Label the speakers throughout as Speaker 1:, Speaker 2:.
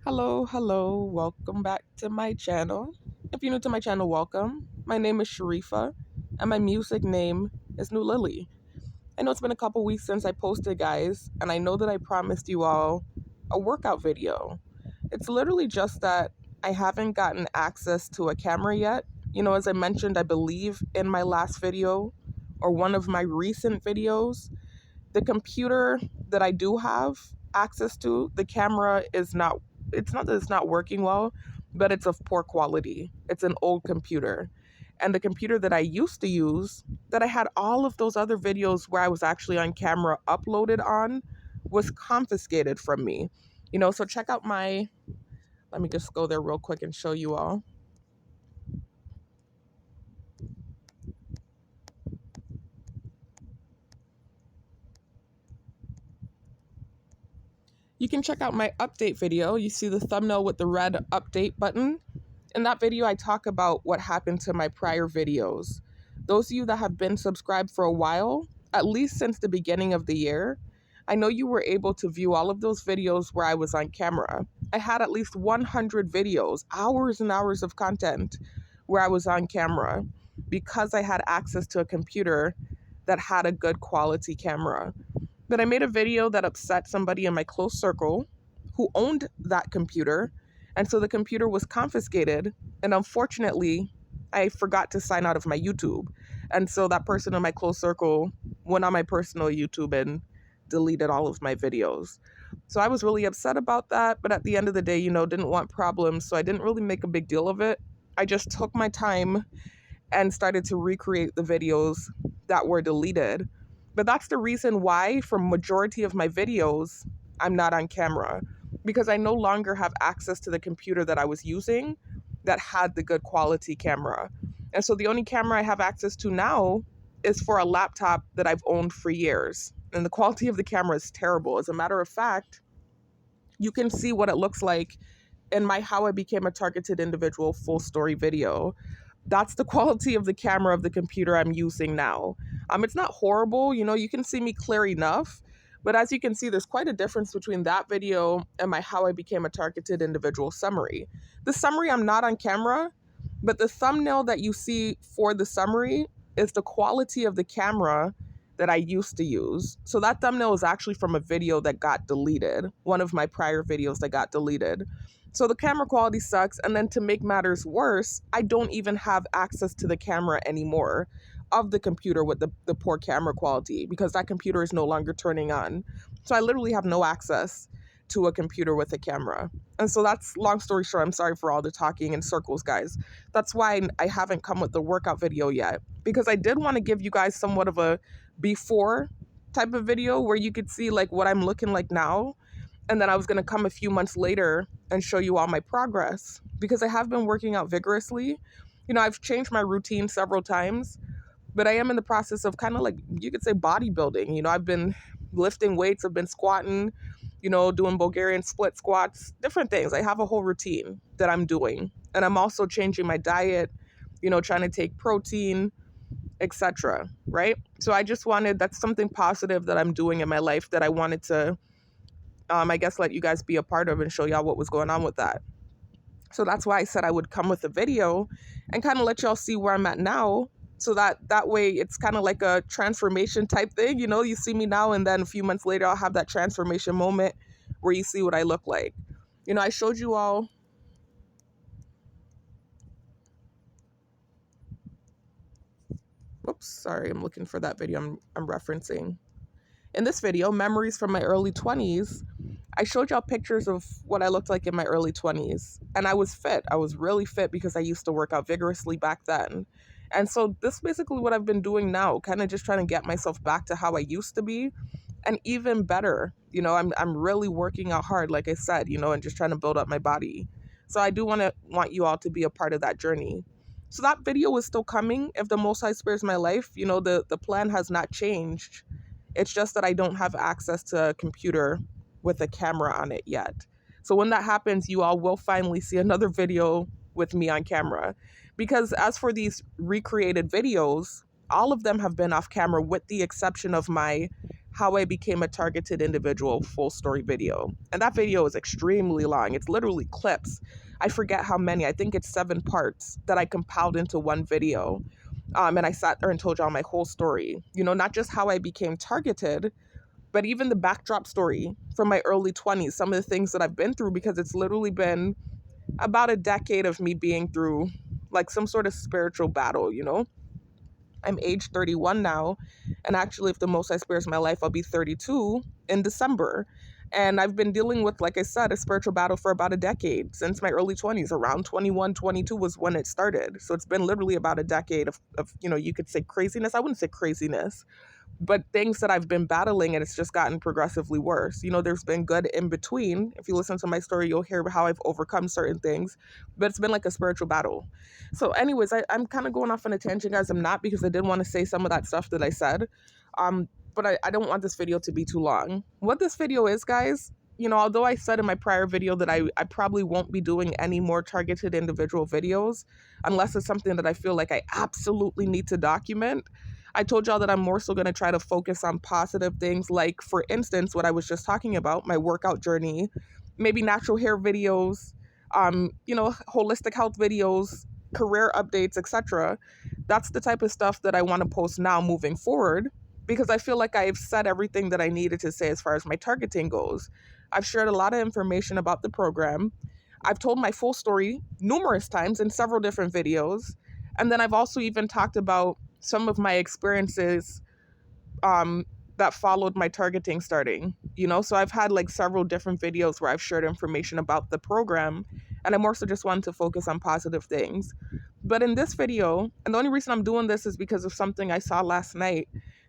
Speaker 1: Hello, welcome back to my channel. If you're new to my channel, welcome. My name is Sharifa, and my music name is New Lily. I know it's been a couple weeks since I posted, guys, and I know that I promised you all a workout video. It's literally just that I haven't gotten access to a camera yet. As I mentioned, I believe in my last video or one of my recent videos, the computer that I do have access to, the camera is not, it's not that it's not working well, but it's of poor quality. It's an old computer. And the computer that I used to use, that I had all of those other videos where I was actually on camera uploaded on, was confiscated from me. So check out let me just go there real quick and show you all. You can check out my update video. You see the thumbnail with the red update button. In that video, I talk about what happened to my prior videos. Those of you that have been subscribed for a while, at least since the beginning of the year, I know you were able to view all of those videos where I was on camera. I had at least 100 videos, hours and hours of content where I was on camera because I had access to a computer that had a good quality camera. But I made a video that upset somebody in my close circle who owned that computer. And so the computer was confiscated. And unfortunately, I forgot to sign out of my YouTube. And so that person in my close circle went on my personal YouTube and deleted all of my videos. So I was really upset about that. But at the end of the day, didn't want problems. So I didn't really make a big deal of it. I just took my time and started to recreate the videos that were deleted. But that's the reason why, for majority of my videos, I'm not on camera, because I no longer have access to the computer that I was using that had the good quality camera. And so the only camera I have access to now is for a laptop that I've owned for years. And the quality of the camera is terrible. As a matter of fact, you can see what it looks like in my How I Became a Targeted Individual full story video. That's the quality of the camera of the computer I'm using now. It's not horrible, you can see me clear enough, but as you can see, there's quite a difference between that video and my How I Became a Targeted Individual summary. The summary, I'm not on camera, but the thumbnail that you see for the summary is the quality of the camera that I used to use. So that thumbnail is actually from a video that got deleted, one of my prior videos that got deleted. So the camera quality sucks. And then to make matters worse, I don't even have access to the camera anymore of the computer with the poor camera quality, because that computer is no longer turning on. So I literally have no access to a computer with a camera. And so that's, long story short, I'm sorry for all the talking in circles, guys. That's why I haven't come with the workout video yet, because I did want to give you guys somewhat of a before type of video where you could see like what I'm looking like now. And then I was going to come a few months later and show you all my progress, because I have been working out vigorously. I've changed my routine several times, but I am in the process of kind of like, you could say, bodybuilding. I've been lifting weights, I've been squatting, doing Bulgarian split squats, different things. I have a whole routine that I'm doing. And I'm also changing my diet, trying to take protein, etc. Right? So I just wanted, that's something positive that I'm doing in my life that I wanted to, I guess, let you guys be a part of and show y'all what was going on with that. So that's why I said I would come with a video and kind of let y'all see where I'm at now. So that way it's kind of like a transformation type thing. You see me now, and then a few months later, I'll have that transformation moment where you see what I look like. I showed you all. Oops, sorry, I'm looking for that video I'm referencing. In this video, Memories from My Early 20s, I showed y'all pictures of what I looked like in my early 20s. And I was fit. I was really fit because I used to work out vigorously back then. And so this is basically what I've been doing now, kind of just trying to get myself back to how I used to be, and even better. I'm really working out hard, like I said, and just trying to build up my body. So I do want you all to be a part of that journey. So that video is still coming if the Most High spares my life. The plan has not changed. It's just that I don't have access to a computer with a camera on it yet. So when that happens, you all will finally see another video with me on camera. Because as for these recreated videos, all of them have been off camera with the exception of my how I became a targeted individual full story video. And that video is extremely long. It's literally clips. I forget how many. I think it's 7 parts that I compiled into one video. And I sat there and told y'all my whole story. Not just how I became targeted, but even the backdrop story from my early 20s, some of the things that I've been through, because it's literally been about a decade of me being through like some sort of spiritual battle. I'm age 31 now, and actually, if the most I experience in my life, I'll be 32 in December. And I've been dealing with, like I said, a spiritual battle for about a decade, since my early 20s. Around 21, 22 was when it started. So it's been literally about a decade of you could say craziness. I wouldn't say craziness, but things that I've been battling, and it's just gotten progressively worse. There's been good in between. If you listen to my story, you'll hear how I've overcome certain things, but it's been like a spiritual battle. So, anyways, I'm kind of going off on a tangent, guys. I'm not, because I did want to say some of that stuff that I said. But I don't want this video to be too long. What this video is, guys, although I said in my prior video that I probably won't be doing any more targeted individual videos unless it's something that I feel like I absolutely need to document. I told y'all that I'm more so going to try to focus on positive things, like, for instance, what I was just talking about, my workout journey, maybe natural hair videos, holistic health videos, career updates, etc. That's the type of stuff that I want to post now moving forward, because I feel like I've said everything that I needed to say as far as my targeting goes. I've shared a lot of information about the program. I've told my full story numerous times in several different videos. And then I've also even talked about some of my experiences um, that followed my targeting starting. So I've had like several different videos where I've shared information about the program, and I'm also just wanting to focus on positive things. But in this video, and the only reason I'm doing this is because of something I saw last night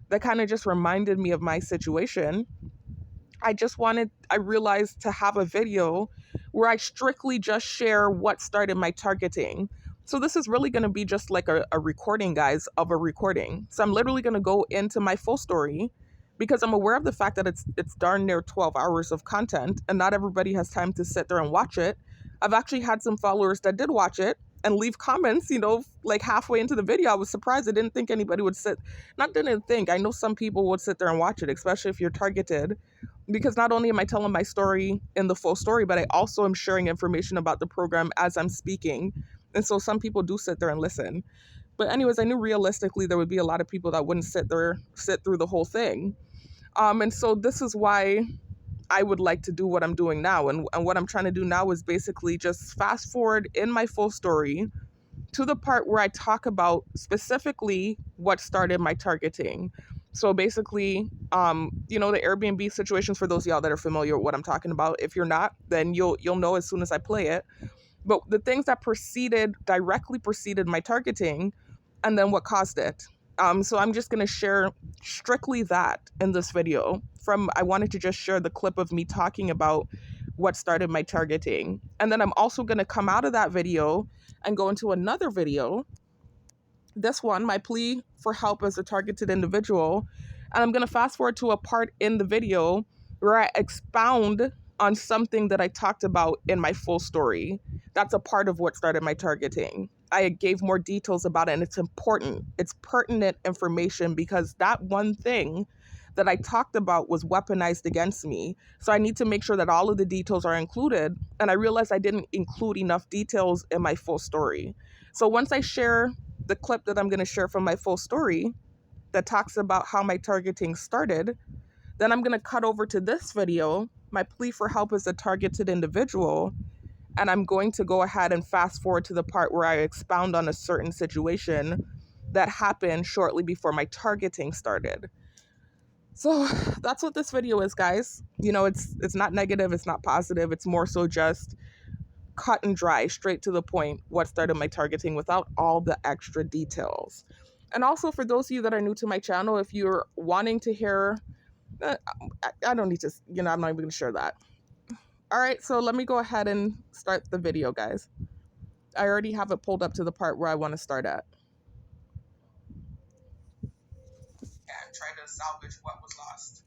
Speaker 1: that kind of just reminded me of my situation. I realized to have a video where I strictly just share what started my targeting. So this is really going to be just like a recording, guys, of a recording. So I'm literally going to go into my full story, because I'm aware of the fact that it's darn near 12 hours of content, and not everybody has time to sit there and watch it. I've actually had some followers that did watch it and leave comments, like halfway into the video. I was surprised. I didn't think anybody would didn't think. I know some people would sit there and watch it, especially if you're targeted, because not only am I telling my story in the full story, but I also am sharing information about the program as I'm speaking. And so some people do sit there and listen. But anyways, I knew realistically there would be a lot of people that wouldn't sit through the whole thing. And so this is why I would like to do what I'm doing now. And what I'm trying to do now is basically just fast forward in my full story to the part where I talk about specifically what started my targeting. So basically, the Airbnb situations, for those of y'all that are familiar with what I'm talking about. If you're not, then you'll know as soon as I play it. But the things that directly preceded my targeting, and then what caused it. So I'm just gonna share strictly that in this video. I wanted to just share the clip of me talking about what started my targeting. And then I'm also gonna come out of that video and go into another video. This one, my plea for help as a targeted individual. And I'm going to fast forward to a part in the video where I expound on something that I talked about in my full story. That's a part of what started my targeting. I gave more details about it, and it's important. It's pertinent information, because that one thing that I talked about was weaponized against me. So I need to make sure that all of the details are included. And I realized I didn't include enough details in my full story. So once I share the clip that I'm going to share from my full story that talks about how my targeting started, then I'm going to cut over to this video, my plea for help as a targeted individual, and I'm going to go ahead and fast forward to the part where I expound on a certain situation that happened shortly before my targeting started. So that's what this video is, guys. It's not negative, it's not positive, it's more so just cut and dry, straight to the point, what started my targeting without all the extra details. And also, for those of you that are new to my channel, if you're wanting to hear, I don't need to, I'm not even going to share that. All right, so let me go ahead and start the video, guys. I already have it pulled up to the part where I want to start at. And try to salvage what was lost.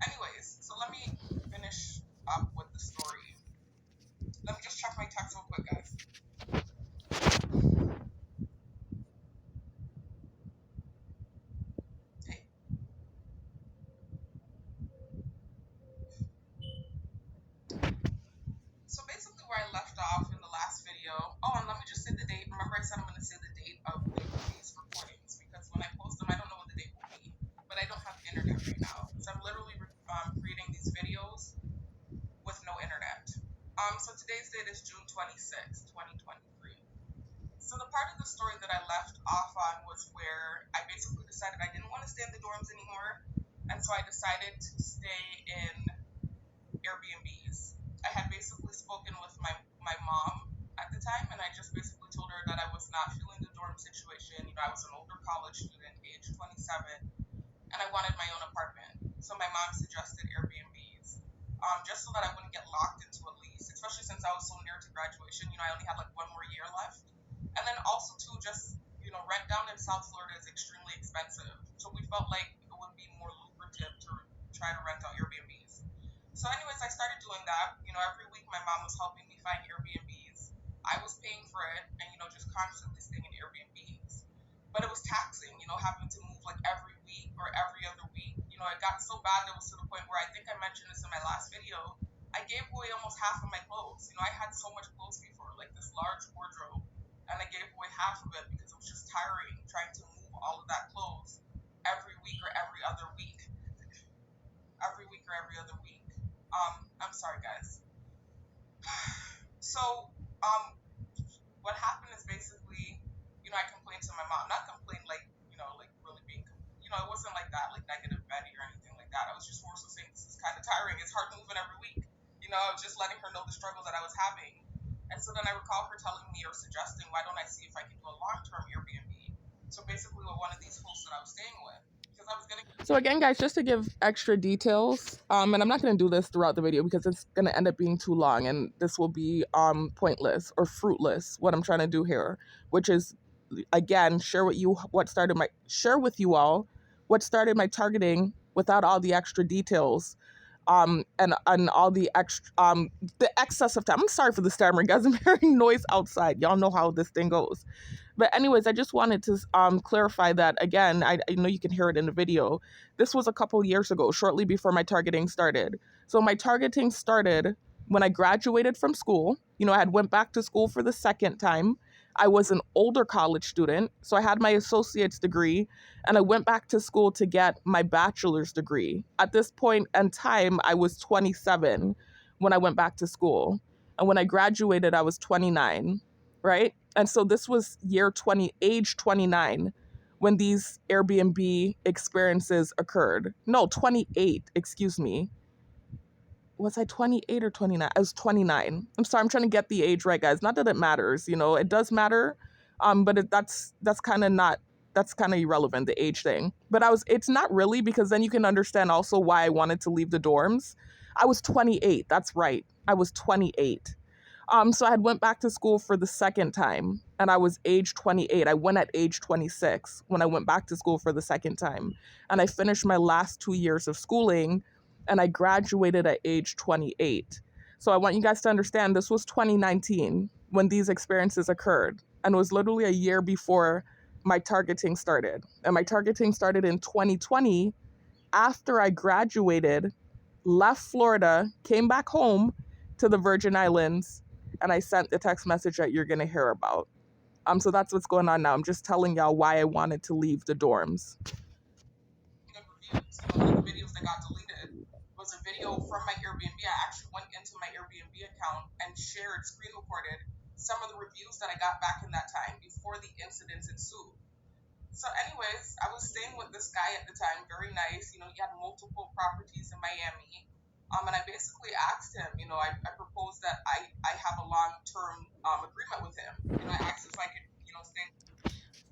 Speaker 1: Anyways, so let me finish up with the story. Let me just check my text real quick, guys. where I left off in the last video. Oh, and let me just say the date. Remember I said I'm going to say the date of these recordings because when I post them, I don't know what the date will be. But I don't have internet right now. So I'm literally creating these videos with no internet. So today's date is June 26th, 2023. So the part of the story that I left off on was where I basically decided I didn't want to stay in the dorms anymore. And so I decided to stay in Airbnbs. I had basically spoken with my mom at the time, and I just basically told her that I was not feeling the dorm situation. I was an older college student, age 27, and I wanted my own apartment. So my mom suggested Airbnbs, just so that I wouldn't get locked into a lease, especially since I was so near to graduation. I only had like one more year left. And then also too, just, rent down in South Florida is extremely expensive. So we felt like it would be more lucrative to try to rent out Airbnbs. So anyways, I started doing that. Every week my mom was helping me find Airbnbs. I was paying for it and, just constantly staying in Airbnbs. But it was taxing, having to move like every week or every other week. It got so bad, it was to the point where I think I mentioned this in my last video. I gave away almost half of my clothes. I had so much clothes before, like this large wardrobe, and I gave away half of it because it was just tiring trying to move all of that clothes every week or every other week. Every week or every other week. I'm sorry, guys. So, what happened is basically, I complained to my mom. Not complained like, like really being, it wasn't like that, like negative Betty or anything like that. I was just more so saying this is kind of tiring. It's hard moving every week. I was just letting her know the struggle that I was having. And so then I recall her telling me or suggesting, why don't I see if I can do a long-term Airbnb? So basically with one of these hosts that I was staying with. Because I was getting... So again, guys, just to give extra details, and I'm not going to do this throughout the video because it's going to end up being too long and this will be pointless or fruitless, what I'm trying to do here, which is, again, share with you all what started my targeting without all the extra details. And all the excess of time. I'm sorry for the stammering, guys. I'm hearing noise outside. Y'all know how this thing goes. But anyways, I just wanted to clarify that again. I know you can hear it in the video. This was a couple years ago, shortly before my targeting started. So my targeting started when I graduated from school. I had went back to school for the second time. I was an older college student, so I had my associate's degree, and I went back to school to get my bachelor's degree. At this point in time, I was 27 when I went back to school. And when I graduated, I was 29, right? And so this was age 29 when these Airbnb experiences occurred. No, 28, excuse me. Was I 28 or 29? I was 29. I'm sorry, I'm trying to get the age right, guys. Not that it matters, it does matter, but that's kind of irrelevant, the age thing. But it's not really, because then you can understand also why I wanted to leave the dorms. I was 28, that's right. I was 28. So I had went back to school for the second time, and I was age 28. I went at age 26 when I went back to school for the second time. And I finished my last 2 years of schooling, and I graduated at age 28. So I want you guys to understand this was 2019 when these experiences occurred, and it was literally a year before my targeting started. And my targeting started in 2020 after I graduated, left Florida, came back home to the Virgin Islands, and I sent the text message that you're going to hear about. So that's what's going on now. I'm just telling y'all why I wanted to leave the dorms. One of the videos that got deleted was a video from my Airbnb. I actually went into my Airbnb account and screen recorded some of the reviews that I got back in that time before the incidents ensued. So anyways, I was staying with this guy at the time, very nice. He had multiple properties in Miami. And I basically asked him, I proposed that I have a long-term agreement with him. I asked if I could, stay.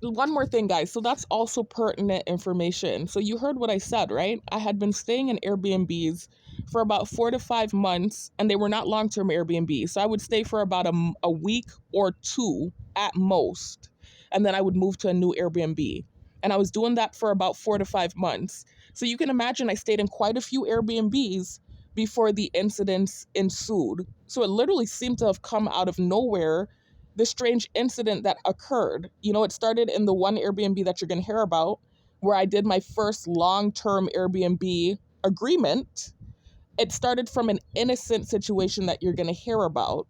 Speaker 1: One more thing, guys. So that's also pertinent information. So you heard what I said, right? I had been staying in Airbnbs for about 4 to 5 months, and they were not long-term Airbnbs. So I would stay for about a week or two at most, and then I would move to a new Airbnb. And I was doing that for about 4 to 5 months. So you can imagine I stayed in quite a few Airbnbs before the incidents ensued. So it literally seemed to have come out of nowhere, this strange incident that occurred. It started in the one Airbnb that you're going to hear about, where I did my first long-term Airbnb agreement. It started from an innocent situation that you're going to hear about.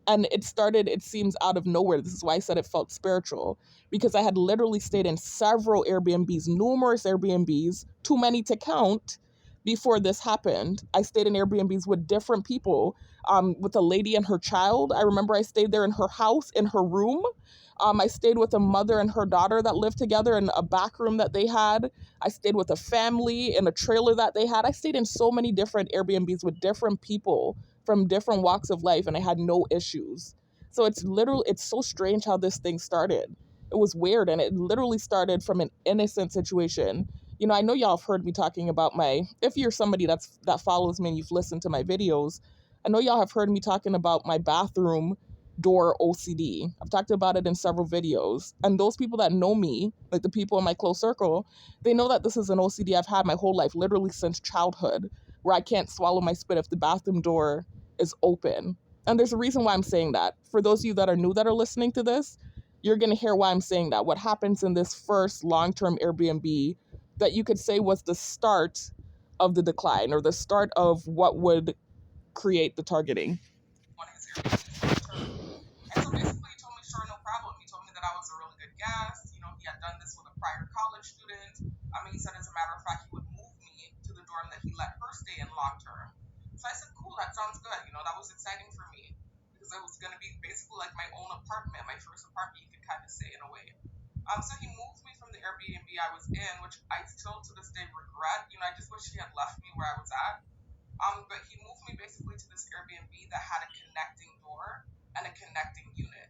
Speaker 1: And it started, it seems, out of nowhere. This is why I said it felt spiritual, because I had literally stayed in several Airbnbs, numerous Airbnbs, too many to count, before this happened. I stayed in Airbnbs with different people, with a lady and her child. I remember I stayed there in her house, in her room. I stayed with a mother and her daughter that lived together in a back room that they had. I stayed with a family in a trailer that they had. I stayed in so many different Airbnbs with different people from different walks of life, and I had no issues. So it's so strange how this thing started. It was weird, and it literally started from an innocent situation. I know y'all have heard me talking about if you're somebody that follows me and you've listened to my videos, I know y'all have heard me talking about my bathroom door OCD. I've talked about it in several videos. And those people that know me, like the people in my close circle, they know that this is an OCD I've had my whole life, literally since childhood, where I can't swallow my spit if the bathroom door is open. And there's a reason why I'm saying that. For those of you that are new that are listening to this, you're going to hear why I'm saying that. What happens in this first long-term Airbnb that you could say was the start of the decline, or the start of what would create the targeting. One of his Airbnbs. And so basically he told me, sure, no problem. He told me that I was a really good guest. He had done this with a prior college student. He said, as a matter of fact, he would move me to the dorm that he let her stay in long term. So I said, cool, that sounds good. That was exciting for me, because it was going to be basically like my own apartment, my first apartment, you could kind of say, in a way. So he moved me from the Airbnb I was in, which I still to this day regret. I just wish he had left me where I was at. But he moved me basically to this Airbnb that had a connecting door and a connecting unit.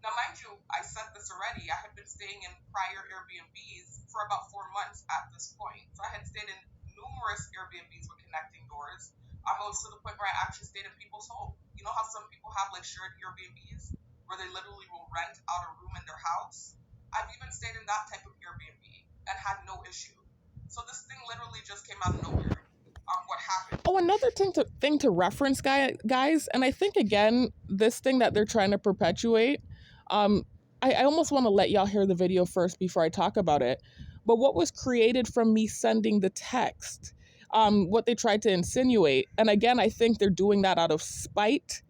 Speaker 1: Now, mind you, I said this already. I had been staying in prior Airbnbs for about 4 months at this point. So I had stayed in numerous Airbnbs with connecting doors. It was to the point where I actually stayed in people's home. You know how some people have like shared Airbnbs where they literally will rent out a room in their house? I've even stayed in that type of Airbnb and had no issue. So this thing literally just came out of nowhere. What happened? Oh, another thing to reference, guys, and I think again, this thing that they're trying to perpetuate, um, I almost want to let y'all hear the video first before I talk about it. But what was created from me sending the text, what they tried to insinuate, and again, I think they're doing that out of spite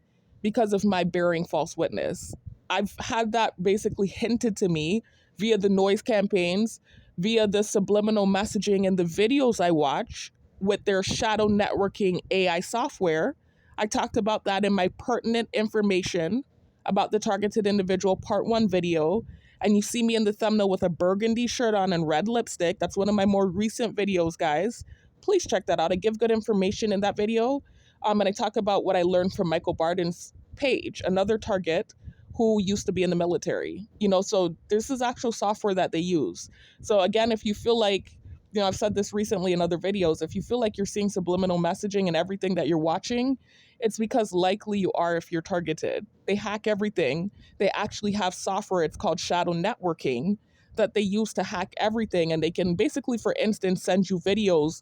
Speaker 1: because of my bearing false witness. I've had that basically hinted to me via the noise campaigns, via the subliminal messaging and the videos I watch with their shadow networking AI software. I talked about that in my pertinent information about the targeted individual part 1 video. And you see me in the thumbnail with a burgundy shirt on and red lipstick. That's one of my more recent videos, guys. Please check that out. I give good information in that video. And I talk about what I learned from Michael Barden's page, another target who used to be in the military. So this is actual software that they use. So again, if you feel like, I've said this recently in other videos, if you feel like you're seeing subliminal messaging in everything that you're watching, it's because likely you are if you're targeted. They hack everything. They actually have software, it's called shadow networking, that they use to hack everything. And they can basically, for instance, send you videos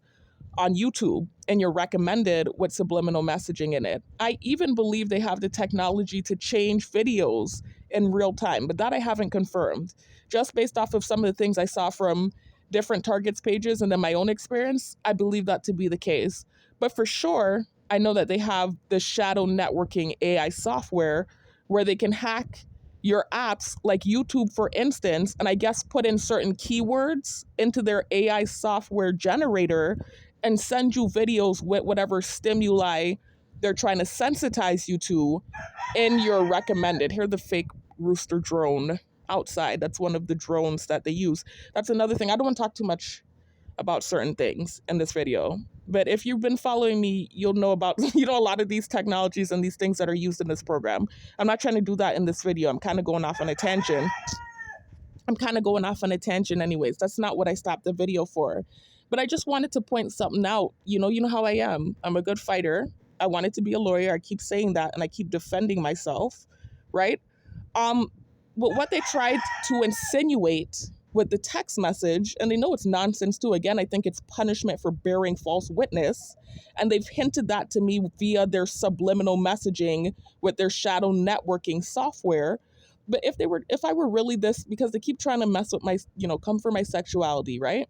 Speaker 1: on YouTube and you're recommended with subliminal messaging in it. I even believe they have the technology to change videos in real time, but that I haven't confirmed. Just based off of some of the things I saw from different targets pages and then my own experience, I believe that to be the case. But for sure, I know that they have the shadow networking AI software where they can hack your apps like YouTube, for instance, and I guess put in certain keywords into their AI software generator and send you videos with whatever stimuli they're trying to sensitize you to in your recommended. Here's the fake rooster drone outside. That's one of the drones that they use. That's another thing. I don't want to talk too much about certain things in this video. But if you've been following me, you'll know about, a lot of these technologies and these things that are used in this program. I'm not trying to do that in this video. I'm kind of going off on a tangent. Anyways. That's not what I stopped the video for. But I just wanted to point something out. You know how I am. I'm a good fighter. I wanted to be a lawyer. I keep saying that and I keep defending myself, right? But what they tried to insinuate with the text message, and they know it's nonsense too. Again, I think it's punishment for bearing false witness. And they've hinted that to me via their subliminal messaging with their shadow networking software. But if I were really this, because they keep trying to mess with my, come for my sexuality, right?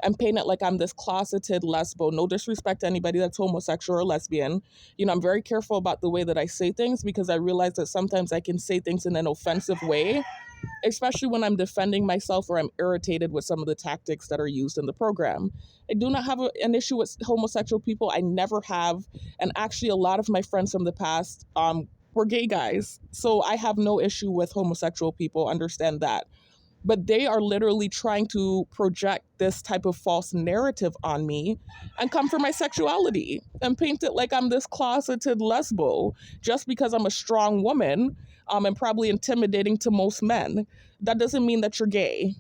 Speaker 1: and paint it like I'm this closeted lesbo. No disrespect to anybody that's homosexual or lesbian. I'm very careful about the way that I say things because I realize that sometimes I can say things in an offensive way, especially when I'm defending myself or I'm irritated with some of the tactics that are used in the program. I do not have an issue with homosexual people. I never have. And actually, a lot of my friends from the past were gay guys. So I have no issue with homosexual people. Understand that. But they are literally trying to project this type of false narrative on me and come for my sexuality and paint it like I'm this closeted lesbo just because I'm a strong woman, and probably intimidating to most men. That doesn't mean that you're gay.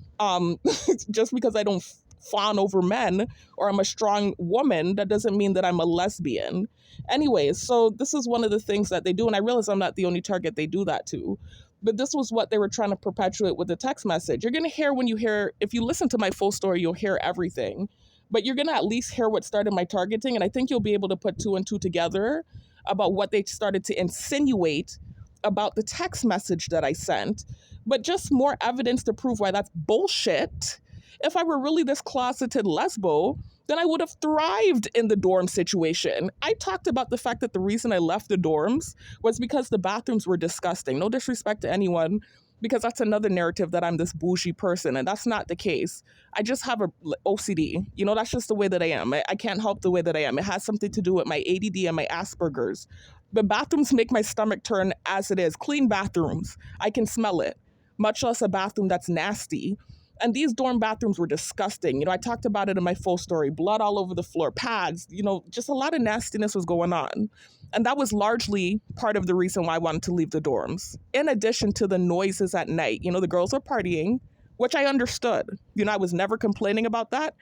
Speaker 1: Just because I don't fawn over men or I'm a strong woman, that doesn't mean that I'm a lesbian. Anyways, so this is one of the things that they do, and I realize I'm not the only target they do that to. But this was what they were trying to perpetuate with the text message. You're going to hear if you listen to my full story, you'll hear everything. But you're going to at least hear what started my targeting. And I think you'll be able to put two and two together about what they started to insinuate about the text message that I sent. But just more evidence to prove why that's bullshit. If I were really this closeted lesbo, then I would have thrived in the dorm situation. I talked about the fact that the reason I left the dorms was because the bathrooms were disgusting. No disrespect to anyone, because that's another narrative that I'm this bougie person, and that's not the case. I just have a OCD. That's just the way that I am. I can't help the way that I am. It has something to do with my ADD and my Asperger's. But bathrooms make my stomach turn as it is. Clean bathrooms, I can smell it, much less a bathroom that's nasty. And these dorm bathrooms were disgusting. I talked about it in my full story. Blood all over the floor, pads, just a lot of nastiness was going on. And that was largely part of the reason why I wanted to leave the dorms. In addition to the noises at night, the girls were partying, which I understood. I was never complaining about that.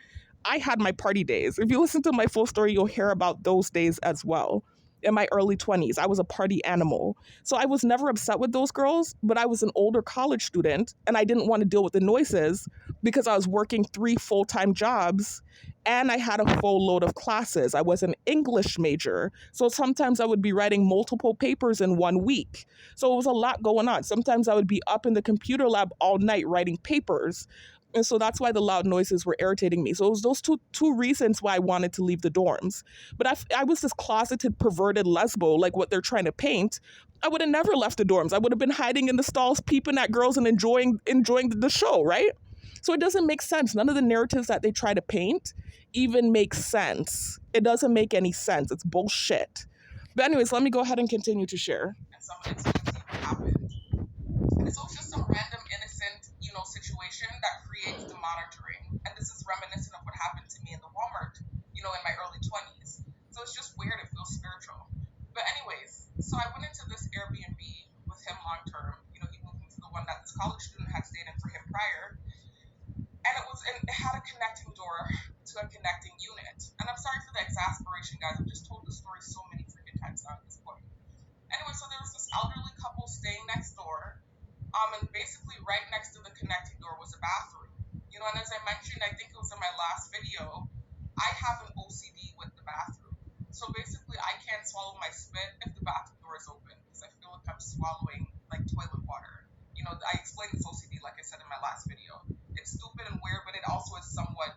Speaker 1: I had my party days. If you listen to my full story, you'll hear about those days as well. In my early 20s, I was a party animal. So I was never upset with those girls, but I was an older college student and I didn't want to deal with the noises because I was working 3 full-time jobs and I had a full load of classes. I was an English major. So sometimes I would be writing multiple papers in 1 week. So it was a lot going on. Sometimes I would be up in the computer lab all night writing papers. And so that's why the loud noises were irritating me. So it was those two reasons why I wanted to leave the dorms. But I was this closeted, perverted lesbo, like what they're trying to paint. I would have never left the dorms. I would have been hiding in the stalls, peeping at girls and enjoying the show, right? So it doesn't make sense. None of the narratives that they try to paint even make sense. It doesn't make any sense. It's bullshit. But anyways, let me go ahead and continue to share. And some of it's happened. And so it's just some random innocent, situation that creates the monitoring. And this is reminiscent of what happened to me in the Walmart, in my early 20s. So it's just weird. It feels spiritual. But anyways, so I went into this Airbnb with him long term. He moved me to the one that this college student had stayed in for him prior. And it had a connecting door to a connecting unit. And I'm sorry for the exasperation, guys. I've just told the story so many freaking times now at this point. Anyway, so there was this elderly couple staying next door. And basically right next to the connecting door was a bathroom. And as I mentioned, I think it was in my last video, I have an OCD with the bathroom. So basically I can't swallow my spit if the bathroom door is open because I feel like I'm swallowing like toilet water. I explained this OCD like I said in my last video. It's stupid and weird, but it also is somewhat,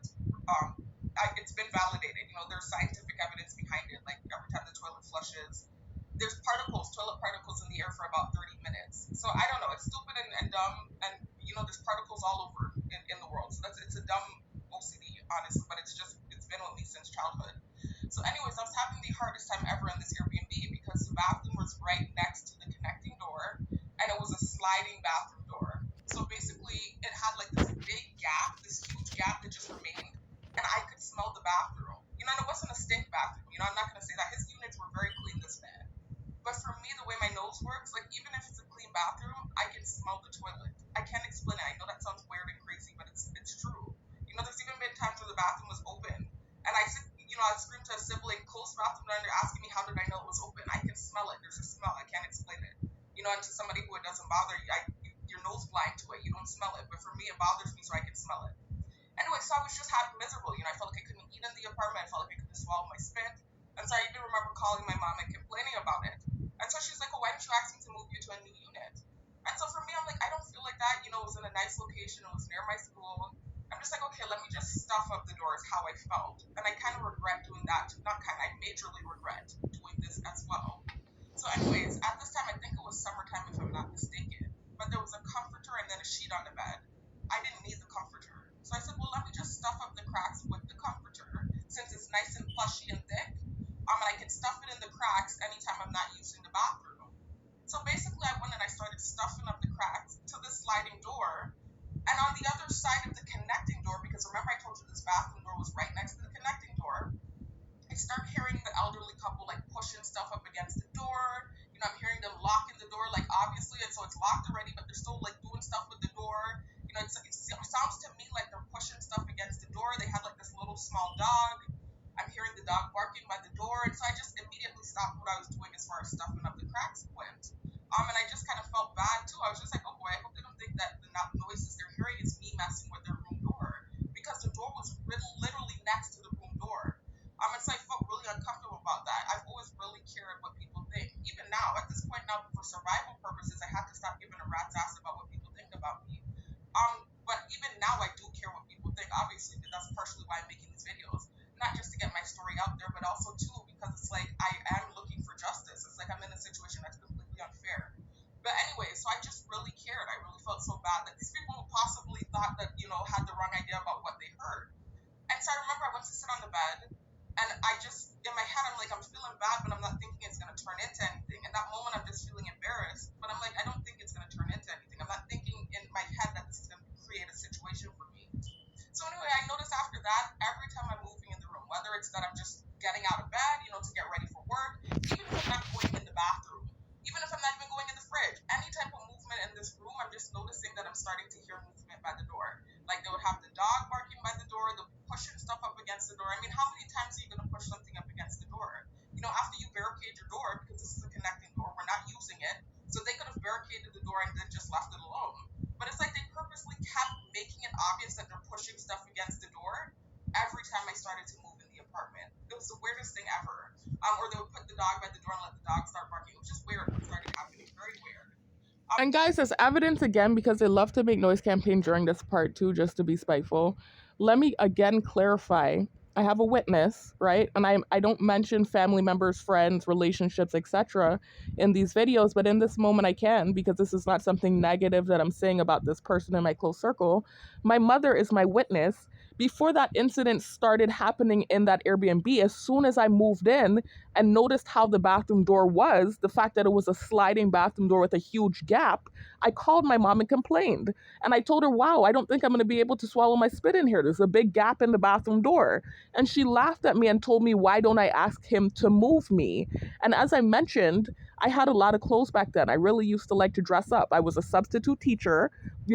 Speaker 1: it's been validated. There's scientific evidence behind it. Like every time the toilet flushes, there's toilet particles in the air for about 30 minutes. So I don't know, it's stupid and dumb, and there's particles all over in the world. So it's a dumb OCD, honestly, but it's been with me since childhood. So anyways, I was having the hardest time ever in this Airbnb because the bathroom was right next to the connecting door, and it was a sliding bathroom door. So basically, it had like this big gap, this huge gap that just remained, and I could smell the bathroom. And it wasn't a stink bathroom. I'm not going to say that. His units were very clean, this man. But for me, the way my nose works, like even if it's a clean bathroom, I can smell the toilet. I can't explain it. I know that sounds weird and crazy, but it's true. There's even been times where the bathroom was open, and I said, I screamed to a sibling, close the bathroom down. They're asking me how did I know it was open. I can smell it. There's a smell. I can't explain it. And to somebody who it doesn't bother you, your nose blind to it. You don't smell it, but for me, it bothers me, so I can smell it. Anyway, so I was just happy, miserable. I felt like I couldn't eat in the apartment. I felt like I couldn't swallow my spit. And so I even remember calling my mom and complaining about it. And so she's like, well, why didn't you ask me to move you to a new unit? And so for me, I'm like, I don't feel like that. It was in a nice location. It was near my school. I'm just like, okay, let me just stuff up the door is how I felt. And I kind of regret doing that. Not kind of, I majorly regret doing this as well. So, anyways, at this time, I think it was summertime if I'm not mistaken. But there was a comforter and then a sheet on the bed. I didn't need the comforter. So I said, well, let me just stuff up the cracks with the comforter since it's nice and plushy and thick. And I can stuff it in the cracks anytime I'm not using the bathroom. So basically, I went and I started stuffing up the cracks to the sliding door. And on the other side of the connecting door, because remember I told you this bathroom door was right next to the connecting door, I start hearing the elderly couple like pushing stuff up against the door. I'm hearing them locking the door, like obviously, and so it's locked already, but they're still like doing stuff with the door. It sounds to me like they're pushing stuff against the door. They had like this little small dog. I'm hearing the dog barking by the door, and so I just immediately stopped what I was doing as far as stuffing up the cracks went. And I just kind of felt bad too. I was just like, oh boy, I hope they don't think that the noises they're hearing is me messing with their room door, because the door was literally next to the room door. And so I felt really uncomfortable about that. I've always really cared what people think. Even now, at this point now, for survival purposes, I have to stop giving a rat's ass about what people think about me. But even now, I do care what people think. Obviously, that's partially why I'm making these videos, not just to get my story out there, but also too because it's like I am looking for justice. It's like I'm in a situation that's completely unfair. But anyway, so I just really cared. I really felt so bad that these people possibly thought that had the wrong idea about what they heard. And so I remember I went to sit on the bed, and I just, in my head, I'm like, I'm feeling bad, but I'm not thinking it's going to turn into anything. In that moment, I'm just feeling embarrassed, but I'm like, I don't think it's going to turn into anything. I'm not thinking in my head that this is going to create a situation for me. So anyway, I noticed after that, every time I'm moving in the room, whether it's that I'm just getting out of bed, to get ready for work, even if I'm not going in the bathroom, even if I'm not even going in the fridge, any type of movement in this room, I'm just noticing that I'm starting to hear movement by the door. Like they would have the dog barking by the door, the pushing stuff up against the door. I mean, how many times are you going to push something up against the door? After you barricade your door, because this is a connecting door, we're not using it. So they could have barricaded the door and then just left it alone. But it's like they purposely kept making it obvious that they're pushing stuff against the door every time I started to move in the apartment. It was the weirdest thing ever. Or they would put the dog by the door and let the dog start barking. It was just weird what started happening. Very weird. And guys, as evidence again, because they love to make noise campaign during this part too, just to be spiteful, let me again clarify. I have a witness, right? And I don't mention family members, friends, relationships, etc. in these videos, but in this moment I can, because this is not something negative that I'm saying about this person in my close circle. My mother is my witness. Before that incident started happening in that Airbnb, as soon as I moved in and noticed how the bathroom door was, the fact that it was a sliding bathroom door with a huge gap, I called my mom and complained. And I told her, wow, I don't think I'm going to be able to swallow my spit in here. There's a big gap in the bathroom door. And she laughed at me and told me, why don't I ask him to move me? And as I mentioned, I had a lot of clothes back then. I really used to like to dress up. I was a substitute teacher.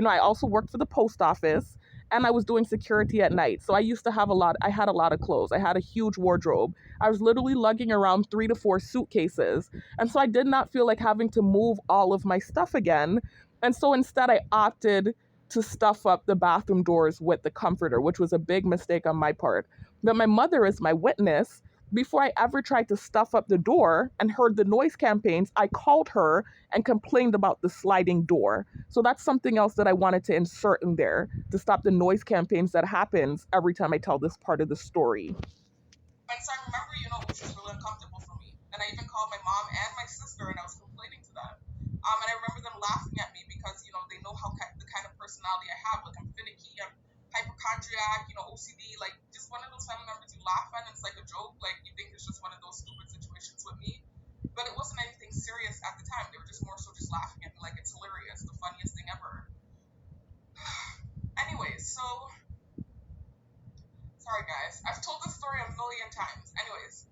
Speaker 1: I also worked for the post office, and I was doing security at night. So I had a lot of clothes. I had a huge wardrobe. I was literally lugging around 3 to 4 suitcases. And so I did not feel like having to move all of my stuff again. And so instead I opted to stuff up the bathroom doors with the comforter, which was a big mistake on my part. But my mother is my witness. Before I ever tried to stuff up the door and heard the noise campaigns, I called her and complained about the sliding door. So that's something else that I wanted to insert in there to stop the noise campaigns that happens every time I tell this part of the story. And so I remember, it was just really uncomfortable for me. And I even called my mom and my sister, and I was complaining to them. And I remember them laughing at me because, they know the kind of personality I have. Like, I'm finicky, I'm hypochondriac, OCD, like, just one of those family members you laugh at, and it's like a joke. Like, you think it's just one of those stupid situations with me. But it wasn't anything serious at the time. They were just more so just laughing at me like it's hilarious, the funniest thing ever. Anyways, so sorry guys, I've told this story a million times. Anyways,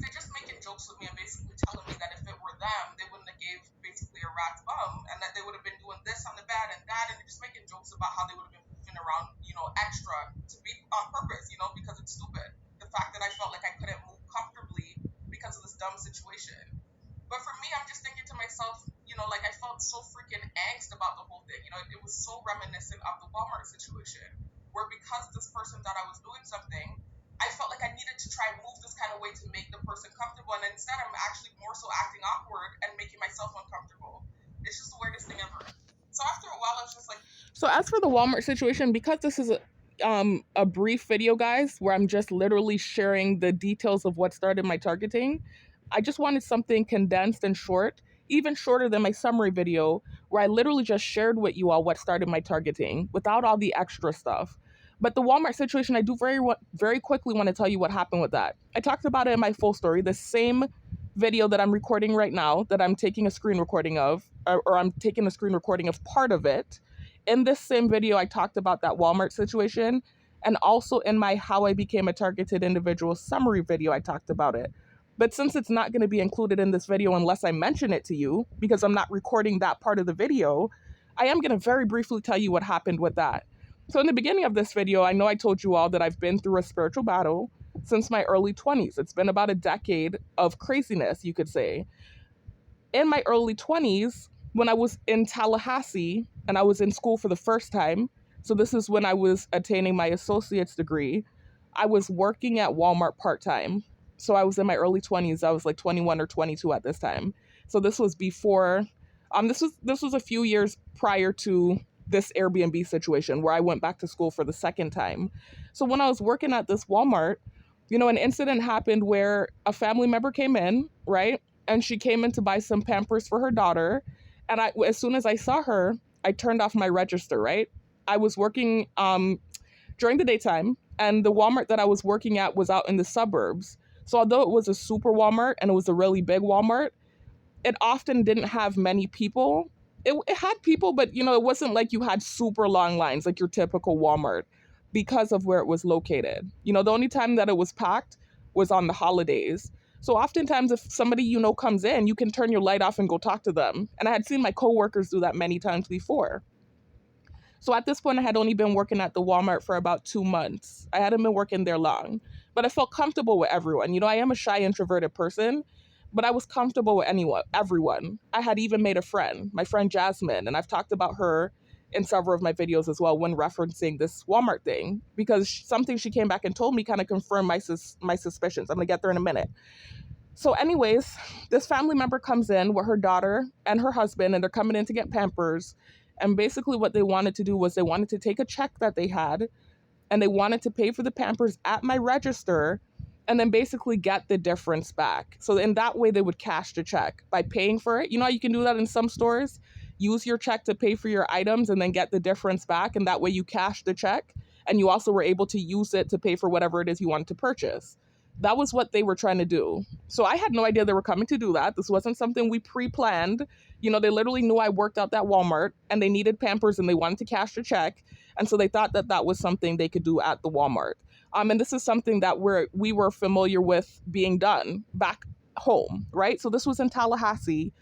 Speaker 1: they're just making jokes with me and basically telling me that if it were them, they wouldn't have gave basically a rat's bum, and that they would have been doing this on the bed and that, and they're just making jokes about how they would have been moving around, extra to be on purpose, because it's stupid. The fact that I felt like I couldn't move comfortably because of this dumb situation. But for me, I'm just thinking to myself, like I felt so freaking angst about the whole thing. It was so reminiscent of the Walmart situation, where because this person thought I was doing something, I felt like I needed to try and move this kind of way to make the person comfortable, and instead I'm actually more so acting awkward and making myself uncomfortable. It's just the weirdest thing ever. So after a while, I was just like, So as for the Walmart situation, because this is a brief video, guys, where I'm just literally sharing the details of what started my targeting, I just wanted something condensed and short, even shorter than my summary video, where I literally just shared with you all what started my targeting without all the extra stuff. But the Walmart situation, I do very quickly want to tell you what happened with that. I talked about it in my full story, the same video that I'm recording right now, that I'm taking a screen recording of, or I'm taking a screen recording of part of it. In this same video, I talked about that Walmart situation, and also in my How I Became a Targeted Individual summary video, I talked about it. But since it's not going to be included in this video unless I mention it to you, because I'm not recording that part of the video, I am going to very briefly tell you what happened with that. So in the beginning of this video, I know I told you all that I've been through a spiritual battle since my early 20s. It's been about a decade of craziness, you could say. In my early 20s, when I was in Tallahassee and I was in school for the first time, so this is when I was attaining my associate's degree, I was working at Walmart part-time. So I was in my early 20s. I was like 21 or 22 at this time. So this was before, this was a few years prior to this Airbnb situation where I went back to school for the second time. So when I was working at this Walmart, an incident happened where a family member came in, right? And she came in to buy some Pampers for her daughter. And as soon as I saw her, I turned off my register, right? I was working during the daytime, and the Walmart that I was working at was out in the suburbs. So although it was a super Walmart and it was a really big Walmart, it often didn't have many people. It had people, but it wasn't like you had super long lines like your typical Walmart because of where it was located. The only time that it was packed was on the holidays. So oftentimes if somebody comes in, you can turn your light off and go talk to them. And I had seen my coworkers do that many times before. So at this point, I had only been working at the Walmart for about 2 months. I hadn't been working there long, but I felt comfortable with everyone. I am a shy, introverted person, but I was comfortable with everyone. I had even made a friend, my friend Jasmine, and I've talked about her in several of my videos as well when referencing this Walmart thing, because something she came back and told me kind of confirmed my suspicions. I'm gonna get there in a minute. So anyways, this family member comes in with her daughter and her husband, and they're coming in to get Pampers. And basically what they wanted to do was they wanted to take a check that they had, and they wanted to pay for the Pampers at my register and then basically get the difference back. So in that way, they would cash the check by paying for it. You know how you can do that in some stores? Use your check to pay for your items and then get the difference back. And that way you cash the check, and you also were able to use it to pay for whatever it is you wanted to purchase. That was what they were trying to do. So I had no idea they were coming to do that. This wasn't something we pre-planned. They literally knew I worked out that Walmart and they needed Pampers and they wanted to cash the check. And so they thought that that was something they could do at the Walmart. And this is something that we were familiar with being done back home, right? So this was in Tallahassee.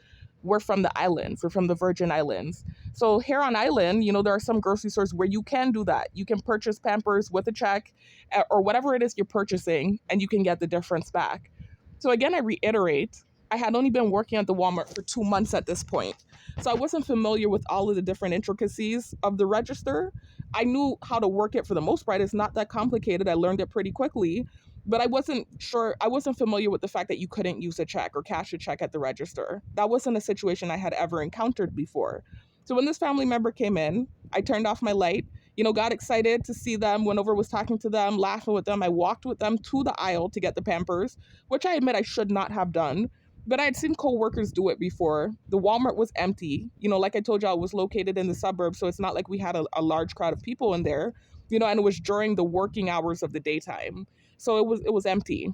Speaker 1: We're from the islands. We're from the Virgin Islands. So here on island, there are some grocery stores where you can do that. You can purchase Pampers with a check or whatever it is you're purchasing, and you can get the difference back. So again, I reiterate, I had only been working at the Walmart for 2 months at this point. So I wasn't familiar with all of the different intricacies of the register. I knew how to work it for the most part. It's not that complicated. I learned it pretty quickly. But I wasn't familiar with the fact that you couldn't use a check or cash a check at the register. That wasn't a situation I had ever encountered before. So when this family member came in, I turned off my light, got excited to see them, went over, was talking to them, laughing with them. I walked with them to the aisle to get the Pampers, which I admit I should not have done. But I had seen coworkers do it before. The Walmart was empty. Like I told you, I was located in the suburbs, so it's not like we had a large crowd of people in there, and it was during the working hours of the daytime. So it was empty.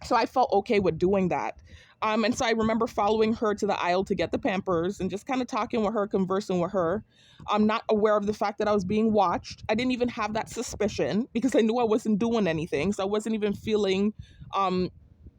Speaker 1: So I felt okay with doing that. And so I remember following her to the aisle to get the Pampers and just kind of talking with her, conversing with her. I'm not aware of the fact that I was being watched. I didn't even have that suspicion because I knew I wasn't doing anything. So I wasn't even feeling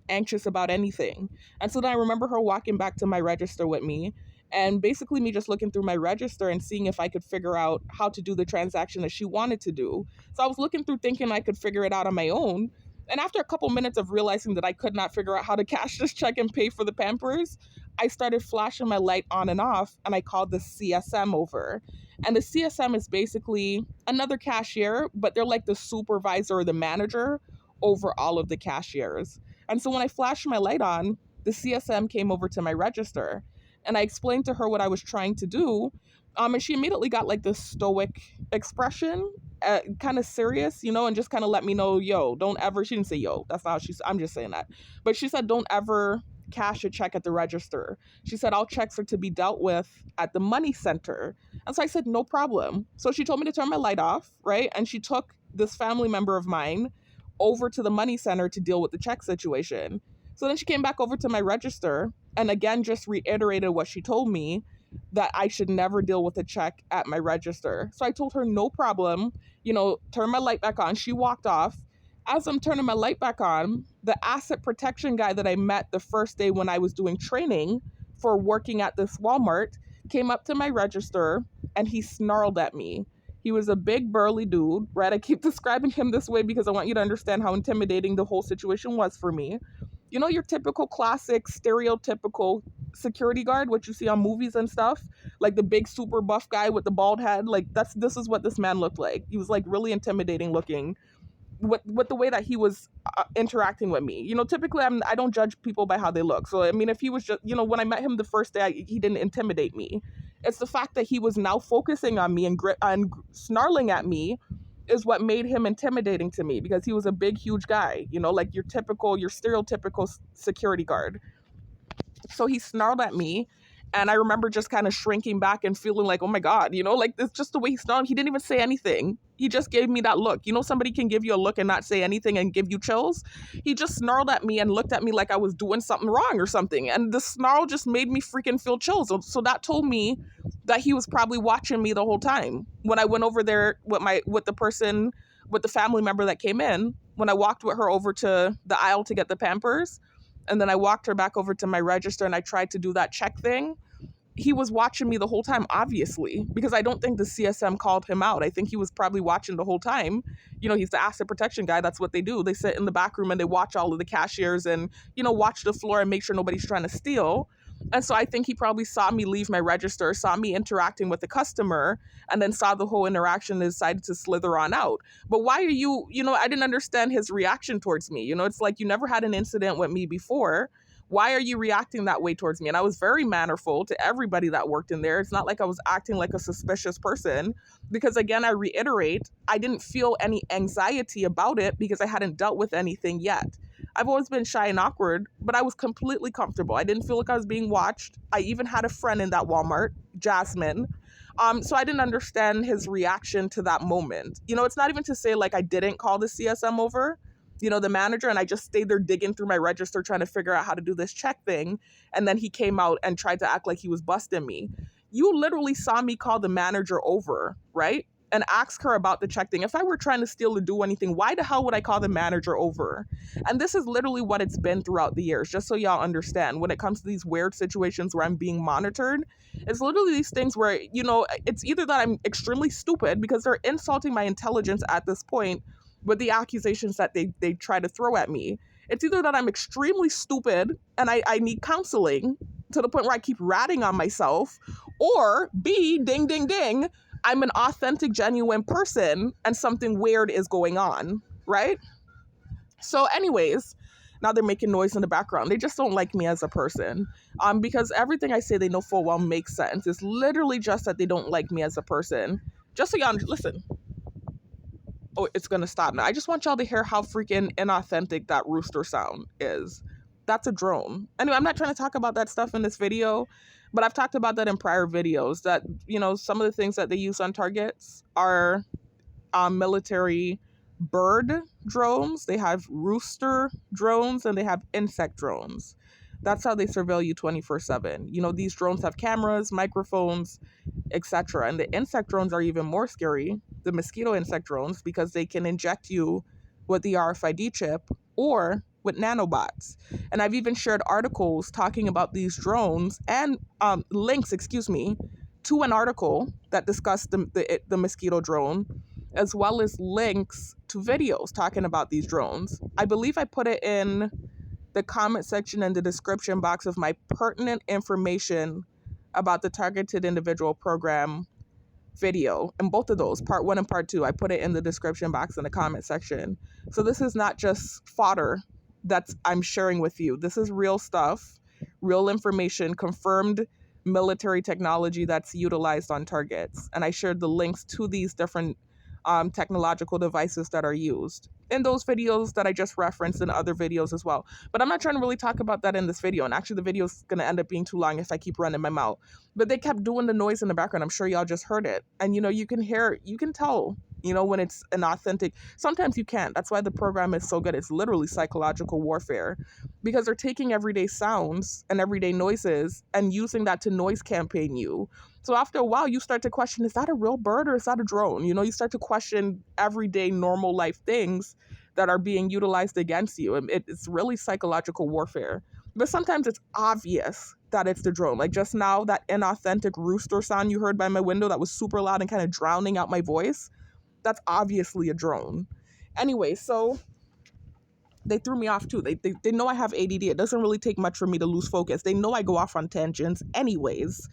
Speaker 1: anxious about anything. And so then I remember her walking back to my register with me, and basically me just looking through my register and seeing if I could figure out how to do the transaction that she wanted to do. So I was looking through thinking I could figure it out on my own. And after a couple minutes of realizing that I could not figure out how to cash this check and pay for the Pampers, I started flashing my light on and off, and I called the CSM over. And the CSM is basically another cashier, but they're like the supervisor or the manager over all of the cashiers. And so when I flashed my light on, the CSM came over to my register, and I explained to her what I was trying to do. And she immediately got like this stoic expression, kind of serious, and just kind of let me know, yo, don't ever. She didn't say yo. That's not how she's. I'm just saying that. But she said, don't ever cash a check at the register. She said all checks are to be dealt with at the money center. And so I said, no problem. So she told me to turn my light off, right? And she took this family member of mine over to the money center to deal with the check situation. So then she came back over to my register and again just reiterated what she told me, that I should never deal with a check at my register. So I told her, no problem, turn my light back on. She walked off. As I'm turning my light back on, the asset protection guy that I met the first day when I was doing training for working at this Walmart came up to my register and he snarled at me. He was a big burly dude, right? I keep describing him this way because I want you to understand how intimidating the whole situation was for me. Your typical classic stereotypical security guard, what you see on movies and stuff, like the big super buff guy with the bald head. Like this is what this man looked like. He was like really intimidating looking with the way that he was interacting with me. Typically I don't judge people by how they look. So I mean, if he was just, when I met him the first day, he didn't intimidate me. It's the fact that he was now focusing on me and snarling at me is what made him intimidating to me, because he was a big, huge guy, like your stereotypical security guard. So he snarled at me. And I remember just kind of shrinking back and feeling like, oh my God, like it's just the way he snarled. He didn't even say anything. He just gave me that look. Somebody can give you a look and not say anything and give you chills. He just snarled at me and looked at me like I was doing something wrong or something. And the snarl just made me freaking feel chills. So that told me that he was probably watching me the whole time. When I went over there with the family member that came in, when I walked with her over to the aisle to get the Pampers, and then I walked her back over to my register and I tried to do that check thing, he was watching me the whole time, obviously, because I don't think the CSM called him out. I think he was probably watching the whole time. He's the asset protection guy. That's what they do. They sit in the back room and they watch all of the cashiers and, watch the floor and make sure nobody's trying to steal. And so I think he probably saw me leave my register, saw me interacting with the customer, and then saw the whole interaction and decided to slither on out. But why are you, I didn't understand his reaction towards me. It's like you never had an incident with me before. Why are you reacting that way towards me? And I was very mannerful to everybody that worked in there. It's not like I was acting like a suspicious person, because again, I reiterate, I didn't feel any anxiety about it because I hadn't dealt with anything yet. I've always been shy and awkward, but I was completely comfortable. I didn't feel like I was being watched. I even had a friend in that Walmart, Jasmine. So I didn't understand his reaction to that moment. It's not even to say like I didn't call the CSM over, the manager, and I just stayed there digging through my register trying to figure out how to do this check thing. And then he came out and tried to act like he was busting me. You literally saw me call the manager over, right? And ask her about the check thing. If I were trying to steal or do anything, why the hell would I call the manager over? And this is literally what it's been throughout the years, just so y'all understand. When it comes to these weird situations where I'm being monitored, it's literally these things where, it's either that I'm extremely stupid because they're insulting my intelligence at this point with the accusations that they try to throw at me. It's either that I'm extremely stupid and I need counseling to the point where I keep ratting on myself, or B, ding, ding, ding, I'm an authentic, genuine person and something weird is going on, right? So anyways, now they're making noise in the background. They just don't like me as a person, because everything I say they know full well makes sense. It's literally just that they don't like me as a person. Just so y'all listen. Oh, it's gonna stop now. I just want y'all to hear how freaking inauthentic that rooster sound is. That's a drone. Anyway, I'm not trying to talk about that stuff in this video, but I've talked about that in prior videos, that, some of the things that they use on targets are military bird drones. They have rooster drones and they have insect drones. That's how they surveil you 24/7. These drones have cameras, microphones, etc. And the insect drones are even more scary, the mosquito insect drones, because they can inject you with the RFID chip or with nanobots. And I've even shared articles talking about these drones and links, to an article that discussed the mosquito drone, as well as links to videos talking about these drones. I believe I put it in the comment section and the description box of my pertinent information about the targeted individual program video, and both of those, part 1 and part 2, I put it in the description box in the comment section. So this is not just fodder that I'm sharing with you. This is real stuff, real information, confirmed military technology that's utilized on targets. And I shared the links to these different technological devices that are used in those videos that I just referenced and other videos as well. But I'm not trying to really talk about that in this video. And actually, the video is going to end up being too long if I keep running my mouth. But they kept doing the noise in the background. I'm sure y'all just heard it. And, you can hear, you can tell, when it's an authentic, sometimes you can't. That's why the program is so good. It's literally psychological warfare because they're taking everyday sounds and everyday noises and using that to noise campaign you. So after a while, you start to question, is that a real bird or is that a drone? You start to question everyday normal life things that are being utilized against you. And it's really psychological warfare. But sometimes it's obvious that it's the drone. Like just now, that inauthentic rooster sound you heard by my window that was super loud and kind of drowning out my voice, that's obviously a drone. Anyway, so they threw me off too. They know I have ADD. It doesn't really take much for me to lose focus. They know I go off on tangents anyways.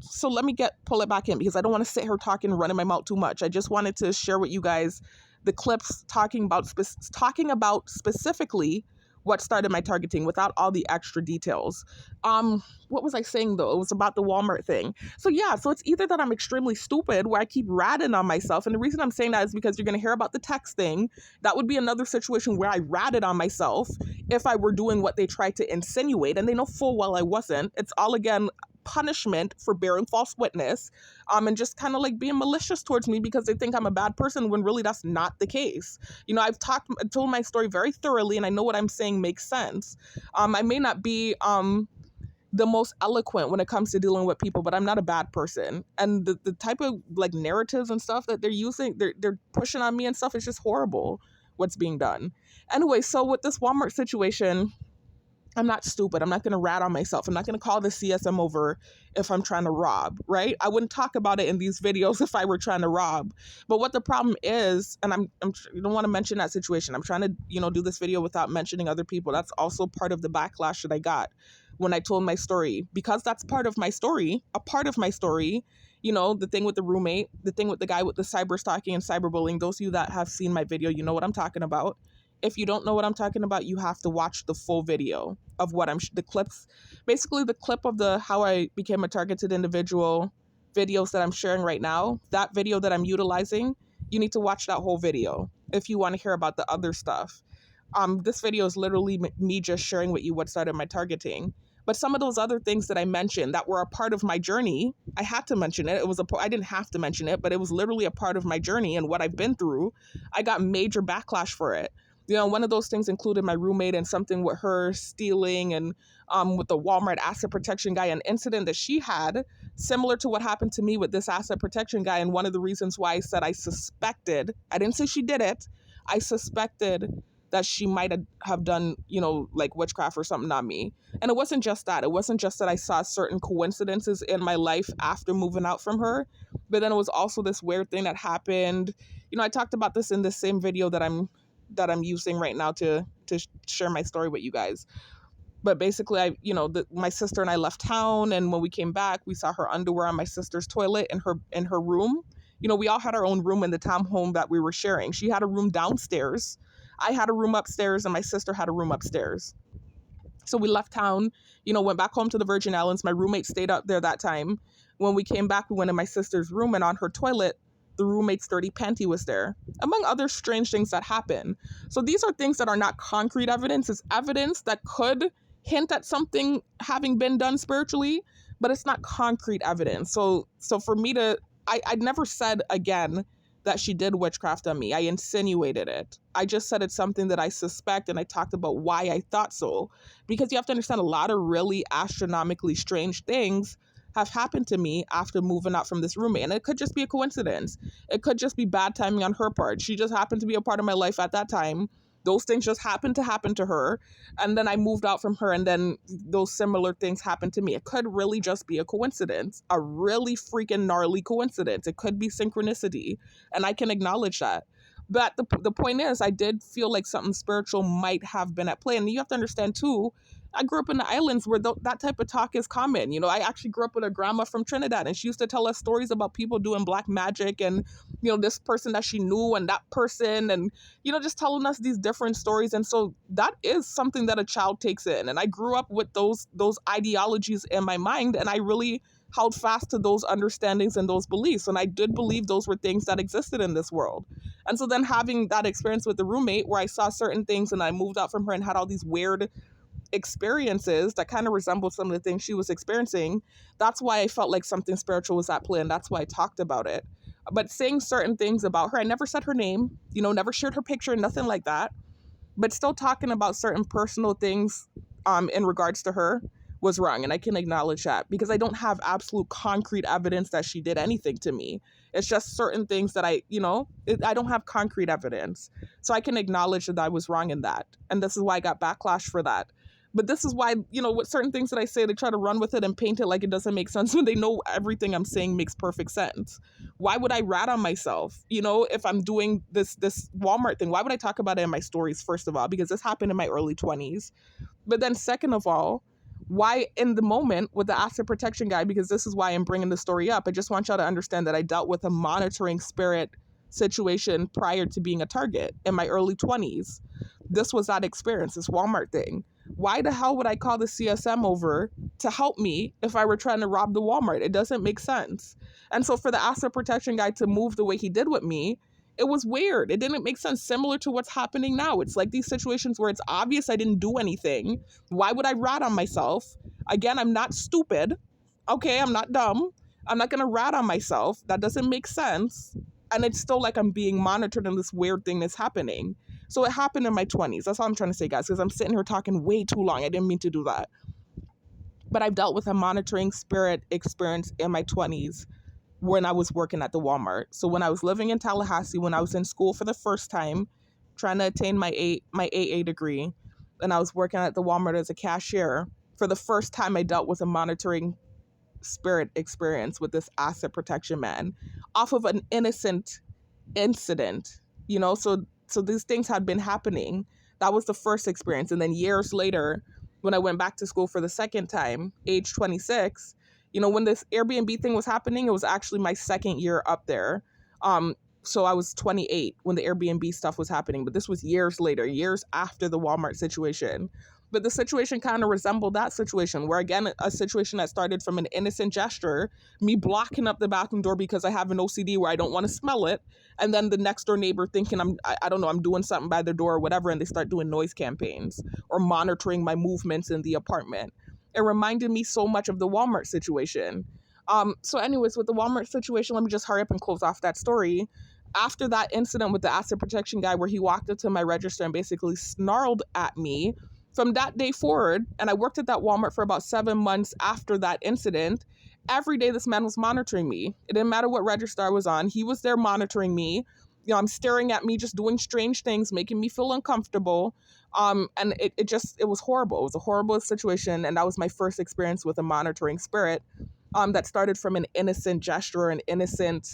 Speaker 1: So let me pull it back in because I don't want to sit here talking, running my mouth too much. I just wanted to share with you guys the clips talking about specifically what started my targeting without all the extra details. What was I saying though? It was about the Walmart thing. So yeah, so it's either that I'm extremely stupid where I keep ratting on myself. And the reason I'm saying that is because you're going to hear about the text thing. That would be another situation where I ratted on myself if I were doing what they tried to insinuate. And they know full well I wasn't. It's all, again, punishment for bearing false witness, and just kind of like being malicious towards me because they think I'm a bad person when really that's not the case. I've told my story very thoroughly and I know what I'm saying makes sense. I may not be the most eloquent when it comes to dealing with people, but I'm not a bad person. And the type of like narratives and stuff that they're using, they're pushing on me and stuff, is just horrible what's being done. Anyway, so with this Walmart situation, I'm not stupid. I'm not going to rat on myself. I'm not going to call the CSM over if I'm trying to rob, right? I wouldn't talk about it in these videos if I were trying to rob. But what the problem is, and you don't want to mention that situation. I'm trying to, do this video without mentioning other people. That's also part of the backlash that I got when I told my story, because that's part of my story, the thing with the roommate, the thing with the guy with the cyber stalking and cyberbullying. Those of you that have seen my video, you know what I'm talking about. If you don't know what I'm talking about, you have to watch the full video of what the clips, basically the clip of the how I became a targeted individual videos that I'm sharing right now. That video that I'm utilizing, you need to watch that whole video if you want to hear about the other stuff. This video is literally me just sharing with you what started my targeting. But some of those other things that I mentioned that were a part of my journey, I had to mention it. I didn't have to mention it, but it was literally a part of my journey and what I've been through. I got major backlash for it. One of those things included my roommate and something with her stealing and with the Walmart asset protection guy, an incident that she had similar to what happened to me with this asset protection guy. And one of the reasons why I said I didn't say she did it, I suspected that she might have done, like witchcraft or something on me. And it wasn't just that. It wasn't just that I saw certain coincidences in my life after moving out from her, but then it was also this weird thing that happened. I talked about this in the same video that I'm using right now to share my story with you guys. But basically, my sister and I left town, and when we came back, we saw her underwear on my sister's toilet in her room. We all had our own room in the townhome that we were sharing. She had a room downstairs, I had a room upstairs, and my sister had a room upstairs. So we left town, went back home to the Virgin Islands. My roommate stayed up there that time. When we came back, we went in my sister's room, and on her toilet, the roommate's dirty panty was there, among other strange things that happen. So these are things that are not concrete evidence. It's evidence that could hint at something having been done spiritually, but it's not concrete evidence. So for me I'd never said again that she did witchcraft on me. I insinuated it. I just said it's something that I suspect, and I talked about why I thought so. Because you have to understand, a lot of really astronomically strange things have happened to me after moving out from this roommate. And it could just be a coincidence. It could just be bad timing on her part. She just happened to be a part of my life at that time. Those things just happened to happen to her. And then I moved out from her, and then those similar things happened to me. It could really just be a coincidence, a really freaking gnarly coincidence. It could be synchronicity. And I can acknowledge that. But the point is, I did feel like something spiritual might have been at play. And you have to understand too, I grew up in the islands where that type of talk is common. I actually grew up with a grandma from Trinidad, and she used to tell us stories about people doing black magic and, this person that she knew and that person, and, just telling us these different stories. And so that is something that a child takes in. And I grew up with those ideologies in my mind, and I really held fast to those understandings and those beliefs. And I did believe those were things that existed in this world. And so then having that experience with the roommate where I saw certain things and I moved out from her and had all these weird experiences that kind of resembled some of the things she was experiencing, that's why I felt like something spiritual was at play, and that's why I talked about it. But saying certain things about her, I never said her name, never shared her picture, nothing like that, but still talking about certain personal things in regards to her was wrong. And I can acknowledge that because I don't have absolute concrete evidence that she did anything to me. It's just certain things that I don't have concrete evidence. So I can acknowledge that I was wrong in that. And this is why I got backlash for that. But this is why, with certain things that I say, they try to run with it and paint it like it doesn't make sense when they know everything I'm saying makes perfect sense. Why would I rat on myself, if I'm doing this Walmart thing? Why would I talk about it in my stories, first of all? Because this happened in my early 20s. But then second of all, why in the moment with the asset protection guy? Because this is why I'm bringing the story up. I just want y'all to understand that I dealt with a monitoring spirit situation prior to being a target in my early 20s. This was that experience, this Walmart thing. Why the hell would I call the CSM over to help me if I were trying to rob the Walmart? It doesn't make sense. And so for the asset protection guy to move the way he did with me, it was weird. It didn't make sense. Similar to what's happening now. It's like these situations where it's obvious I didn't do anything. Why would I rat on myself? Again, I'm not stupid. Okay, I'm not dumb. I'm not going to rat on myself. That doesn't make sense. And it's still like I'm being monitored and this weird thing is happening. So it happened in my 20s. That's all I'm trying to say, guys, because I'm sitting here talking way too long. I didn't mean to do that. But I've dealt with a monitoring spirit experience in my 20s when I was working at the Walmart. So when I was living in Tallahassee, when I was in school for the first time, trying to attain my AA degree, and I was working at the Walmart as a cashier, for the first time I dealt with a monitoring spirit experience with this asset protection man off of an innocent incident, so these things had been happening. That was the first experience. And then years later, when I went back to school for the second time, age 26, when this Airbnb thing was happening, it was actually my second year up there. So I was 28 when the Airbnb stuff was happening, but this was years later, years after the Walmart situation. But the situation kind of resembled that situation where, again, a situation that started from an innocent gesture, me blocking up the bathroom door because I have an OCD where I don't want to smell it. And then the next door neighbor thinking I don't know, I'm doing something by their door or whatever. And they start doing noise campaigns or monitoring my movements in the apartment. It reminded me so much of the Walmart situation. So anyways, with the Walmart situation, let me just hurry up and close off that story. After that incident with the asset protection guy where he walked up to my register and basically snarled at me, from that day forward, and I worked at that Walmart for about 7 months after that incident, every day this man was monitoring me. It didn't matter what register I was on. He was there monitoring me. I'm staring at me, just doing strange things, making me feel uncomfortable. And it was horrible. It was a horrible situation. And that was my first experience with a monitoring spirit. That started from an innocent gesture, an innocent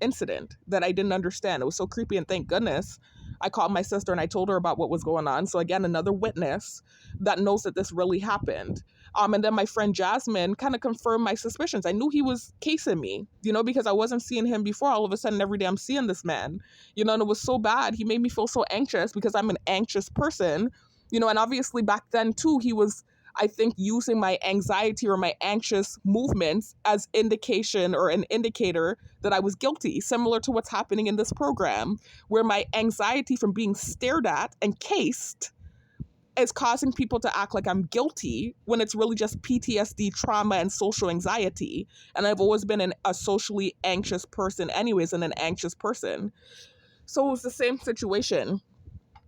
Speaker 1: incident that I didn't understand. It was so creepy, and thank goodness I called my sister and I told her about what was going on. So again, another witness that knows that this really happened. And then my friend Jasmine kind of confirmed my suspicions. I knew he was casing me, because I wasn't seeing him before. All of a sudden, every day I'm seeing this man, and it was so bad. He made me feel so anxious because I'm an anxious person, and obviously back then too, he was, I think, using my anxiety or my anxious movements as indication or an indicator that I was guilty, similar to what's happening in this program, where my anxiety from being stared at and cased is causing people to act like I'm guilty when it's really just PTSD, trauma, and social anxiety. And I've always been a socially anxious person anyways, and an anxious person. So it was the same situation.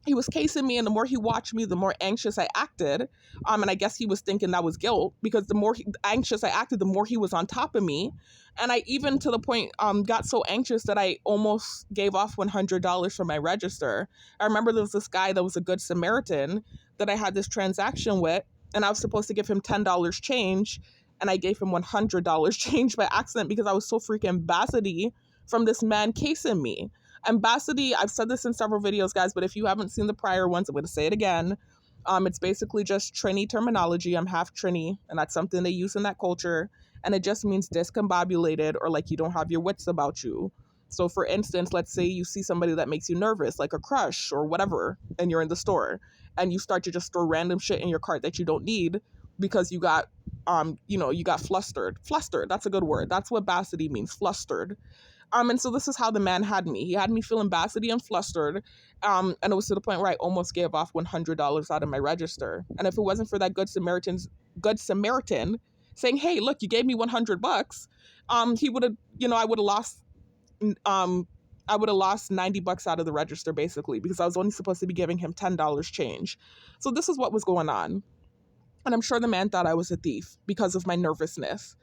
Speaker 1: He was casing me, and the more he watched me, the more anxious I acted. And I guess he was thinking that was guilt, because the more anxious I acted, the more he was on top of me. And I even, to the point, got so anxious that I almost gave off $100 from my register. I remember there was this guy that was a good Samaritan that I had this transaction with, and I was supposed to give him $10 change, and I gave him $100 change by accident because I was so freaking bassity from this man casing me. Ambassador, I've said this in several videos, guys, but if you haven't seen the prior ones, I'm going to say it again. It's basically just Trini terminology. I'm half Trini, and that's something they use in that culture. And it just means discombobulated, or like you don't have your wits about you. So, for instance, let's say you see somebody that makes you nervous, like a crush or whatever, and you're in the store, and you start to just throw random shit in your cart that you don't need because you got flustered. Flustered, that's a good word. That's what basity means, flustered. And so this is how the man had me. He had me feeling bassety and flustered. And it was to the point where I almost gave off $100 out of my register. And if it wasn't for that good Samaritan saying, "Hey, look, you gave me $100," he would have, I would have lost, um, $90 out of the register basically, because I was only supposed to be giving him $10 change. So this is what was going on. And I'm sure the man thought I was a thief because of my nervousness.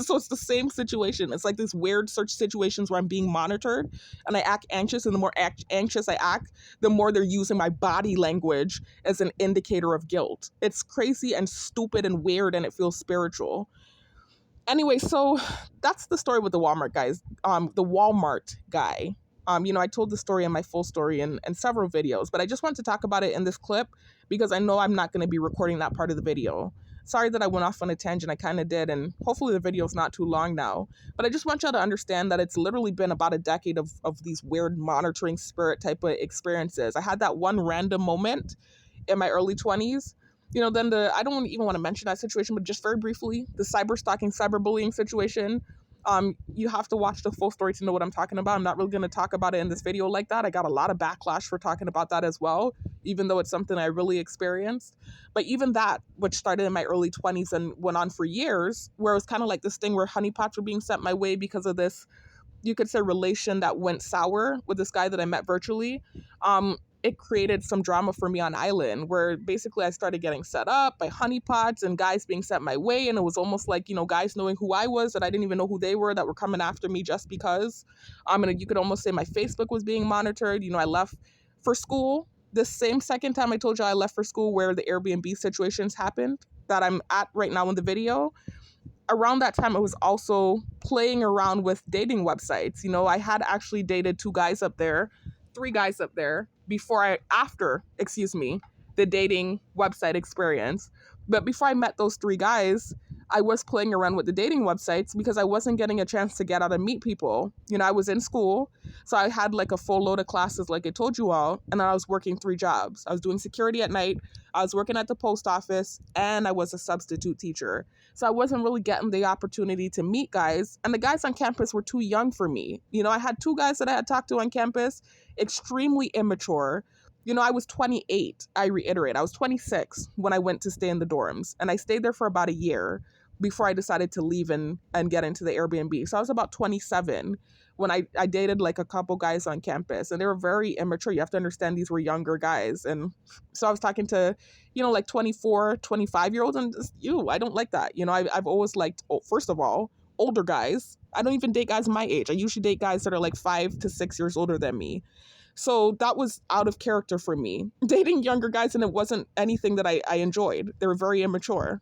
Speaker 1: So it's the same situation. It's like this weird search situations where I'm being monitored and I act anxious. And the more anxious I act, the more they're using my body language as an indicator of guilt. It's crazy and stupid and weird, and it feels spiritual. Anyway, so that's the story with the Walmart guys. The Walmart guy. I told the story in my full story in several videos, but I just want to talk about it in this clip because I know I'm not going to be recording that part of the video. Sorry that I went off on a tangent. I kind of did, and hopefully the video is not too long now. But I just want y'all to understand that it's literally been about a decade of these weird monitoring spirit type of experiences. I had that one random moment in my early 20s. Then I don't even want to mention that situation, but just very briefly, the cyber stalking, cyberbullying situation. You have to watch the full story to know what I'm talking about. I'm not really going to talk about it in this video like that. I got a lot of backlash for talking about that as well, even though it's something I really experienced. But even that, which started in my early 20s and went on for years, where it was kind of like this thing where honeypots were being sent my way because of this, you could say, relation that went sour with this guy that I met virtually. It created some drama for me on Island, where basically I started getting set up by honeypots and guys being sent my way. And it was almost like, guys knowing who I was that I didn't even know who they were, that were coming after me just because. And you could almost say my Facebook was being monitored. I left for school. The same second time I told you I left for school, where the Airbnb situations happened that I'm at right now in the video. Around that time, I was also playing around with dating websites. I had actually dated three guys up there after the dating website experience. But before I met those three guys, I was playing around with the dating websites because I wasn't getting a chance to get out and meet people. I was in school, so I had like a full load of classes, like I told you all, and then I was working 3 jobs. I was doing security at night, I was working at the post office, and I was a substitute teacher. So I wasn't really getting the opportunity to meet guys, and the guys on campus were too young for me. I had 2 guys that I had talked to on campus, extremely immature. I was 28. I reiterate, I was 26 when I went to stay in the dorms, and I stayed there for about a year before I decided to leave and get into the Airbnb. So I was about 27 when I dated like a couple guys on campus, and they were very immature. You have to understand, these were younger guys. And so I was talking to, like 24, 25-year-olds, and I don't like that. I've always liked, first of all, older guys. I don't even date guys my age. I usually date guys that are like 5 to 6 years older than me. So that was out of character for me, dating younger guys, and it wasn't anything that I enjoyed. They were very immature.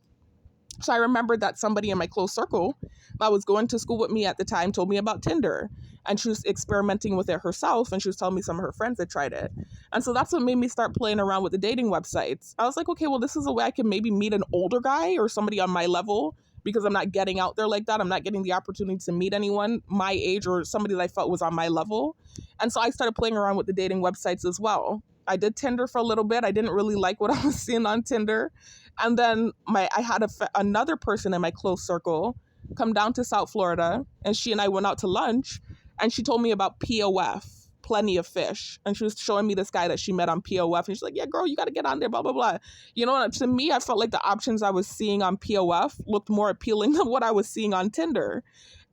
Speaker 1: So I remembered that somebody in my close circle that was going to school with me at the time told me about Tinder, and she was experimenting with it herself, and she was telling me some of her friends had tried it. And so that's what made me start playing around with the dating websites. I was like, okay, well, this is a way I can maybe meet an older guy or somebody on my level, because I'm not getting out there like that. I'm not getting the opportunity to meet anyone my age or somebody that I felt was on my level. And so I started playing around with the dating websites as well. I did Tinder for a little bit. I didn't really like what I was seeing on Tinder. And then I had another person in my close circle come down to South Florida, and she and I went out to lunch, and she told me about POF, Plenty of Fish. And she was showing me this guy that she met on POF, and she's like, yeah, girl, you got to get on there, blah, blah, blah. To me, I felt like the options I was seeing on POF looked more appealing than what I was seeing on Tinder.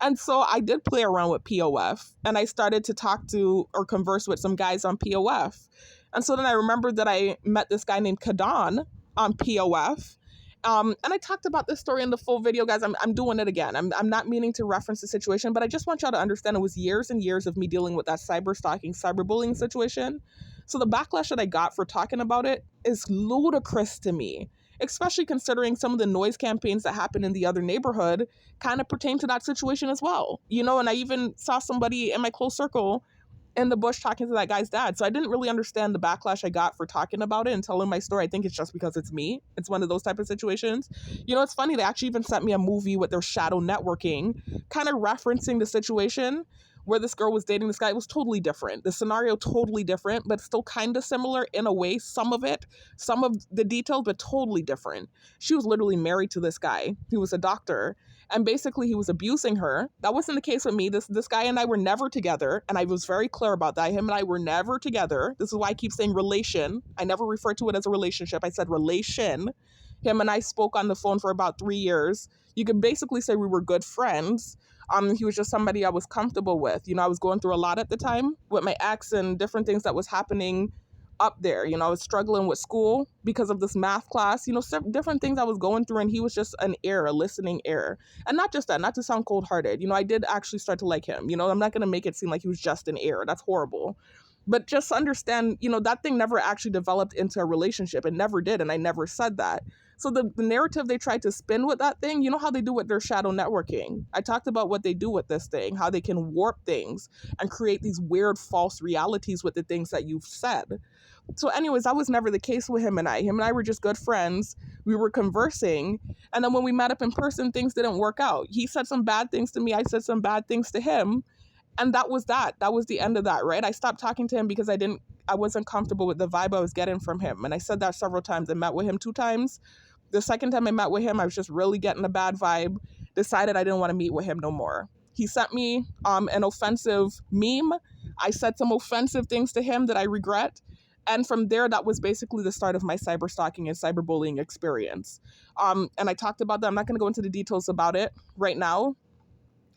Speaker 1: And so I did play around with POF, and I started to talk to or converse with some guys on POF. And so then I remembered that I met this guy named Kadan on POF. And I talked about this story in the full video, guys. I'm doing it again. I'm not meaning to reference the situation, but I just want y'all to understand it was years and years of me dealing with that cyber stalking, cyberbullying situation. So the backlash that I got for talking about it is ludicrous to me, especially considering some of the noise campaigns that happened in the other neighborhood kind of pertain to that situation as well. And I even saw somebody in my close circle in the bush talking to that guy's dad. So I didn't really understand the backlash I got for talking about it and telling my story. I think it's just because it's me. It's one of those type of situations. You know, it's funny. They actually even sent me a movie with their shadow networking, kind of referencing the situation where this girl was dating this guy. It was totally different. The scenario totally different, but still kind of similar in a way. Some of it, some of the details, but totally different. She was literally married to this guy. He was a doctor. And basically he was abusing her. That wasn't the case with me. This guy and I were never together, and I was very clear about that. Him and I were never together. This is why I keep saying relation. I never referred to it as a relationship. I said relation. Him and I spoke on the phone for about 3 years. You could basically say we were good friends. He was just somebody I was comfortable with. You know, I was going through a lot at the time with my ex and different things that was happening up there. You know, I was struggling with school because of this math class, you know, different things I was going through, and he was just an ear, a listening ear. And not just that, not to sound cold-hearted, you know, I did actually start to like him. You know, I'm not going to make it seem like he was just an ear. That's horrible. But just understand, you know, that thing never actually developed into a relationship. It never did, and I never said that. So the narrative they tried to spin with that thing, you know how they do with their shadow networking. I talked about what they do with this thing, how they can warp things and create these weird false realities with the things that you've said. So anyways, that was never the case with him and I. Him and I were just good friends. We were conversing. And then when we met up in person, things didn't work out. He said some bad things to me. I said some bad things to him. And that was that. That was the end of that, right? I stopped talking to him because I wasn't comfortable with the vibe I was getting from him. And I said that several times. I met with him 2 times. The second time I met with him, I was just really getting a bad vibe. Decided I didn't want to meet with him no more. He sent me an offensive meme. I said some offensive things to him that I regret. And from there, that was basically the start of my cyber stalking and cyberbullying experience. And I talked about that. I'm not going to go into the details about it right now,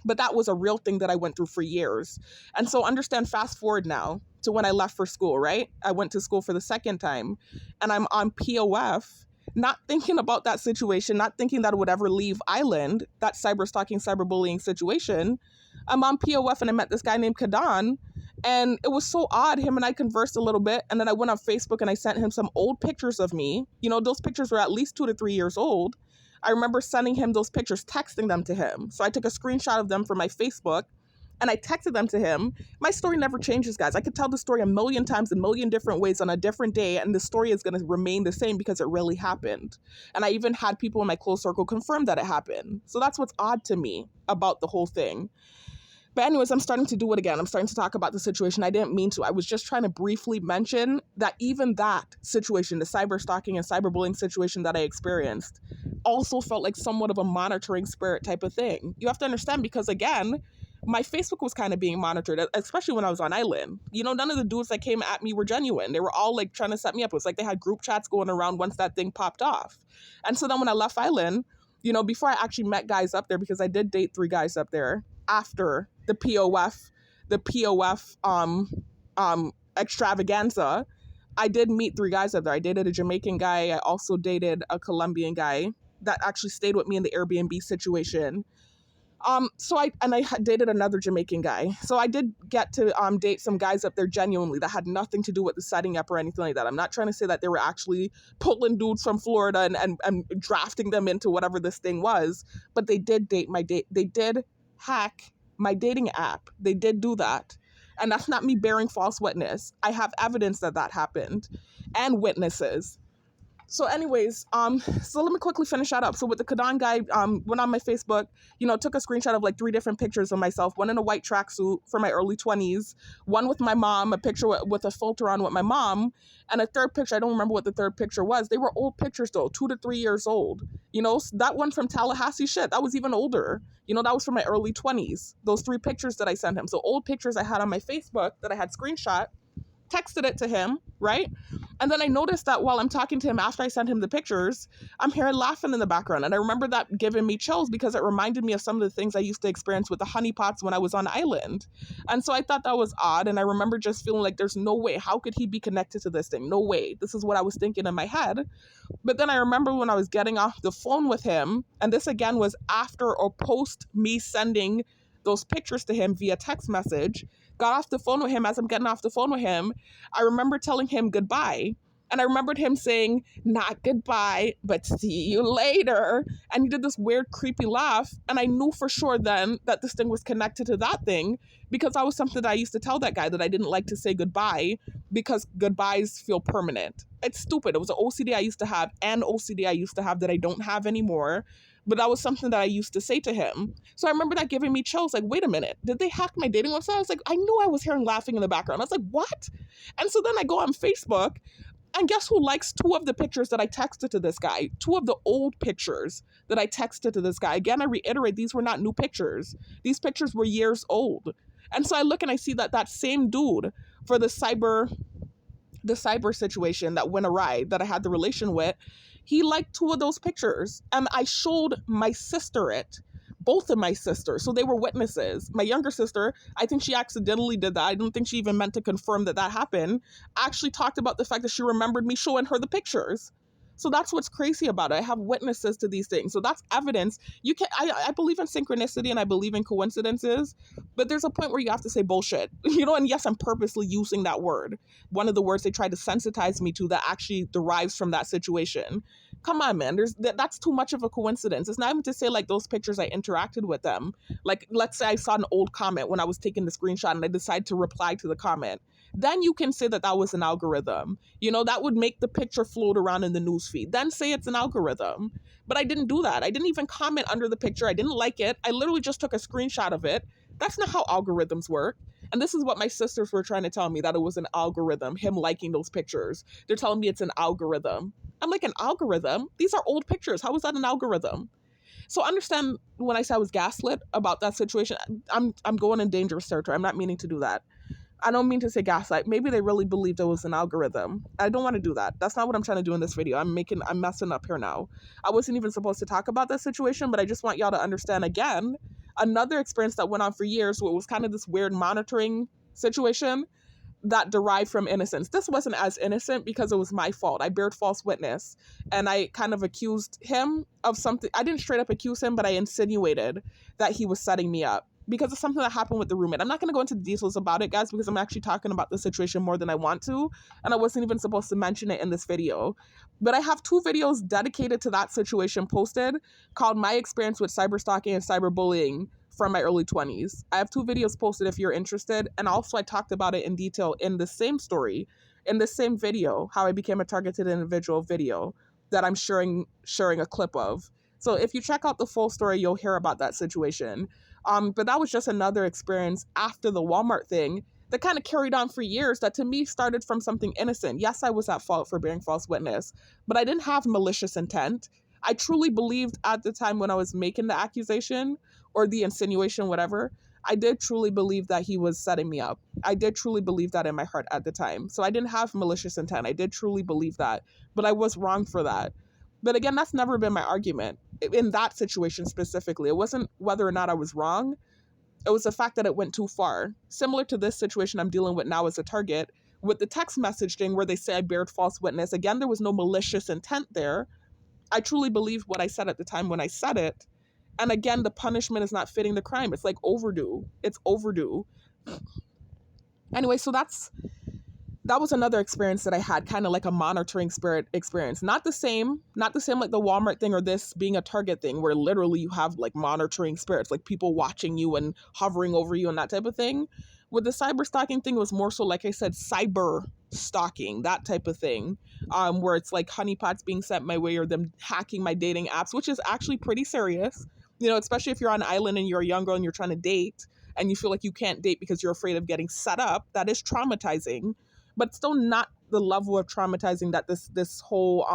Speaker 1: but that was a real thing that I went through for years. And so understand, fast forward now to when I left for school, right? I went to school for the second time, and I'm on POF, not thinking about that situation, not thinking that it would ever leave Island, that cyber stalking, cyberbullying situation. I'm on POF and I met this guy named Kadan. And it was so odd. Him and I conversed a little bit. And then I went on Facebook and I sent him some old pictures of me. You know, those pictures were at least 2 to 3 years old. I remember sending him those pictures, texting them to him. So I took a screenshot of them from my Facebook and I texted them to him. My story never changes, guys. I could tell the story a million times, a million different ways on a different day, and the story is going to remain the same because it really happened. And I even had people in my close circle confirm that it happened. So that's what's odd to me about the whole thing. But anyways, I'm starting to do it again. I'm starting to talk about the situation. I didn't mean to. I was just trying to briefly mention that even that situation, the cyber stalking and cyberbullying situation that I experienced, also felt like somewhat of a monitoring spirit type of thing. You have to understand, because again, my Facebook was kind of being monitored, especially when I was on Island. You know, none of the dudes that came at me were genuine. They were all like trying to set me up. It was like they had group chats going around once that thing popped off. And so then when I left Island, you know, before I actually met guys up there, because I did date 3 guys up there after the POF extravaganza, I did meet 3 guys up there. I dated a Jamaican guy. I also dated a Colombian guy that actually stayed with me in the Airbnb situation. So I dated another Jamaican guy. So I did get to date some guys up there genuinely that had nothing to do with the setting up or anything like that. I'm not trying to say that they were actually pulling dudes from Florida and drafting them into whatever this thing was, but they did they did hack my dating app. They did do that. And that's not me bearing false witness. I have evidence that that happened and witnesses. So anyways, so let me quickly finish that up. So with the Kadan guy, went on my Facebook, you know, took a screenshot of like 3 different pictures of myself, one in a white tracksuit for my early 20s, one with my mom, a picture with a filter on with my mom, and a third picture. I don't remember what the third picture was. They were old pictures though, 2 to 3 years old. You know, that one from Tallahassee, shit, that was even older. You know, that was from my early 20s, those 3 pictures that I sent him. So old pictures I had on my Facebook that I had screenshot, texted it to him, right? And then I noticed that while I'm talking to him after I sent him the pictures, I'm hearing laughing in the background. And I remember that giving me chills because it reminded me of some of the things I used to experience with the honeypots when I was on Island. And so I thought that was odd. And I remember just feeling like there's no way. How could he be connected to this thing? No way. This is what I was thinking in my head. But then I remember when I was getting off the phone with him, and this again was after or post me sending those pictures to him via text message, got off the phone with him. As I'm getting off the phone with him, I remember telling him goodbye. And I remembered him saying, not goodbye, but see you later. And he did this weird, creepy laugh. And I knew for sure then that this thing was connected to that thing, because that was something that I used to tell that guy, that I didn't like to say goodbye because goodbyes feel permanent. It's stupid. It was an OCD I used to have, and OCD I used to have that I don't have anymore. But that was something that I used to say to him. So I remember that giving me chills. Like, wait a minute, did they hack my dating website? I was like, I knew I was hearing laughing in the background. I was like, what? And so then I go on Facebook, and guess who likes two of the pictures that I texted to this guy? Two of the old pictures that I texted to this guy. Again, I reiterate, these were not new pictures. These pictures were years old. And so I look and I see that that same dude for the cyber situation that went awry, that I had the relation with, he liked two of those pictures. And I showed my sister it, both of my sisters. So they were witnesses. My younger sister, I think she accidentally did that. I don't think she even meant to confirm that that happened. Actually talked about the fact that she remembered me showing her the pictures. So that's what's crazy about it. I have witnesses to these things. So that's evidence. You can I believe in synchronicity and I believe in coincidences, but there's a point where you have to say bullshit. And yes, I'm purposely using that word. One of the words they tried to sensitize me to that actually derives from that situation. Come on, man. That's too much of a coincidence. It's not even to say like those pictures I interacted with them. Like, let's say I saw an old comment when I was taking the screenshot and I decided to reply to the comment. Then you can say that that was an algorithm. That would make the picture float around in the newsfeed. Then say it's an algorithm. But I didn't do that. I didn't even comment under the picture. I didn't like it. I literally just took a screenshot of it. That's not how algorithms work. And this is what my sisters were trying to tell me, that it was an algorithm, him liking those pictures. They're telling me it's an algorithm. I'm like, an algorithm? These are old pictures. How is that an algorithm? So understand, when I said I was gaslit about that situation, I'm going in dangerous territory. I'm not meaning to do that. I don't mean to say gaslight. Maybe they really believed it was an algorithm. I don't want to do that. That's not what I'm trying to do in this video. I'm messing up here now. I wasn't even supposed to talk about that situation, but I just want y'all to understand, again, another experience that went on for years, where it was kind of this weird monitoring situation that derived from innocence. This wasn't as innocent because it was my fault. I bared false witness and I kind of accused him of something. I didn't straight up accuse him, but I insinuated that he was setting me up because of something that happened with the roommate. I'm not going to go into the details about it, guys, because I'm actually talking about the situation more than I want to, and I wasn't even supposed to mention it in this video. But I have two videos dedicated to that situation posted, called My Experience with Cyberstalking and Cyberbullying from my early 20s. I have two videos posted if you're interested, and also I talked about it in detail in the same story, in the same video, how I became a targeted individual video that I'm sharing a clip of. So if you check out the full story, you'll hear about that situation. But that was just another experience after the Walmart thing that kind of carried on for years, that to me started from something innocent. Yes, I was at fault for bearing false witness, but I didn't have malicious intent. I truly believed at the time when I was making the accusation or the insinuation, whatever, I did truly believe that he was setting me up. I did truly believe that in my heart at the time. So I didn't have malicious intent. I did truly believe that, but I was wrong for that. But again, that's never been my argument in that situation specifically. It wasn't whether or not I was wrong. It was the fact that it went too far. Similar to this situation I'm dealing with now as a target, with the text messaging where they say I bared false witness. Again, there was no malicious intent there. I truly believed what I said at the time when I said it. And again, the punishment is not fitting the crime. It's like overdue. It's overdue. Anyway, so that was another experience that I had, kind of like a monitoring spirit experience. Not the same like the Walmart thing or this being a Target thing, where literally you have like monitoring spirits, like people watching you and hovering over you and that type of thing. With the cyber stalking thing, it was more so, like I said, cyber stalking, that type of thing, where it's like honeypots being sent my way or them hacking my dating apps, which is actually pretty serious. Especially if you're on an island and you're a young girl and you're trying to date and you feel like you can't date because you're afraid of getting set up. That is traumatizing, but still not the level of traumatizing that this whole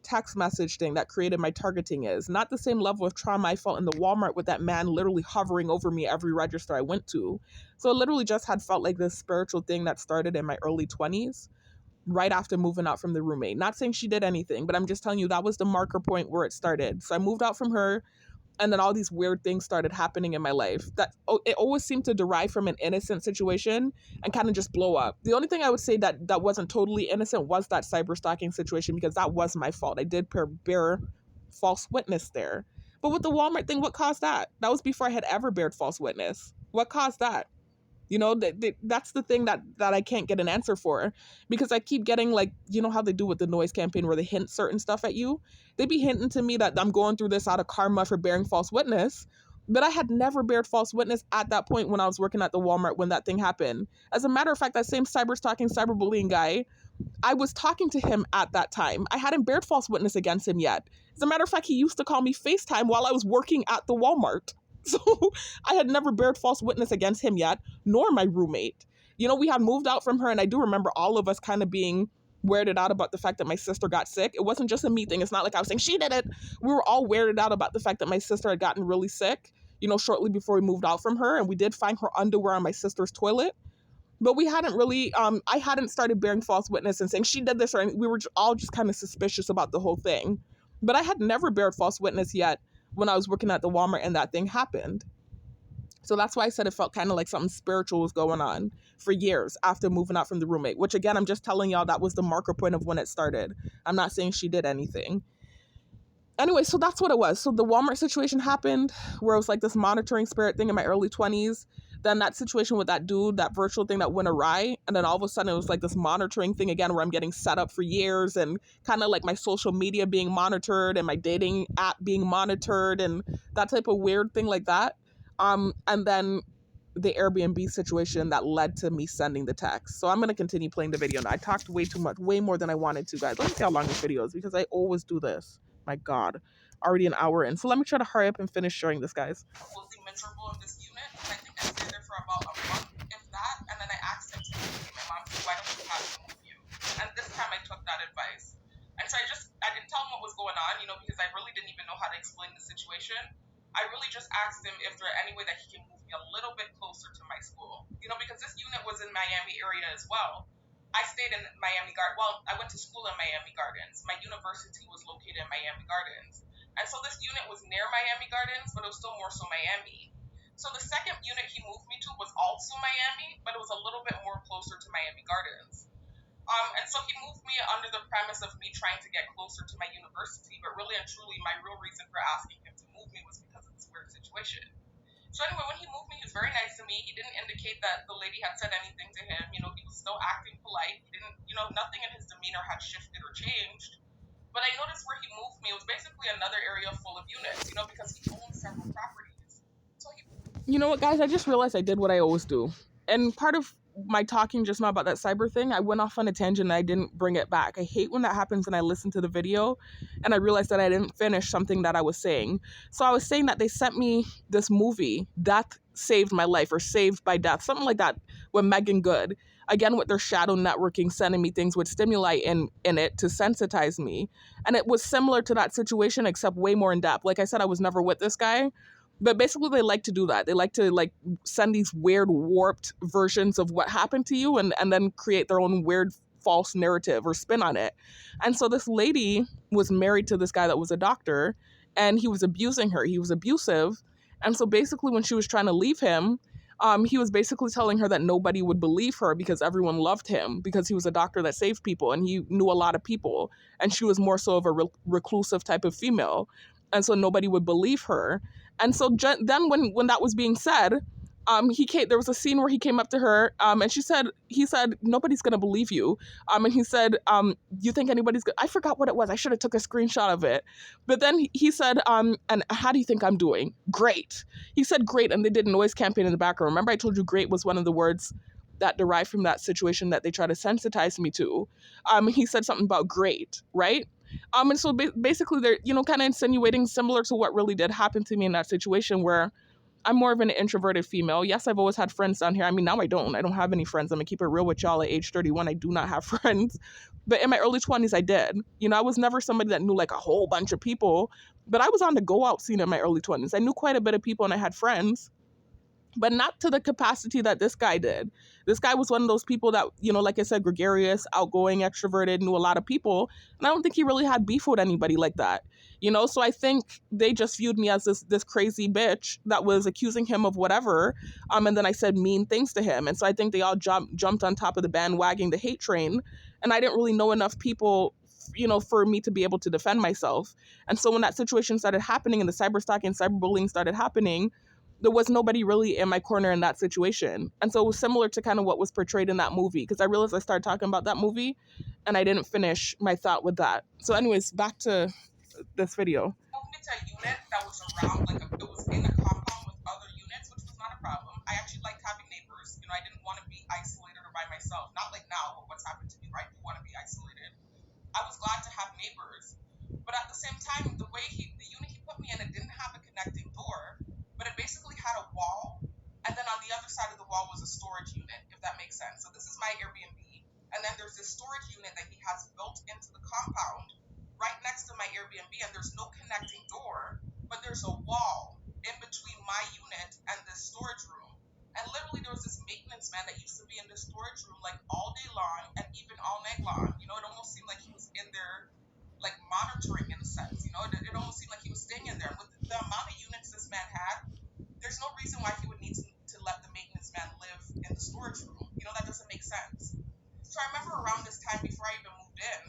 Speaker 1: text message thing that created my targeting is. Not the same level of trauma I felt in the Walmart with that man literally hovering over me every register I went to. So it literally just had felt like this spiritual thing that started in my early 20s, right after moving out from the roommate. Not saying she did anything, but I'm just telling you that was the marker point where it started. So I moved out from her, and then all these weird things started happening in my life that it always seemed to derive from an innocent situation and kind of just blow up. The only thing I would say that wasn't totally innocent was that cyber stalking situation, because that was my fault. I did bear false witness there. But with the Walmart thing, what caused that? That was before I had ever bared false witness. What caused that? You know, that's the thing that I can't get an answer for, because I keep getting, like, you know how they do with the noise campaign where they hint certain stuff at you? They'd be hinting to me that I'm going through this out of karma for bearing false witness. But I had never bared false witness at that point when I was working at the Walmart when that thing happened. As a matter of fact, that same cyber-stalking, cyberbullying guy, I was talking to him at that time. I hadn't bared false witness against him yet. As a matter of fact, he used to call me FaceTime while I was working at the Walmart. So I had never bared false witness against him yet, nor my roommate. You know, we had moved out from her, and I do remember all of us kind of being weirded out about the fact that my sister got sick. It wasn't just a me thing. It's not like I was saying she did it. We were all weirded out about the fact that my sister had gotten really sick, you know, shortly before we moved out from her. And we did find her underwear on my sister's toilet. But we hadn't really, I hadn't started bearing false witness and saying she did this, or we were all just kind of suspicious about the whole thing. But I had never bared false witness yet when I was working at the Walmart and that thing happened. So that's why I said it felt kind of like something spiritual was going on for years after moving out from the roommate, which again, I'm just telling y'all that was the marker point of when it started. I'm not saying she did anything. Anyway, so that's what it was. So the Walmart situation happened where it was like this monitoring spirit thing in my early 20s. Then that situation with that dude, that virtual thing that went awry. And then all of a sudden it was like this monitoring thing again where I'm getting set up for years, and kind of like my social media being monitored and my dating app being monitored and that type of weird thing like that. And then the Airbnb situation that led to me sending the text. So I'm going to continue playing the video now. I talked way too much, way more than I wanted to, guys. Let me see how long this video is, because I always do this. My God, already an hour in. So let me try to hurry up and finish sharing this, guys. Was he miserable in this unit? And I think I stayed there for about a month, if that. And then I asked him to move me. My mom said, why don't you have him move you? And this time I took that advice. And so I didn't tell him what was going on, you know, because I really didn't even know how to explain the situation. I really just asked him if there any way that he can move me a little bit closer to my school. You know, because this unit was in Miami area as well. I stayed in Miami Gardens. Well, I went to school in Miami Gardens. My university was located in Miami Gardens. And so this unit was near Miami Gardens, but it was still more so Miami. So the second unit he moved me to was also Miami, but it was a little bit more closer to Miami Gardens. And so he moved me under the premise of me trying to get closer to my university, but really and truly my real reason for asking him to move me was because of this weird situation. So anyway, when he moved me, he was very nice to me. He didn't indicate that the lady had said anything to him. You know, he was still acting polite. He didn't, you know, nothing in his demeanor had shifted or changed. But I noticed where he moved me, it was basically another area full of units, you know, because he owned several properties. So you know what, guys? I just realized I did what I always do. And part of my talking just now about that cyber thing, I went off on a tangent and I didn't bring it back. I hate when that happens and I listen to the video and I realized that I didn't finish something that I was saying. So I was saying that they sent me this movie, Death Saved My Life, or Saved by Death, something like that, with Megan Good. Again, with their shadow networking, sending me things with stimuli in it to sensitize me. And it was similar to that situation, except way more in depth. Like I said, I was never with this guy. But basically, they like to do that. They like to send these weird, warped versions of what happened to you, and then create their own weird, false narrative or spin on it. And so this lady was married to this guy that was a doctor, and he was abusing her. He was abusive. And so basically, when she was trying to leave him, he was basically telling her that nobody would believe her because everyone loved him because he was a doctor that saved people and he knew a lot of people. And she was more so of a reclusive type of female. And so nobody would believe her. And so then when that was being said, there was a scene where he came up to her, and he said, nobody's going to believe you. And he said, you think anybody's I forgot what it was. I should have took a screenshot of it. But then he said, and how do you think I'm doing? Great. He said, great. And they did a noise campaign in the background. Remember I told you great was one of the words that derived from that situation that they try to sensitize me to. He said something about great, right? And so basically they're, you know, kind of insinuating similar to what really did happen to me in that situation where I'm more of an introverted female. Yes, I've always had friends down here. I mean, now I don't have any friends. I'm gonna keep it real with y'all. At age 31, I do not have friends. But in my early 20s, I did. You know, I was never somebody that knew like a whole bunch of people, but I was on the go out scene in my early 20s. I knew quite a bit of people and I had friends, but not to the capacity that this guy did. This guy was one of those people that, you know, like I said, gregarious, outgoing, extroverted, knew a lot of people. And I don't think he really had beef with anybody like that, you know? So I think they just viewed me as this crazy bitch that was accusing him of whatever. And then I said mean things to him. And so I think they all jumped on top of the bandwagon, the hate train. And I didn't really know enough people, you know, for me to be able to defend myself. And so when that situation started happening and the cyber stalking, cyberbullying started happening, there was nobody really in my corner in that situation. And so it was similar to kind of what was portrayed in that movie, because I realized I started talking about that movie and I didn't finish my thought with that. So, anyways, back to this video. Moved into a unit that was around, like, it was in a compound with other units, which was not a problem. I actually liked having neighbors. You know, I didn't want to be isolated or by myself. Not like now, but what's happened to me, right? You want to be isolated. I was glad to have neighbors. But at the same time, the unit he put me in, it didn't have a connecting door, but it basically had a wall. And then on the other side of the wall was a storage unit, if that makes sense. So this is my Airbnb. And then there's this storage unit that he has built into the compound right next to my Airbnb. And there's no connecting door, but there's a wall in between my unit and this storage room. And literally, there was this maintenance man that used to be in the storage room like all day long and even all night long. You know, it almost seemed like he was in there, like monitoring in a sense. You know, it almost seemed like he was staying in there. With the amount of units this man had, there's no reason why he would need to let the maintenance man live in the storage room. You know, that doesn't make sense. So I remember around this time, before I even moved in,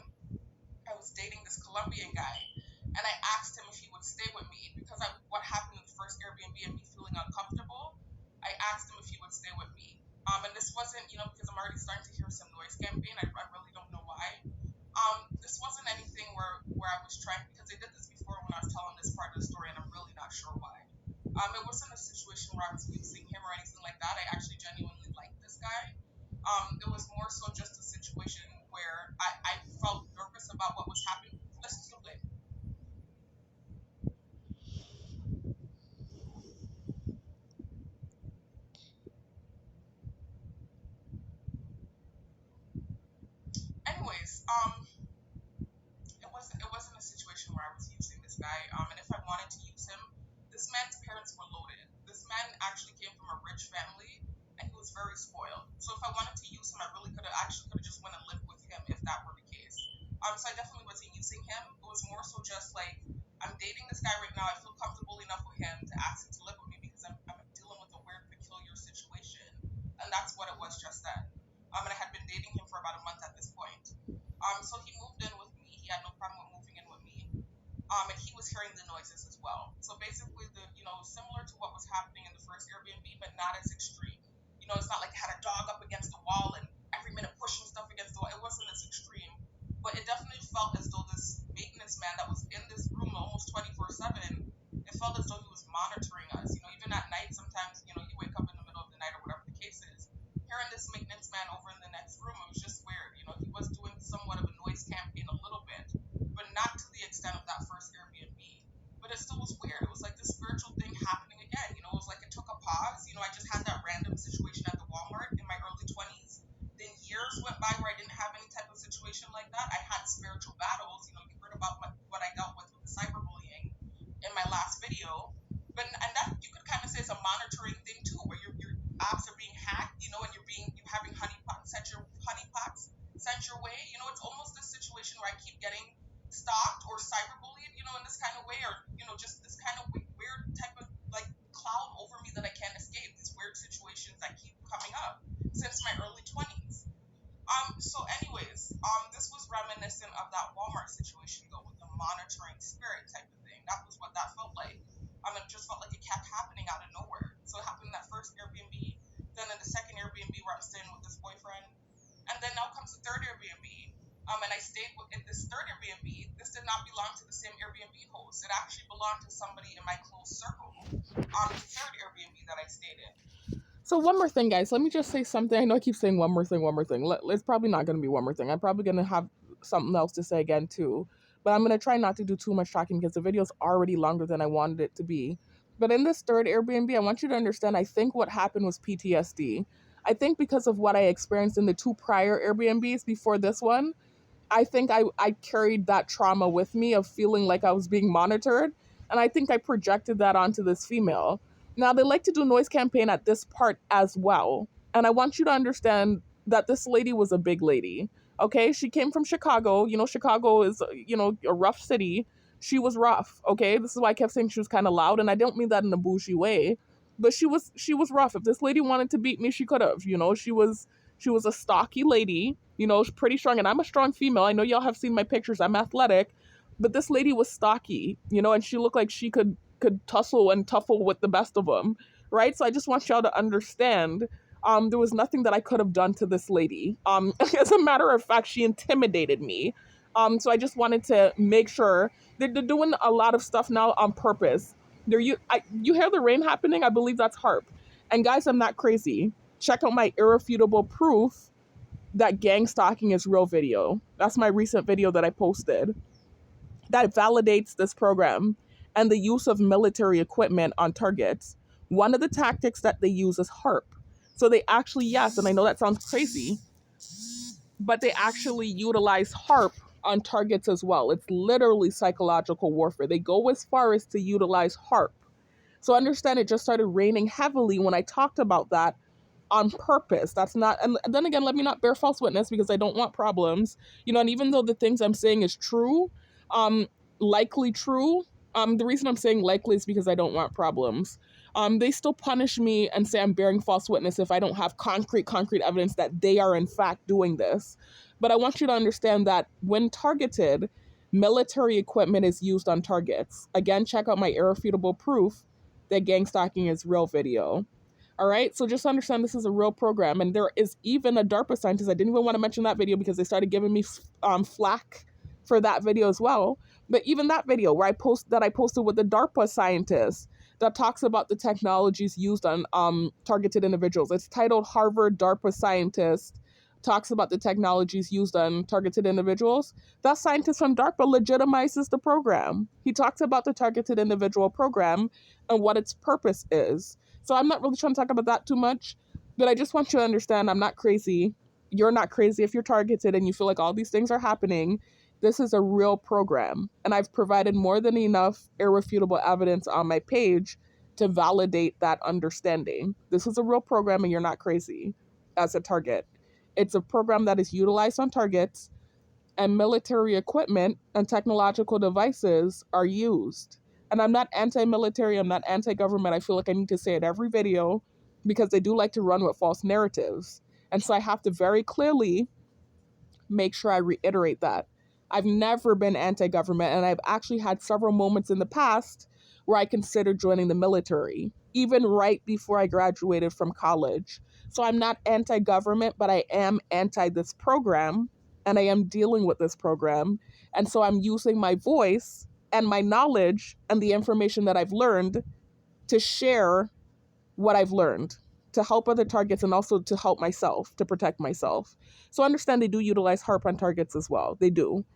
Speaker 1: I was dating this Colombian guy, and I asked him if he would stay with me because what happened in the first Airbnb and me feeling uncomfortable. I asked him if he would stay with me. And this wasn't, you know, because I'm already starting to hear some noise campaign. I really don't know why. This wasn't anything where I was trying, because I did this before when I was telling this part of the story, and I'm really not sure why. It wasn't a situation where I was using him or anything like that. I actually genuinely liked this guy. It was more so just a situation where I felt nervous about what was happening. Listen to it. Anyways, it wasn't a situation where I was using this guy. And if I wanted to use him, this man's parents were loaded. This man actually came from a rich family, and he was very spoiled. So if I wanted to use him, I really could have just went and lived with him if that were the case. So I definitely wasn't using him. It was more so just like, I'm dating this guy right now. I feel comfortable enough with him to ask him to live with me because I'm dealing with a weird, peculiar situation, and that's what it was just then. And I had been dating him for about a month at this point. So he moved in with me. He had no problem with moving in with me. And he was hearing the noises as well. So basically, similar to what was happening in the first Airbnb, but not as extreme. You know, it's not like I had a dog up against the wall and every minute pushing stuff against the wall. It wasn't as extreme, but it definitely felt as though this maintenance man that was in this room almost 24/7, it felt as though he was monitoring us. You know, even at night, sometimes, you know, you wake up in the middle of the night or whatever the case is. Hearing this maintenance man over in the next room, it was just weird. You know, he was doing somewhat of a noise campaign a little bit, but not to the extent of that first Airbnb. But it still was weird. It was like this spiritual thing happening again. You know, it was like it took a pause. You know, I just had that random situation at the Walmart in my early 20s. Then years went by where I didn't have any type of situation like that. I had spiritual battles. You know, you heard about what I dealt with the cyberbullying in my last video. And that you could kind of say is a monitoring thing too, where your apps are being hacked, you know, and you're having honeypots sent your way. You know, it's almost this situation where I keep getting stalked or cyberbullied, you know, in this kind of way, or you know, just this kind of weird type of like cloud over me that I can't escape. These weird situations that keep coming up since my early 20s. So anyways, this was reminiscent of that Walmart situation though, with the monitoring spirit type of thing. That was what that felt like. It just felt like it kept happening out of nowhere. So it happened in that first Airbnb, then in the second Airbnb where I'm staying with this boyfriend, and then now comes the third Airbnb. And I stayed in this third Airbnb. This did not belong to the same Airbnb host. It actually belonged to somebody in my close circle. The third Airbnb that I stayed in. So one more thing, guys. Let me just say something. I know I keep saying one more thing, one more thing. It's probably not going to be one more thing. I'm probably going to have something else to say again too. But I'm going to try not to do too much talking because the video's already longer than I wanted it to be. But in this third Airbnb, I want you to understand, I think what happened was PTSD. I think because of what I experienced in the two prior Airbnbs before this one, I think I carried that trauma with me of feeling like I was being monitored. And I think I projected that onto this female. Now, they like to do noise campaign at this part as well. And I want you to understand that this lady was a big lady. Okay, she came from Chicago. You know, Chicago is, you know, a rough city. She was rough. Okay, this is why I kept saying she was kind of loud, and I don't mean that in a bougie way, but she was rough. If this lady wanted to beat me, she could have. You know, she was a stocky lady. You know, pretty strong, and I'm a strong female. I know y'all have seen my pictures. I'm athletic, but this lady was stocky. You know, and she looked like she could tussle and tuffle with the best of them. right? So I just want y'all to understand there was nothing that I could have done to this lady. As a matter of fact, she intimidated me. So I just wanted to make sure they're doing a lot of stuff now on purpose. You hear the rain happening? I believe that's harp. And guys, I'm not crazy. Check out my irrefutable proof that gang stalking is real video. That's my recent video that I posted that validates this program and the use of military equipment on targets. One of the tactics that they use is harp. So they actually, yes, and I know that sounds crazy, but they actually utilize harp on targets as well. It's literally psychological warfare. They go as far as to utilize harp. So understand it just started raining heavily when I talked about that on purpose. That's not, and then again, let me not bear false witness because I don't want problems. And even though the things I'm saying is true, um, likely true, the reason I'm saying likely is because I don't want problems. They still punish me and say I'm bearing false witness if I don't have concrete evidence that they are in fact doing this. But I want you to understand that when targeted, military equipment is used on targets. Again, check out my irrefutable proof that gang stalking is real video. All right, so just understand this is a real program, and there is even a DARPA scientist. I didn't even want to mention that video because they started giving me flack for that video as well. But even that video where I posted with the DARPA scientist that talks about the technologies used on targeted individuals. It's titled "Harvard DARPA Scientist Talks About the Technologies Used on Targeted Individuals." That scientist from DARPA legitimizes the program. He talks about the targeted individual program and what its purpose is. So I'm not really trying to talk about that too much, but I just want you to understand I'm not crazy. You're not crazy if you're targeted and you feel like all these things are happening. This is a real program, and I've provided more than enough irrefutable evidence on my page to validate that understanding. This is a real program, and you're not crazy as a target. It's a program that is utilized on targets, and military equipment and technological devices are used. And I'm not anti-military, I'm not anti-government. I feel like I need to say it every video because they do like to run with false narratives. And so I have to very clearly make sure I reiterate that. I've never been anti-government, and I've actually had several moments in the past where I considered joining the military, even right before I graduated from college. So I'm not anti-government, but I am anti this program, and I am dealing with this program. And so I'm using my voice and my knowledge and the information that I've learned to share what I've learned, to help other targets and also to help myself, to protect myself. So understand they do utilize harp on targets as well. They do.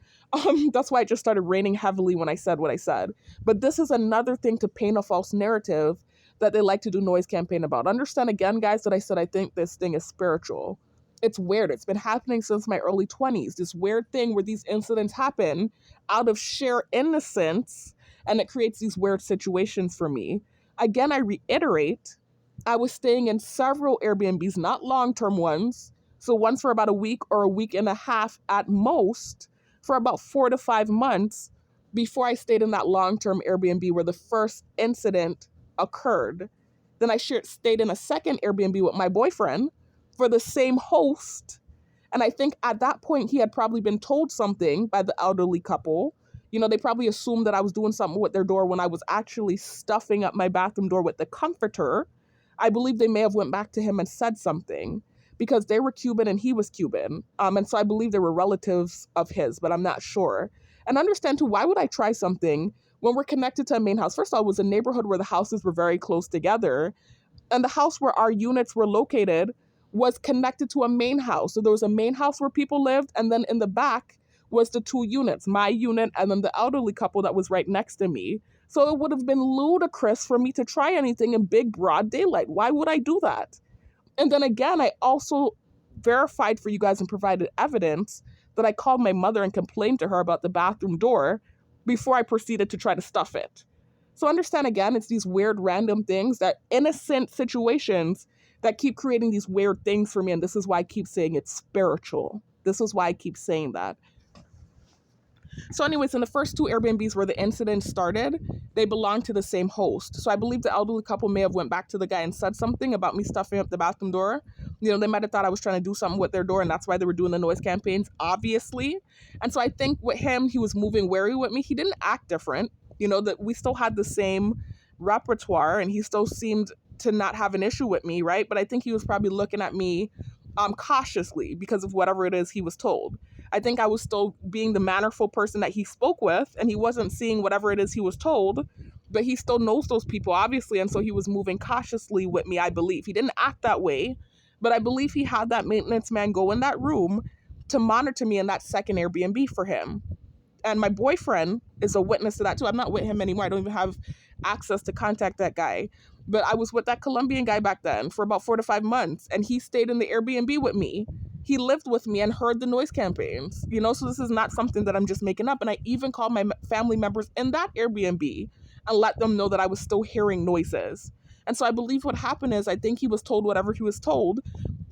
Speaker 1: That's why it just started raining heavily when I said what I said. But this is another thing to paint a false narrative that they like to do noise campaign about. Understand again, guys, that I said I think this thing is spiritual. It's weird. It's been happening since my early 20s. This weird thing where these incidents happen out of sheer innocence, and it creates these weird situations for me. Again, I reiterate, I was staying in several Airbnbs, not long-term ones. So once for about a week or a week and a half at most, for about 4 to 5 months before I stayed in that long-term Airbnb where the first incident occurred. Then I stayed in a second Airbnb with my boyfriend for the same host. And I think at that point he had probably been told something by the elderly couple. They probably assumed that I was doing something with their door when I was actually stuffing up my bathroom door with the comforter. I believe they may have went back to him and said something because they were Cuban and he was Cuban. And so I believe they were relatives of his, but I'm not sure. And understand too, why would I try something when we're connected to a main house? First of all, it was a neighborhood where the houses were very close together. And the house where our units were located was connected to a main house. So there was a main house where people lived, and then in the back was the 2 units, my unit and then the elderly couple that was right next to me. So it would have been ludicrous for me to try anything in big broad daylight. Why would I do that? And then again, I also verified for you guys and provided evidence that I called my mother and complained to her about the bathroom door before I proceeded to try to stuff it. So understand again, it's these weird random things, that innocent situations that keep creating these weird things for me. And this is why I keep saying it's spiritual. This is why I keep saying that. So anyways, in the first 2 Airbnbs where the incident started, they belonged to the same host. So I believe the elderly couple may have went back to the guy and said something about me stuffing up the bathroom door. They might have thought I was trying to do something with their door, and that's why they were doing the noise campaigns, obviously. And so I think with him, he was moving wary with me. He didn't act different. That we still had the same repertoire, and he still seemed to not have an issue with me, right? But I think he was probably looking at me cautiously because of whatever it is he was told. I think I was still being the mannerful person that he spoke with, and he wasn't seeing whatever it is he was told, but he still knows those people, obviously, and so he was moving cautiously with me, I believe. He didn't act that way, but I believe he had that maintenance man go in that room to monitor me in that second Airbnb for him. And my boyfriend is a witness to that too. I'm not with him anymore. I don't even have access to contact that guy. But I was with that Colombian guy back then for about 4 to 5 months, and he stayed in the Airbnb with me. He lived with me and heard the noise campaigns, so this is not something that I'm just making up. And I even called my family members in that Airbnb and let them know that I was still hearing noises. And so I believe what happened is I think he was told whatever he was told,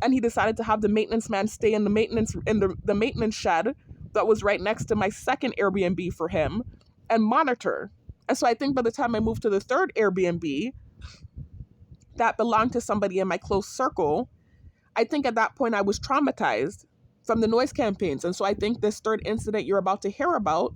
Speaker 1: and he decided to have the maintenance man stay in the maintenance shed that was right next to my second Airbnb for him and monitor. And so I think by the time I moved to the third Airbnb that belonged to somebody in my close circle, I think at that point I was traumatized from the noise campaigns. And so I think this third incident you're about to hear about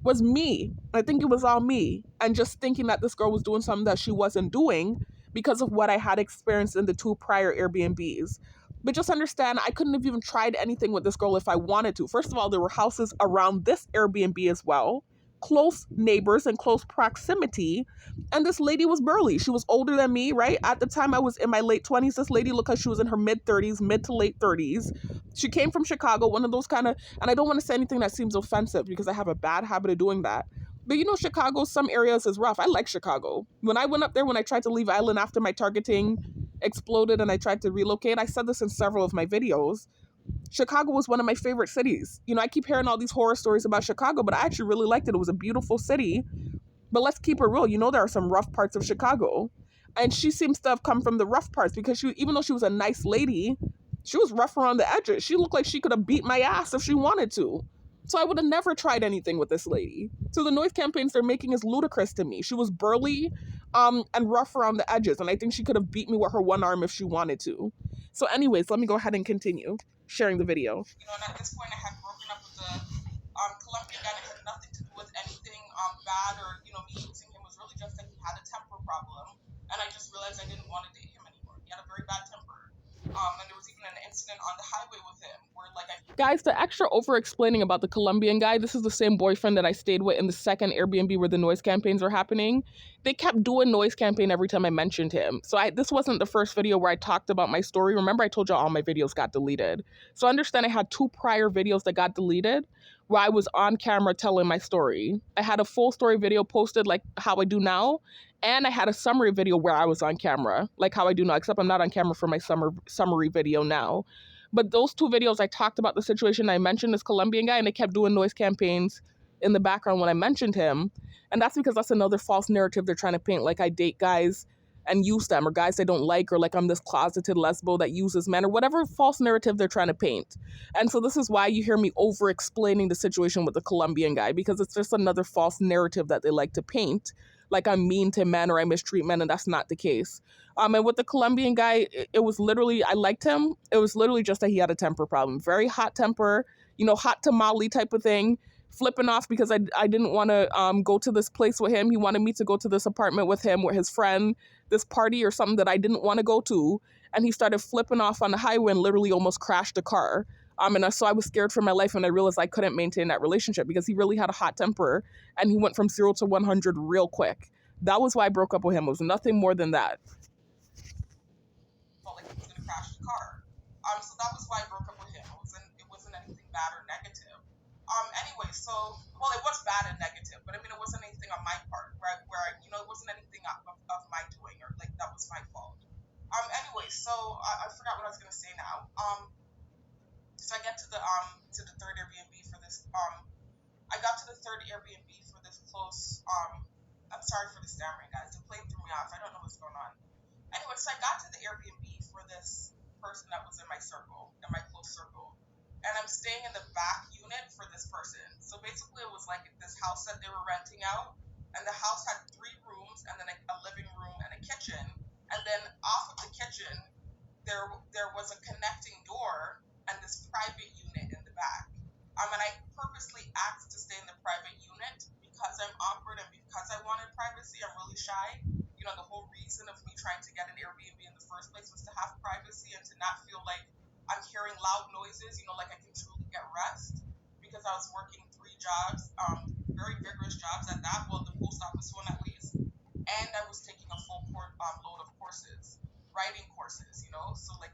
Speaker 1: was me. I think it was all me. And just thinking that this girl was doing something that she wasn't doing because of what I had experienced in the two prior Airbnbs. But just understand, I couldn't have even tried anything with this girl if I wanted to. First of all, there were houses around this Airbnb as well, close neighbors and close proximity. And this lady was burly. She was older than me, right? At the time, I was in my late 20s. This lady looked like she was in her mid 30s, mid to late 30s. She came from Chicago, one of those kind of, and I don't want to say anything that seems offensive because I have a bad habit of doing that. But Chicago, some areas is rough. I like Chicago. When I went up there, when I tried to leave Island after my targeting exploded and I tried to relocate, I said this in several of my videos. Chicago was one of my favorite cities. I keep hearing all these horror stories about Chicago, but I actually really liked it. It was a beautiful city. But let's keep it real. There are some rough parts of Chicago. And she seems to have come from the rough parts because even though she was a nice lady, she was rough around the edges. She looked like she could have beat my ass if she wanted to. So I would have never tried anything with this lady. So the noise campaigns they're making is ludicrous to me. She was burly and rough around the edges. And I think she could have beat me with her one arm if she wanted to. So anyways, let me go ahead and continue sharing the video. And at this point I had broken up with the Colombian guy. It had nothing to do with anything bad or, me using him. It was really just that he had a temper problem. And I just realized I didn't want to date him anymore. He had a very bad temper. And there was even an incident on the highway with him where Guys, the extra over-explaining about the Colombian guy, this is the same boyfriend that I stayed with in the second Airbnb where the noise campaigns were happening. They kept doing noise campaign every time I mentioned him. So this wasn't the first video where I talked about my story. Remember, I told you all my videos got deleted. So understand I had 2 prior videos that got deleted where I was on camera telling my story. I had a full story video posted like how I do now, and I had a summary video where I was on camera, like how I do now, except I'm not on camera for my summary video now. But those 2 videos, I talked about the situation. I mentioned this Colombian guy, and they kept doing noise campaigns in the background when I mentioned him. And that's because that's another false narrative they're trying to paint, like I date guys and use them, or guys they don't like, or like I'm this closeted lesbo that uses men, or whatever false narrative they're trying to paint. And so this is why you hear me over-explaining the situation with the Colombian guy, because it's just another false narrative that they like to paint, like I'm mean to men or I mistreat men, and that's not the case. And with the Colombian guy, it was literally, I liked him. It was literally just that he had a temper problem. Very hot temper, hot tamale type of thing. Flipping off because I didn't want to go to this place with him. He wanted me to go to this apartment with him, with his friend, this party or something that I didn't want to go to. And he started flipping off on the highway and literally almost crashed the car. So I was scared for my life, and I realized I couldn't maintain that relationship because he really had a hot temper and he went from 0 to 100 real quick. That was why I broke up with him. It was nothing more than that. Felt like he was going to crash the car. So that was why I broke up with him. It wasn't anything bad or negative. Anyway, so, well, it was bad and negative, but I mean, it wasn't anything on my part, right? Where it wasn't anything of my doing, or like that was my fault. Anyway, so I forgot what I was gonna say now. So I get to the third Airbnb for this. I got to the third Airbnb for this close. I'm sorry for the stammering, guys. The plane threw me off. I don't know what's going on. Anyway, so I got to the Airbnb for this person that was in my circle, in my close circle. And I'm staying in the back unit for this person. So basically it was like this house that they were renting out, and the house had 3 rooms and then a living room and a kitchen. And then off of the kitchen, there was a connecting door and this private unit in the back. And I purposely asked to stay in the private unit because I'm awkward and because I wanted privacy. I'm really shy. the whole reason of me trying to get an Airbnb in the first place was to have privacy and to not feel like I'm hearing loud noises, like I can truly get rest because I was working three jobs, very vigorous jobs at that, well, the post office one at least, and I was taking a full load of courses, writing courses, so like,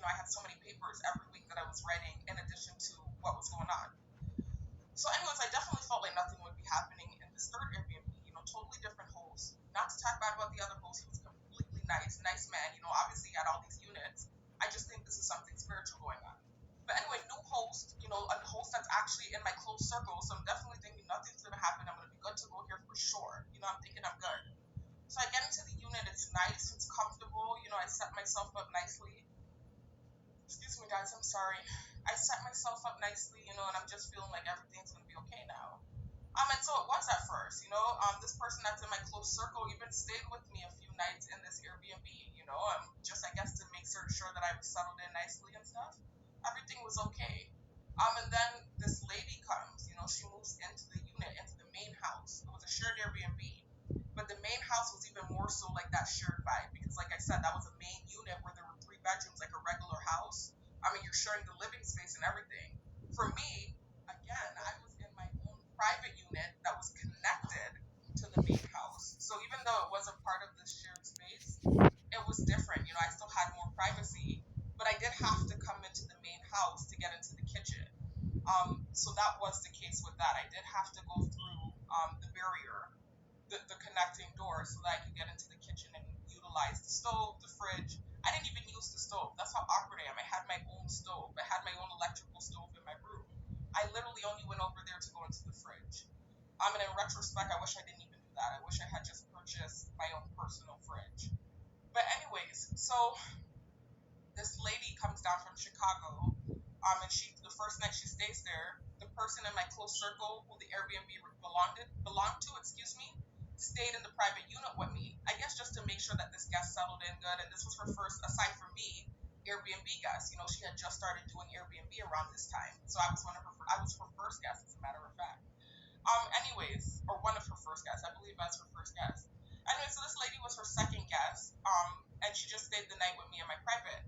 Speaker 1: I had so many papers every week that I was writing in addition to what was going on. So, anyways, I definitely felt like nothing would be happening in this third Airbnb, totally different host. Not to talk bad about the other host, he was completely nice man, obviously he had all these units. I just think this is something spiritual going on. But anyway, new host, a host that's actually in my close circle, so I'm definitely thinking nothing's gonna happen. I'm gonna be good to go here for sure. I'm thinking I'm good. So I get into the unit, it's nice, it's comfortable, I set myself up nicely. Excuse me, guys, I'm sorry. I set myself up nicely, and I'm just feeling like everything's gonna be okay now. And so it was at first, this person that's in my close circle even stayed with me a few nights in this Airbnb, just I guess to make sure that I was settled in nicely and stuff. Everything was okay. And then this lady comes, she moves into the unit, into the main house. It was a shared Airbnb. But the main house was even more so like that shared vibe because, like I said, that was a main unit where there were three bedrooms, like a regular house. You're sharing the living space and everything. For me, again, I was in my own private unit that was connected to the main house. So even though it wasn't part of this shared space, it was different. I still had more privacy, but I did have to come into the main house to get into the kitchen. So that was the case with that. I did have to go through the barrier, the connecting door, so that I could get into the kitchen and utilize the stove, the fridge. I didn't even use the stove. That's how awkward I am. I had my own stove. I had my own electrical stove in my room. I literally only went over there to go into the fridge. And in retrospect, I wish I didn't even do that. I wish I had just purchased my own personal fridge. But anyways, so this lady comes down from Chicago, and the first night she stays there, the person in my close circle who the Airbnb belonged to, stayed in the private unit with me. I guess just to make sure that this guest settled in good, and this was her first, aside from me, Airbnb guest. She had just started doing Airbnb around this time, so I was her first guest, as a matter of fact. Anyways, or one of her first guests. I believe that's her first guest. Anyway, so this lady was her second guest, and she just stayed the night with me in my private.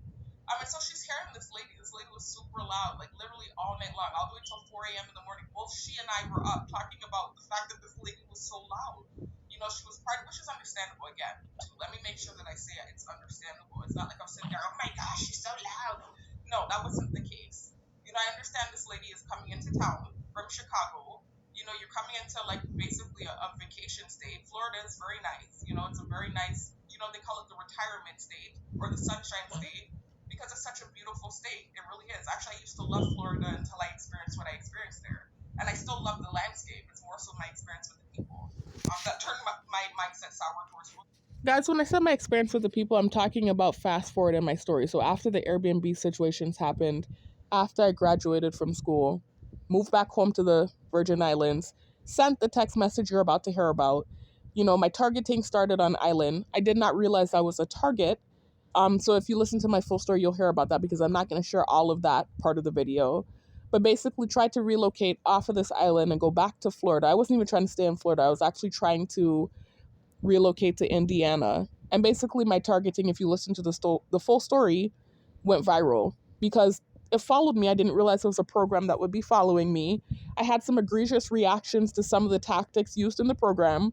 Speaker 1: And so she's hearing this lady. This lady was super loud, like literally all night long, all the way till 4 a.m. in the morning. Both she and I were up talking about the fact that this lady was so loud. She was part, which is understandable again. Too. Let me make sure that I say it. It's understandable. It's not like I'm sitting there, oh my gosh, she's so loud. No, that wasn't the case. I understand this lady is coming into town from Chicago. You're coming into like basically a vacation state. Florida is very nice. It's a very nice, they call it the retirement state or the sunshine state because it's such a beautiful state. It really is. Actually, I used to love Florida until I experienced what I experienced there. And I still love the landscape. It's more so my experience with the people that turned my mindset sour towards Florida. Guys, when I said my experience with the people, I'm talking about fast forward in my story. So after the Airbnb situations happened, after I graduated from school, moved back home to the Virgin Islands, sent the text message you're about to hear about. My targeting started on island. I did not realize I was a target. So if you listen to my full story, you'll hear about that because I'm not going to share all of that part of the video. But basically, tried to relocate off of this island and go back to Florida. I wasn't even trying to stay in Florida. I was actually trying to relocate to Indiana. And basically, my targeting, if you listen to the full story, went viral because it followed me. I didn't realize it was a program that would be following me. I had some egregious reactions to some of the tactics used in the program,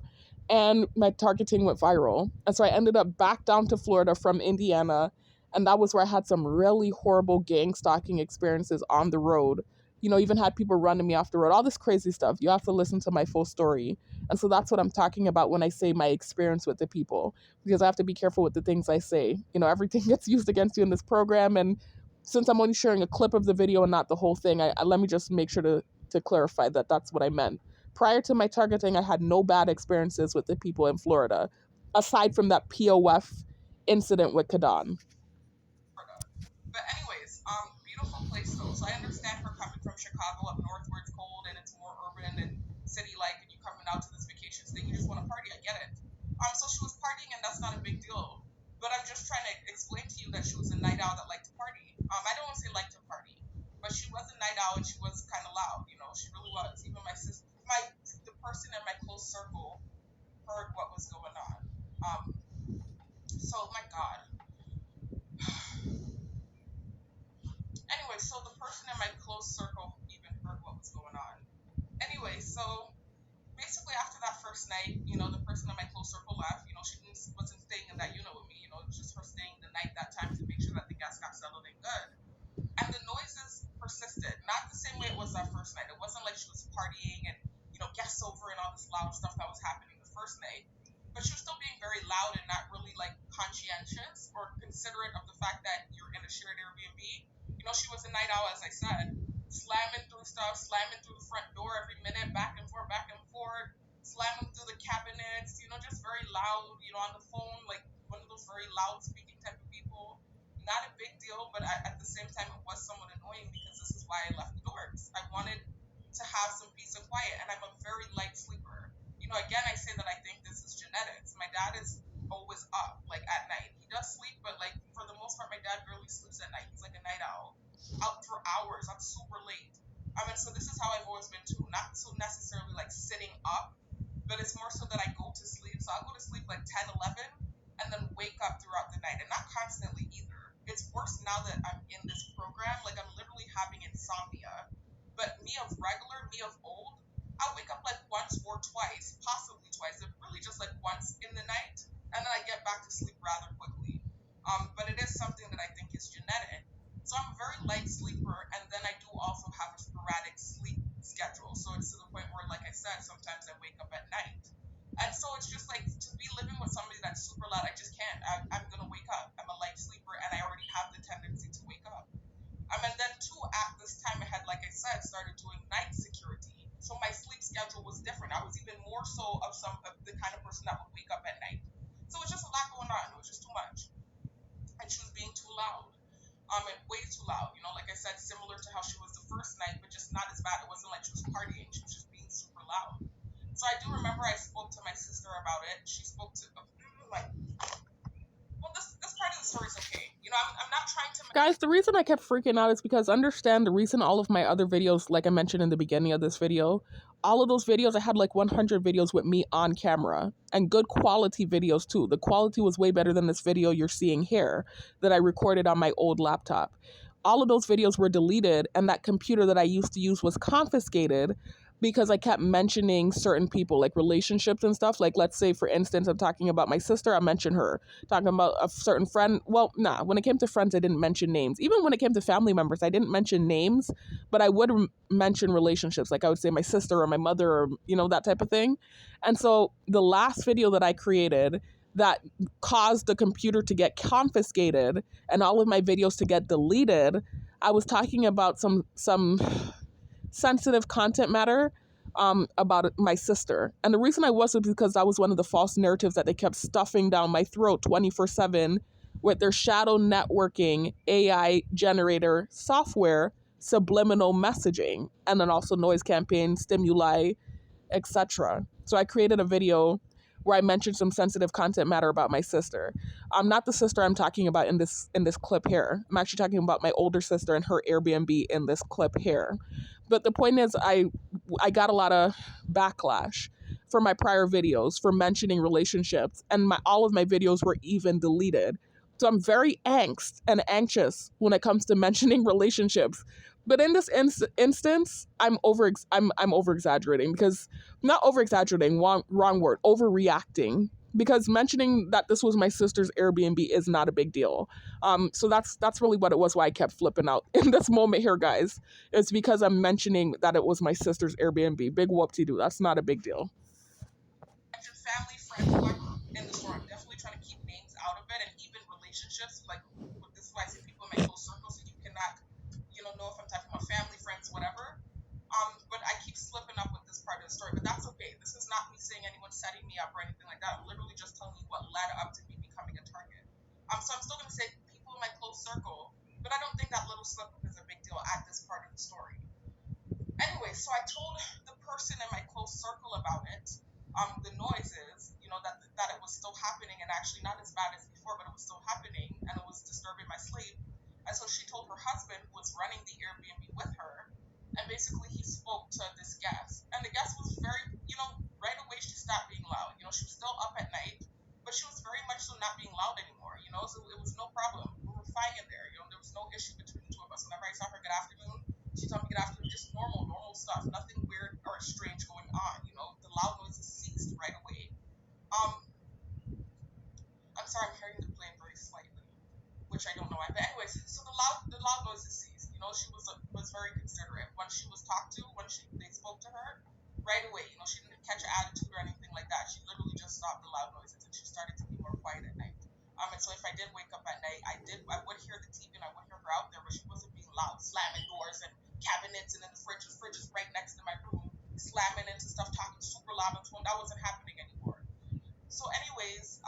Speaker 1: and my targeting went viral. And so I ended up back down to Florida from Indiana, and that was where I had some really horrible gang stalking experiences on the road. Even had people running me off the road, all this crazy stuff. You have to listen to my full story. And so that's what I'm talking about when I say my experience with the people, because I have to be careful with the things I say. Everything gets used against you in this program. And since I'm only sharing a clip of the video and not the whole thing, let me just make sure to clarify that that's what I meant. Prior to my targeting, I had no bad experiences with the people in Florida, aside from that POF incident with Kadan. But anyways, beautiful place though. So I understand her coming from Chicago up north where it's cold and it's more urban and city-like, and you coming out to this vacation state, you just want to party. I get it. So she was partying, and that's not a big deal. But I'm just trying to explain to you that she was a night owl that liked to party. I don't want to say liked to party, but she was a night owl and she was kind of loud. She really was. Even my sister, the person in my close circle heard what was going on. So, my God. Anyway, so the person in my close circle even heard what was going on. Anyway, so basically after that first night, the person in my close circle left. She wasn't staying in that unit with me. It was just her staying the night that time to make sure that the guests got settled in good. And the noises persisted, not the same way it was that first night. It wasn't like she was partying and, guests over and all this loud stuff that was happening the first night. But she was still being very loud and not really like conscientious or considerate of the fact that you're in a shared Airbnb. She was a night owl, as I said, slamming through stuff, slamming through the front door every minute, back and forth, slamming through the cabinets, just very loud, on the phone, like one of those very loud speaking type of people. Not a big deal, but at the same time, it was somewhat annoying because this is why I left the doors. I wanted to have some peace and quiet, and I'm a very light sleeper. Again, I say that I think this is genetics. My dad is always up, like at night. He does sleep, but like for the most part, my dad barely sleeps at night. He's like a night owl, out for hours, up super late. So this is how I've always been too. Not so necessarily like sitting up, but it's more so that I go to sleep. So I'll go to sleep like 10, 11, and then wake up throughout the night, and not constantly either. It's worse now that I'm in this program. Like I'm literally having insomnia. But me of regular, me of old, I'll wake up like once or twice, possibly twice, but really just like once in the night, and then I get back to sleep rather quickly. But it is something that I think is genetic. So I'm a very light sleeper, and then I do also have a sporadic sleep schedule. So it's to the point where, like I said, sometimes I wake up at night. And so it's just like to be living with somebody that's super loud, I just can't. I'm going to wake up. I'm a light sleeper, and I already have the tendency to wake up. And then, too, at this time, I had, like I said, started doing night security. So my sleep schedule was different. I was even more so of the kind of person that would wake up at night. So it was just a lot going on. It was just too much. And she was being too loud. And way too loud. Like I said, similar to how she was the first night, but just not as bad. It wasn't like she was partying. She was just being super loud. So I do remember I spoke to my sister about it. She spoke to, like, well, this part of the story is okay. I'm not trying to. Guys, the reason I kept freaking out is because understand the reason all of my other videos, like I mentioned in the beginning of this video, all of those videos, I had like 100 videos with me on camera and good quality videos too. The quality was way better than this video you're seeing here that I recorded on my old laptop. All of those videos were deleted, and that computer that I used to use was confiscated because I kept mentioning certain people, like relationships and stuff. Like, let's say, for instance, I'm talking about my sister, I mentioned her. Talking about a certain friend, well, nah, when it came to friends, I didn't mention names. Even when it came to family members, I didn't mention names, but I would mention relationships. Like I would say my sister or my mother or, that type of thing. And so the last video that I created that caused the computer to get confiscated and all of my videos to get deleted, I was talking about some sensitive content matter about my sister. And the reason I was because that was one of the false narratives that they kept stuffing down my throat 24/7 with their shadow networking, AI generator software, subliminal messaging, and then also noise campaign, stimuli, etc. So I created a video where I mentioned some sensitive content matter about my sister. Not the sister I'm talking about in this clip here. I'm actually talking about my older sister and her Airbnb in this clip here. But the point is, I got a lot of backlash for my prior videos for mentioning relationships, and all of my videos were even deleted. So I'm very anxious when it comes to mentioning relationships. But in this instance, I'm over exaggerating, because not over exaggerating, wrong word, overreacting, because mentioning that this was my sister's Airbnb is not a big deal. So that's really what it was, why I kept flipping out in this moment here, guys. It's because I'm mentioning that it was my sister's Airbnb. Big whoop-de-doo. That's not a big deal. Family, friends, whoever in the store, I'm definitely trying to keep names out of it, and even relationships. Like, this is why I say people in my close circle, so you cannot, know if I'm talking about family, friends, whatever. But I keep slipping up with this part of the story, but that's okay. This is not me saying anyone's setting me up or anything like that. I'm literally just telling you what led up to me becoming a target. So I'm still going to say people in my close circle, but I don't think that little slip up is a big deal at this part of the story. Anyway, so I told the person in my close circle about it, the noises, that it was still happening, and actually not as bad as before, but it was still happening, and it was disturbing my sleep. And so she told her husband, who was running the Airbnb with her, and basically he spoke to this guest. And the guest was very, right away she stopped being loud. She was still up at night, but she was very much so not being loud anymore. normal stuff, nothing weird or strange going on. The loud noises ceased right away. Um, I'm sorry, I'm hearing the plane very slightly, which I don't know why. But anyways, so the loud noises ceased. She was very considerate when she was talked to, when they spoke to her right away. She didn't catch an attitude or anything like that. She literally just stopped the loud noises and she started to be more quiet at night. And so if I did wake up at night, I would hear the TV and I would hear her out there, but she wasn't being loud, slamming doors and cabinets and then the fridge is right next to my room, slamming into stuff, talking super loud on the phone. That wasn't happening anymore. So anyways,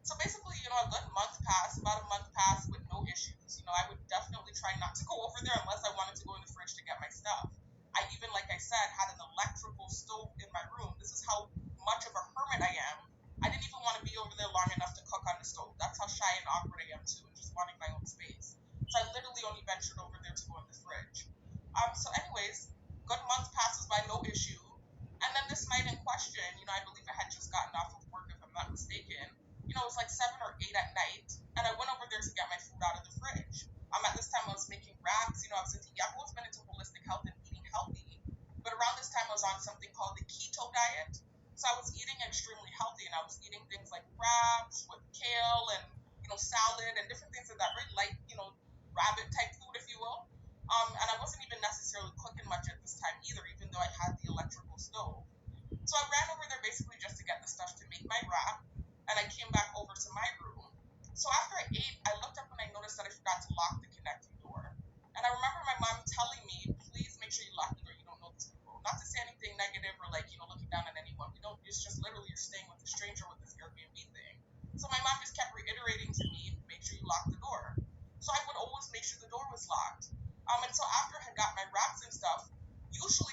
Speaker 1: so basically, a good month passed, about a month passed with no issues. I would definitely try not to go over there unless I wanted to go in the fridge to get my stuff. I even, like I said, had an electrical stove in my room. This is how much of a hermit I am. I didn't even want to be over there long enough to cook on the stove. That's how shy and awkward I am too, and just wanting my own space. So I literally only ventured over there to go in the fridge. So anyways, good month passes by, no issue. And then this night in question, I believe I had just gotten off of work, if I'm not mistaken. It was like 7 or 8 at night, and I went over there to get my food out of the fridge. At this time I was making wraps. I've always been into holistic health and eating healthy, but around this time I was on something called the keto diet. So I was eating extremely healthy, and I was eating things like wraps with kale and salad and different things like that, very light, rabbit type food, if you will. And I wasn't even necessarily cooking much at this time either, even though I had the electrical stove. So I ran over there basically just to get the stuff to make my wrap, and I came back over to my room. So after I ate, I looked up and I noticed that I forgot to lock the connecting door. And I remember my mom telling me, please make sure you lock the door. You don't know these people. Not to say anything negative or looking down on anyone. We don't. It's just literally you're staying with a stranger with this Airbnb thing. So my mom just kept reiterating to me, make sure you lock the door. So I would always make sure the door was locked. And so after I had got my wraps and stuff,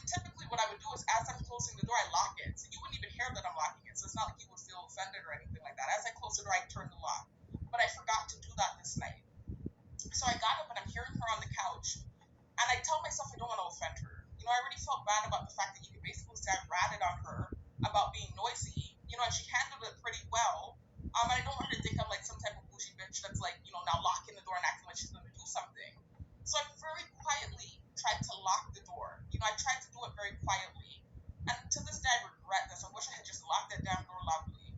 Speaker 1: typically what I would do is as I'm closing the door, I lock it. So you wouldn't even hear that I'm locking it. So it's not like you would feel offended or anything like that. As I close the door, I turn the lock. But I forgot to do that this night. So I got up and I'm hearing her on the couch. And I tell myself I don't want to offend her. I already felt bad about the fact that you could basically say I ratted on her about being noisy. And she handled it pretty well. And I don't want her to think I'm like some type of bougie bitch that's now locking the door and acting like she's going to do something. So I very quietly tried to lock the door. I tried to do it very quietly. And to this day, I regret this. I wish I had just locked that damn door loudly.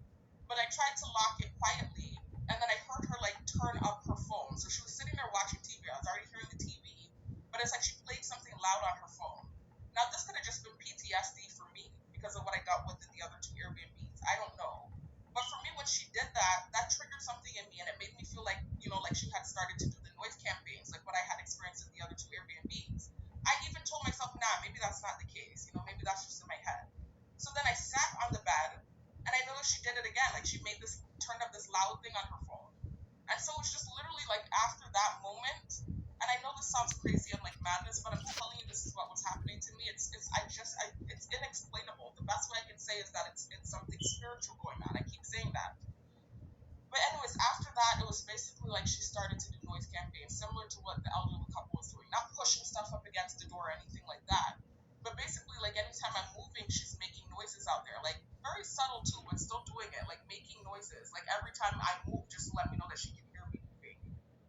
Speaker 1: But I tried to lock it quietly, and then I heard her turn up her phone. So she was sitting there watching TV. I was already hearing the TV, but it's like she played something loud on her phone. Now this could have just been PTSD for me because of what I dealt with in the other two Airbnbs. I don't know. But for me, when she did that, that triggered something in me, and it made me feel like, like she had started to do the noise campaigns, like what I had experienced in the other two Airbnbs. I even told myself, nah, maybe that's not the case. Maybe that's just in my head. So then I sat on the bed, and I noticed she did it again. She turned up this loud thing on her phone. And so it's just literally after that moment, and I know this sounds crazy and like madness, but I'm telling you, this is what was happening to me. It's inexplainable. The best way I can say is that it's something spiritual going on. I keep saying that. But anyways, after that, it was basically she started to do noise campaigns, similar to what the elderly couple was doing. Not pushing stuff up against the door or anything like that. But basically, anytime I'm moving, she's making noises out there. Very subtle too, but still doing it. Making noises. Every time I move, just to let me know that she can hear me moving.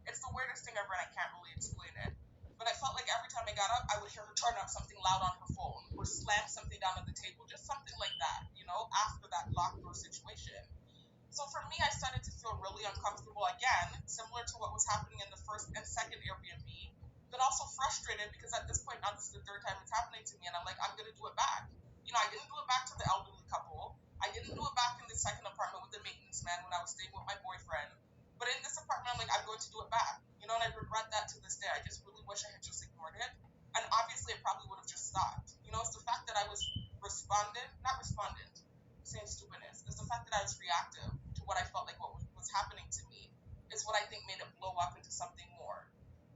Speaker 1: It's the weirdest thing ever, and I can't really explain it. But I felt like every time I got up, I would hear her turn up something loud on her phone or slam something down on the table. Just something like that, after that locked door situation. So for me, I started to feel really uncomfortable again, similar to what was happening in the first and second Airbnb, but also frustrated because at this point now this is the third time it's happening to me, and I'm like, I'm gonna do it back. I didn't do it back to the elderly couple. I didn't do it back in the second apartment with the maintenance man when I was staying with my boyfriend. But in this apartment, I'm going to do it back. And I regret that to this day. I just really wish I had just ignored it. And obviously, it probably would have just stopped. It's the fact that I was not respondent, saying stupidness. It's the fact that I was reactive to what I felt like what was happening to me is what I think made it blow up into something more.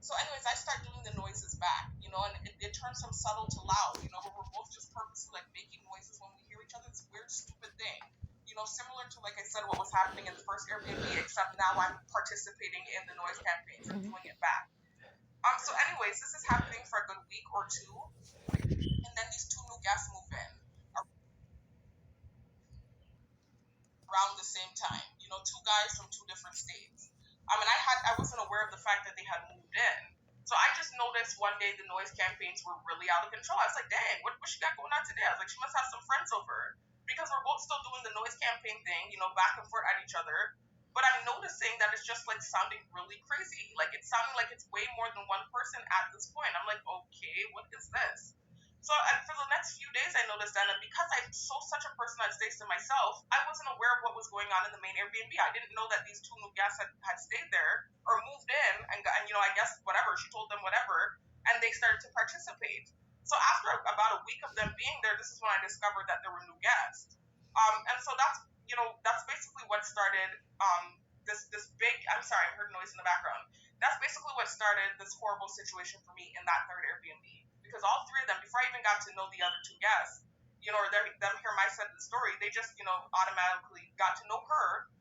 Speaker 1: So anyways, I start doing the noises back, and it turns from subtle to loud, where we're both just purposely making noises when we hear each other. It's a weird, stupid thing. Similar to, like I said, what was happening in the first Airbnb, except now I'm participating in the noise campaigns and doing it back. So anyways, this is happening for a good week or two, and then these two new guests move in around the same time. Two guys from 2 different states. I wasn't aware of the fact that they had moved in. So I just noticed this one day the noise campaigns were really out of control. I was like, dang, what she got going on today? I was like, she must have some friends over. Because we're both still doing the noise campaign thing, back and forth at each other. But I'm noticing that it's just like sounding really crazy. Like it's sounding like it's way more than one person at this point. I'm like, okay, what is this? So for the next few days, I noticed that, and because I'm such a person that stays to myself, I wasn't aware of what was going on in the main Airbnb. I didn't know that these two new guests had stayed there or moved in, and I guess whatever, she told them whatever, and they started to participate. So after about a week of them being there, this is when I discovered that there were new guests. And so that's basically what started this big. I'm sorry, I heard noise in the background. That's basically what started this horrible situation for me in that third Airbnb, because all three of them, before I even got to know the other two guests, or them hear my side of the story, they just automatically got to know her,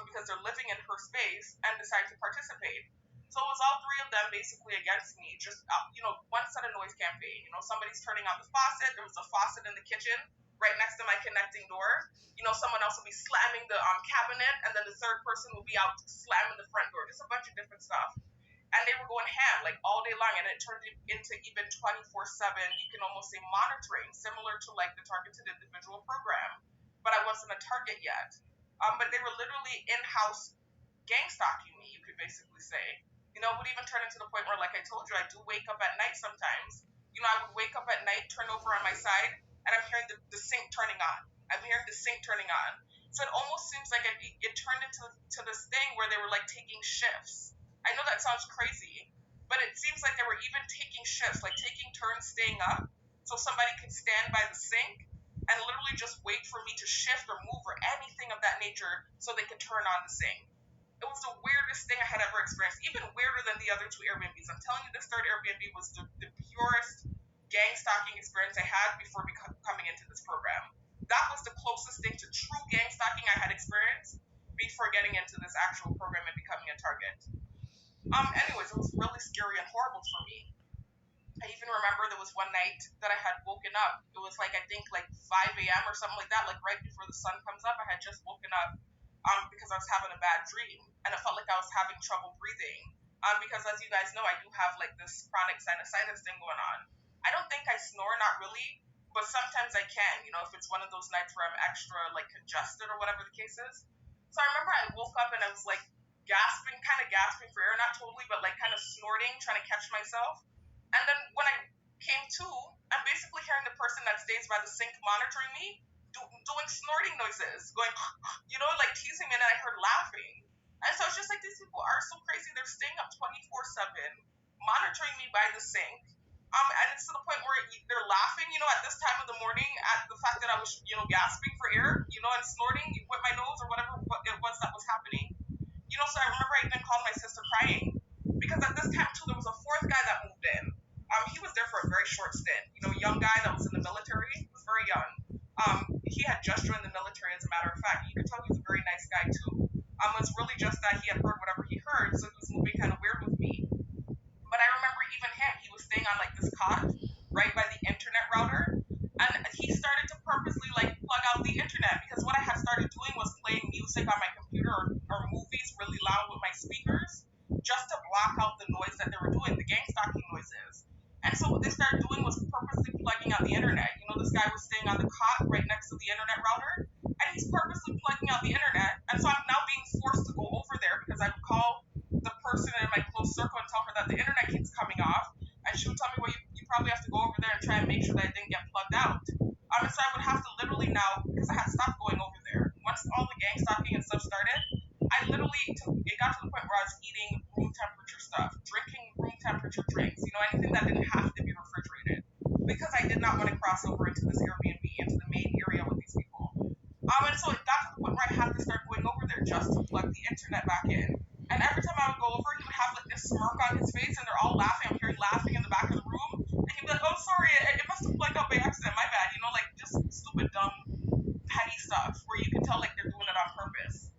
Speaker 1: because they're living in her space and decided to participate. So it was all three of them basically against me. Just one set of noise campaign. Somebody's turning on the faucet. There was a faucet in the kitchen right next to my connecting door. Someone else will be slamming the cabinet, and then the third person will be out slamming the front door. Just a bunch of different stuff. And they were going ham like all day long, and it turned into even 24/7. You can almost say monitoring, similar to like the targeted individual program. But I wasn't a target yet. But they were literally in-house gang stalking me, you could basically say. It would even turn into the point where, like I told you, I do wake up at night sometimes. I would wake up at night, turn over on my side, and I'm hearing the sink turning on. I'm hearing the sink turning on. So it almost seems like it turned into this thing where they were like taking shifts. I know that sounds crazy, but it seems like they were even taking shifts, like taking turns staying up, so somebody could stand by the sink and literally just wait for me to shift or move or anything of that nature so they could turn on the sink. It was the weirdest thing I had ever experienced, even weirder than the other two Airbnbs. I'm telling you, this third Airbnb was the purest gang stalking experience I had before coming into this program. That was the closest thing to true gang stalking I had experienced before getting into this actual program and becoming a target. Anyways, it was really scary and horrible for me. I even remember there was one night that I had woken up. It was like, I think like 5 a.m. or something like that, like right before the sun comes up. I had just woken up because I was having a bad dream, and it felt like I was having trouble breathing. Because as you guys know, I do have like this chronic sinusitis thing going on. I don't think I snore, not really, but sometimes I can, if it's one of those nights where I'm extra like congested or whatever the case is. So I remember I woke up and I was like kind of gasping for air, not totally, but like kind of snorting, trying to catch myself. And then when I came to, I'm basically hearing the person that stays by the sink monitoring me doing snorting noises, going, like teasing me, and I heard laughing. And so it's just like, these people are so crazy. They're staying up 24/7, monitoring me by the sink. And it's to the point where they're laughing, at this time of the morning at the fact that I was, gasping for air, and snorting with my nose or whatever it was that was happening. So I remember I even called my sister crying, because at this time too, there was a fourth guy that moved in. He was there for a very short stint. A young guy that was in the military. He was very young. He had just joined the military, as a matter of fact. You could tell he was a very nice guy too. It's really just that he had heard whatever he heard, so he was moving kind of weird with me. But I remember even him, he was staying on like this cot right by the internet router, and he started to purposely like plug out the internet, because what I had started doing was playing music on my computer or movies really loud with my speakers, just to block out the noise that they were doing, the gang stalking noises. And so what they started doing was purposely plugging out the internet. This guy was staying on the cot right next to the internet router, and he's purposely plugging out the internet. And so I'm now being forced to go over there, because I would call the person in my close circle and tell her that the internet keeps coming off, and she would tell me, well, you probably have to go over there and try and make sure that it didn't get plugged out. And so I would have to literally now, because I had stopped going over there. Once all the gang stalking and stuff started, it got to the point where I was eating room temperature stuff, drinking room temperature drinks, anything that didn't have to be refrigerated, because I did not want to cross over into this Airbnb, into the main area with these people. And so it got to the point where I had to start going over there just to plug the internet back in. And every time I would go over, he would have like this smirk on his face, and they're all laughing. I'm hearing laughing in the back of the room, and he'd be like, "Oh, sorry, it must have plugged out by accident. My bad." Like just stupid, dumb, petty stuff where you can tell like they're doing it on purpose.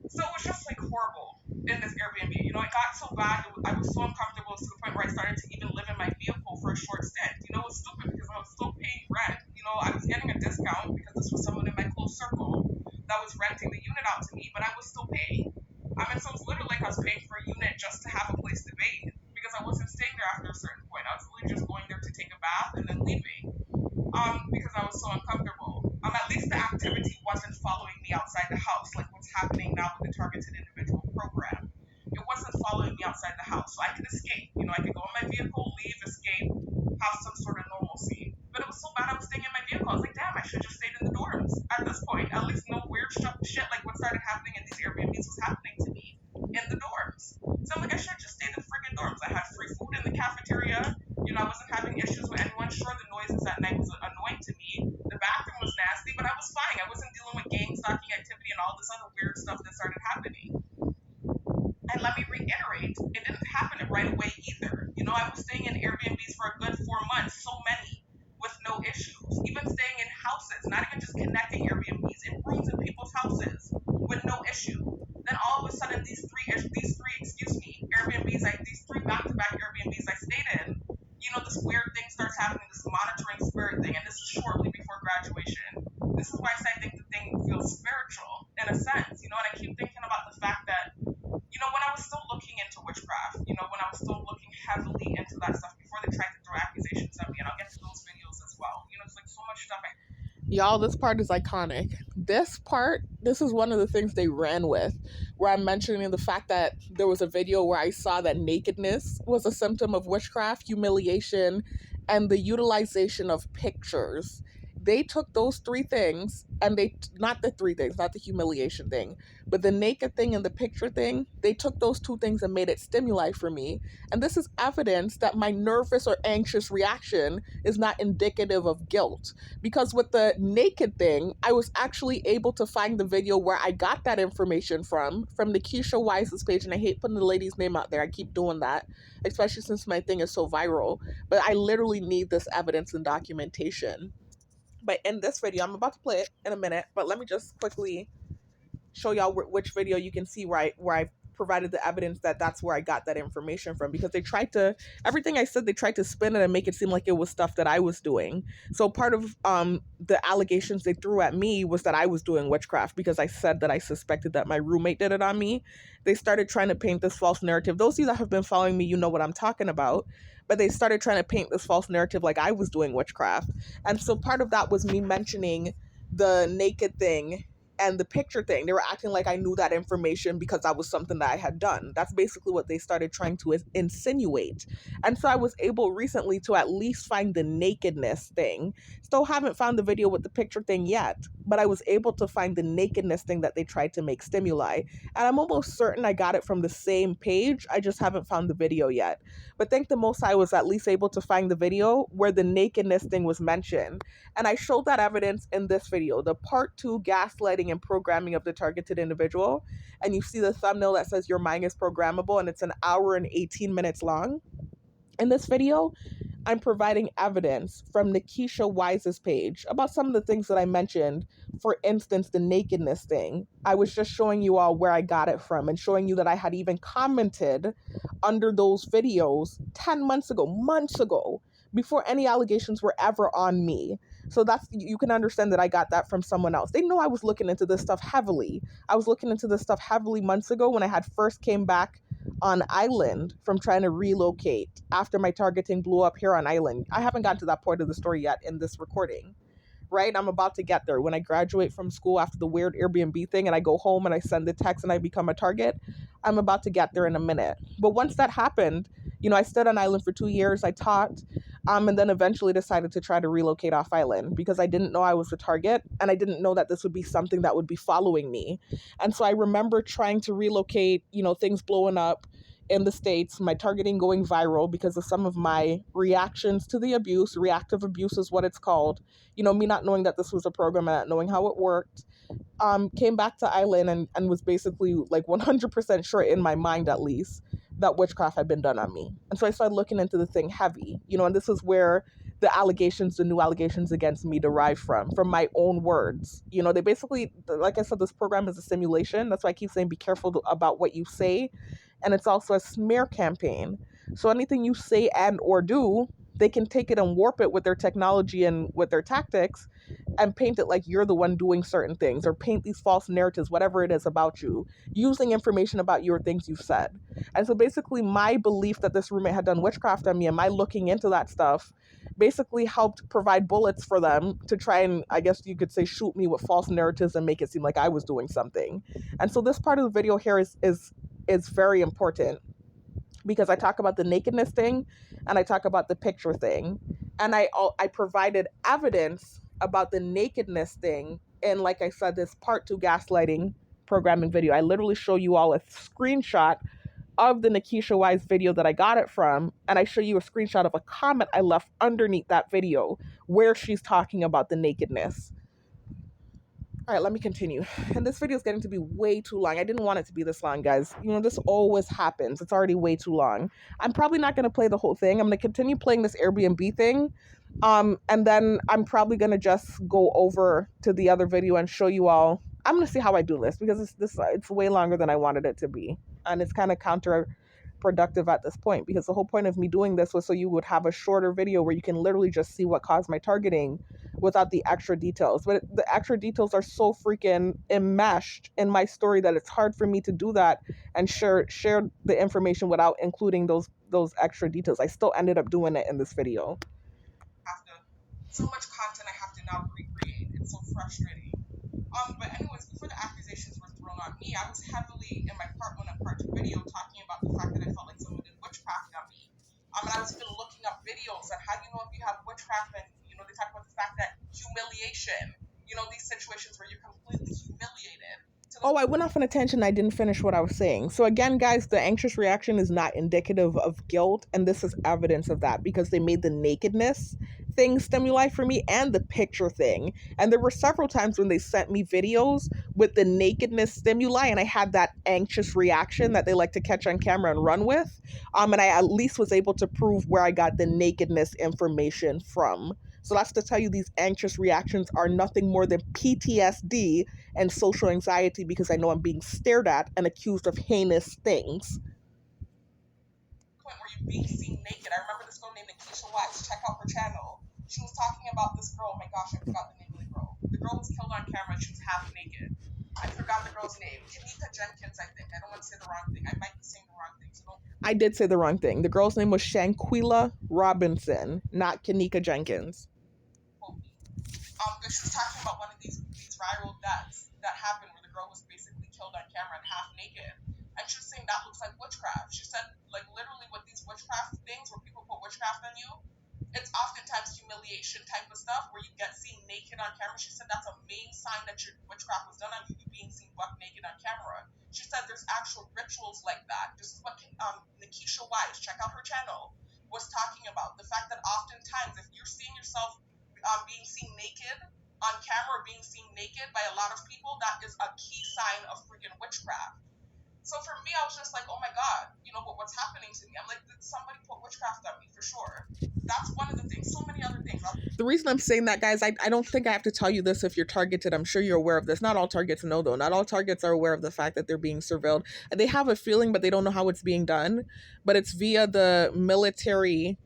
Speaker 1: So it was just like horrible in this Airbnb. It got so bad. I was so uncomfortable to the point where I started to even live in my vehicle for a short stint. It was stupid because I was still paying rent. I was getting a discount because this was someone in my close circle that was renting the unit out to me, but I was still paying. So it was literally like I was paying for a unit just to have a place to bathe, because I wasn't staying there after a certain outside the house. So I could escape. I could go in my vehicle, leave, escape, have some sort of normalcy. But it was so bad I was staying in my vehicle. I was like, damn, I should have just stayed in the dorms at this point. At least no weird shit like what started happening in these Airbnbs was happening to me in the dorms. So I'm like, I should have just stayed in the friggin' dorms. I had free food in the cafeteria. I wasn't having issues with anyone. Sure, the noises at night was annoying to me. The bathroom was nasty, but I was fine. I wasn't dealing with gang stalking activity and all this other weird stuff that started happening. And let me reiterate, it didn't happen right away either. I was staying in Airbnbs for a good 4 months, so many, with no issues. Even staying in houses, not even just connecting Airbnbs, in rooms in people's houses, with no issue. Then all of a sudden, these three, Airbnbs, these three back-to-back Airbnbs I stayed in, this weird thing starts happening, this monitoring spirit thing, and this is shortly before graduation. This is why I think the thing feels spiritual in a sense, and I keep thinking about the fact that when I was still looking into witchcraft, when I was still looking heavily into that stuff before they tried to throw accusations at me, and I'll get to those videos as well. It's like so much stuff. Y'all, this part is iconic. This is one of the things they ran with, where I'm mentioning the fact that there was a video where I saw that nakedness was a symptom of witchcraft, humiliation, and the utilization of pictures. They took those three things, and not the humiliation thing, but the naked thing and the picture thing, they took those two things and made it stimuli for me. And this is evidence that my nervous or anxious reaction is not indicative of guilt. Because with the naked thing, I was actually able to find the video where I got that information from Nkeisha Wise's page. And I hate putting the lady's name out there. I keep doing that, especially since my thing is so viral. But I literally need this evidence and documentation. But in this video, I'm about to play it in a minute, but let me just quickly show y'all which video you can see where I provided the evidence that that's where I got that information from, because they tried to, everything I said, they tried to spin it and make it seem like it was stuff that I was doing. So part of the allegations they threw at me was that I was doing witchcraft because I said that I suspected that my roommate did it on me. They started trying to paint this false narrative. Those of you that have been following me, you know what I'm talking about. But they started trying to paint this false narrative like I was doing witchcraft. And so part of that was me mentioning the naked thing and the picture thing. They were acting like I knew that information because that was something that I had done. That's basically what they started trying to insinuate. And so I was able recently to at least find the nakedness thing. Still haven't found the video with the picture thing yet, but I was able to find the nakedness thing that they tried to make stimuli. And I'm almost certain I got it from the same page. I just haven't found the video yet. But thank the Most High, I was at least able to find the video where the nakedness thing was mentioned. And I showed that evidence in this video, the part 2 gaslighting and programming of the targeted individual. And you see the thumbnail that says your mind is programmable, and it's an hour and 18 minutes long. In this video, I'm providing evidence from Nkeisha Wise's page about some of the things that I mentioned. For instance, the nakedness thing. I was just showing you all where I got it from and showing you that I had even commented under those videos 10 months ago, before any allegations were ever on me. So you can understand that I got that from someone else. They know I was looking into this stuff heavily. I was looking into this stuff heavily months ago when I had first came back on island from trying to relocate after my targeting blew up here on island. I haven't gotten to that part of the story yet in this recording. Right? I'm about to get there. When I graduate from school after the weird Airbnb thing and I go home and I send the text and I become a target, I'm about to get there in a minute. But once that happened, I stayed on island for 2 years. I taught, and then eventually decided to try to relocate off island because I didn't know I was a target and I didn't know that this would be something that would be following me. And so I remember trying to relocate, things blowing up in the States, my targeting going viral because of some of my reactions to the abuse. Reactive abuse is what it's called. Me not knowing that this was a program and not knowing how it worked. Came back to island and was basically like 100% sure in my mind, at least, that witchcraft had been done on me. And so I started looking into the thing heavy, and this is where the new allegations against me derive from my own words. They basically, like I said, this program is a simulation. That's why I keep saying be careful about what you say. And it's also a smear campaign. So anything you say and or do, they can take it and warp it with their technology and with their tactics and paint it like you're the one doing certain things, or paint these false narratives, whatever it is about you, using information about you or things you've said. And so basically my belief that this roommate had done witchcraft on me and my looking into that stuff basically helped provide bullets for them to try and, I guess you could say, shoot me with false narratives and make it seem like I was doing something. And so this part of the video here is very important. because I talk about the nakedness thing and I talk about the picture thing. And I provided evidence about the nakedness thing in, like I said, this part two gaslighting programming video. I literally show you all a screenshot of the Nkeisha Wise video that I got it from, and I show you a screenshot of a comment I left underneath that video where she's talking about the nakedness. All right, let me continue. And this video is getting to be way too long. I didn't want it to be this long, guys. You know, this always happens. It's already way too long. I'm probably not going to play the whole thing. I'm going to continue playing this Airbnb thing. And then I'm probably going to just go over to the other video and show you all. I'm going to see how I do this because it's way longer than I wanted it to be. And it's kind of counterproductive at this point, because the whole point of me doing this was so you would have a shorter video where you can literally just see what caused my targeting without the extra details. But the extra details are so freaking enmeshed in my story that it's hard for me to do that and share the information without including those extra details. I still ended up doing it in this video. So much content I have to now recreate. It's so frustrating. But anyways, before the accusations were thrown on me, I was heavily in my part one and part two video talking about the fact that I felt like someone did witchcraft on me. And I was even looking up videos on how do you know if you have witchcraft, and they talk about the fact that humiliation, these situations where you're completely humiliated. Oh, I went off on a tangent. I didn't finish what I was saying. So again, guys, the anxious reaction is not indicative of guilt, and this is evidence of that because they made the nakedness thing stimuli for me and the picture thing. And there were several times when they sent me videos with the nakedness stimuli, and I had that anxious reaction that they like to catch on camera and run with. And I at least was able to prove where I got the nakedness information from. So that's to tell you these anxious reactions are nothing more than PTSD and social anxiety because I know I'm being stared at and accused of heinous things. Point where you're being seen naked. I remember this girl named Nkeisha Wise. Check out her channel. She was talking about this girl. Oh my gosh, I forgot the name of the girl. The girl was killed on camera and she was half naked. I forgot the girl's name. Kanika Jenkins, I think. I don't want to say the wrong thing. I might be saying the wrong thing. So don't. I did say the wrong thing. The girl's name was Shanquilla Robinson, not Kanika Jenkins. But she was talking about one of these viral deaths that happened where the girl was basically killed on camera and half naked. And she was saying that looks like witchcraft. She said, like, literally with these witchcraft things where people put witchcraft on you, it's oftentimes humiliation type of stuff where you get seen naked on camera. She said that's a main sign that your witchcraft was done on you, being seen buck naked on camera. She said there's actual rituals like that. This is what Nkeisha Wise, check out her channel, was talking about. The fact that oftentimes if you're seeing yourself being seen naked on camera, being seen naked by a lot of people, that is a key sign of freaking witchcraft. So for me, I was just like, oh my God, what's happening to me? I'm like, did somebody put witchcraft on me for sure? That's one of the things. So many other things. The reason I'm saying that, guys, I don't think I have to tell you this if you're targeted. I'm sure you're aware of this. Not all targets know, though. Not all targets are aware of the fact that they're being surveilled. They have a feeling, but they don't know how it's being done. But it's via the military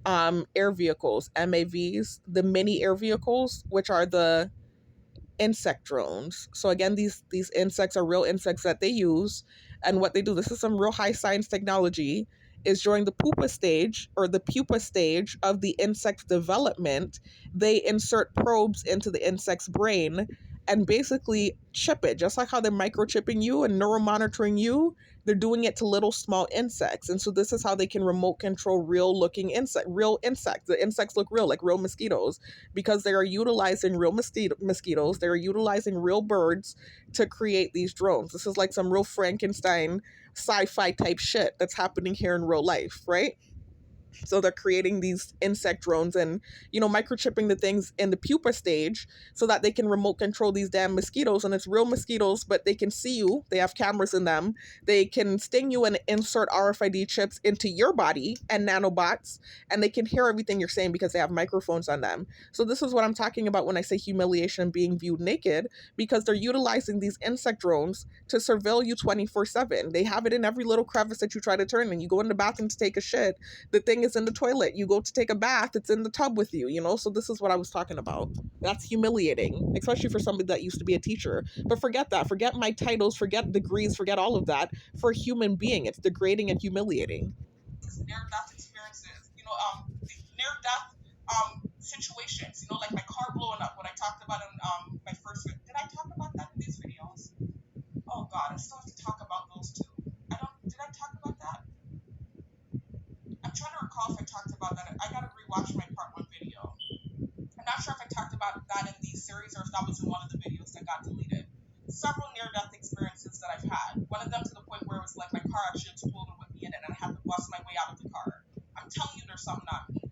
Speaker 1: air vehicles, MAVs, the mini air vehicles, which are the insect drones. So again, these insects are real insects that they use, and what they do, this is some real high science technology, is during the pupa stage or the pupa stage of the insect development, they insert probes into the insect's brain and basically chip it, just like how they're microchipping you and neuromonitoring you. They're doing it to little small insects. And so this is how they can remote control real insects. The insects look real, like real mosquitoes, because they are utilizing real mosquitoes. They're utilizing real birds to create these drones. This is like some real Frankenstein sci-fi type shit that's happening here in real life, right? So they're creating these insect drones and, microchipping the things in the pupa stage so that they can remote control these damn mosquitoes. And it's real mosquitoes, but they can see you. They have cameras in them. They can sting you and insert RFID chips into your body and nanobots, and they can hear everything you're saying because they have microphones on them. So this is what I'm talking about when I say humiliation being viewed naked, because they're utilizing these insect drones to surveil you 24/7. They have it in every little crevice that you try to turn in. You go in the bathroom to take a shit, the thing is in the toilet. You go to take a bath, it's in the tub with you, So this is what I was talking about. That's humiliating, especially for somebody that used to be a teacher. But forget that. Forget my titles, forget degrees, forget all of that. For a human being, it's degrading and humiliating. Near-death experiences, the near-death situations, like my car blowing up, what I talked about in my first video. Did I talk about that in these videos? Oh God, I still have to talk about those too. Did I talk about that? recall if I talked about that. I gotta rewatch my part one video. I'm not sure if I talked about that in the series or if that was in one of the videos that got deleted. Several near-death experiences that I've had. One of them to the point where it was like my car actually exploded with me in it, and I had to bust my way out of the car. I'm telling you, there's something on me.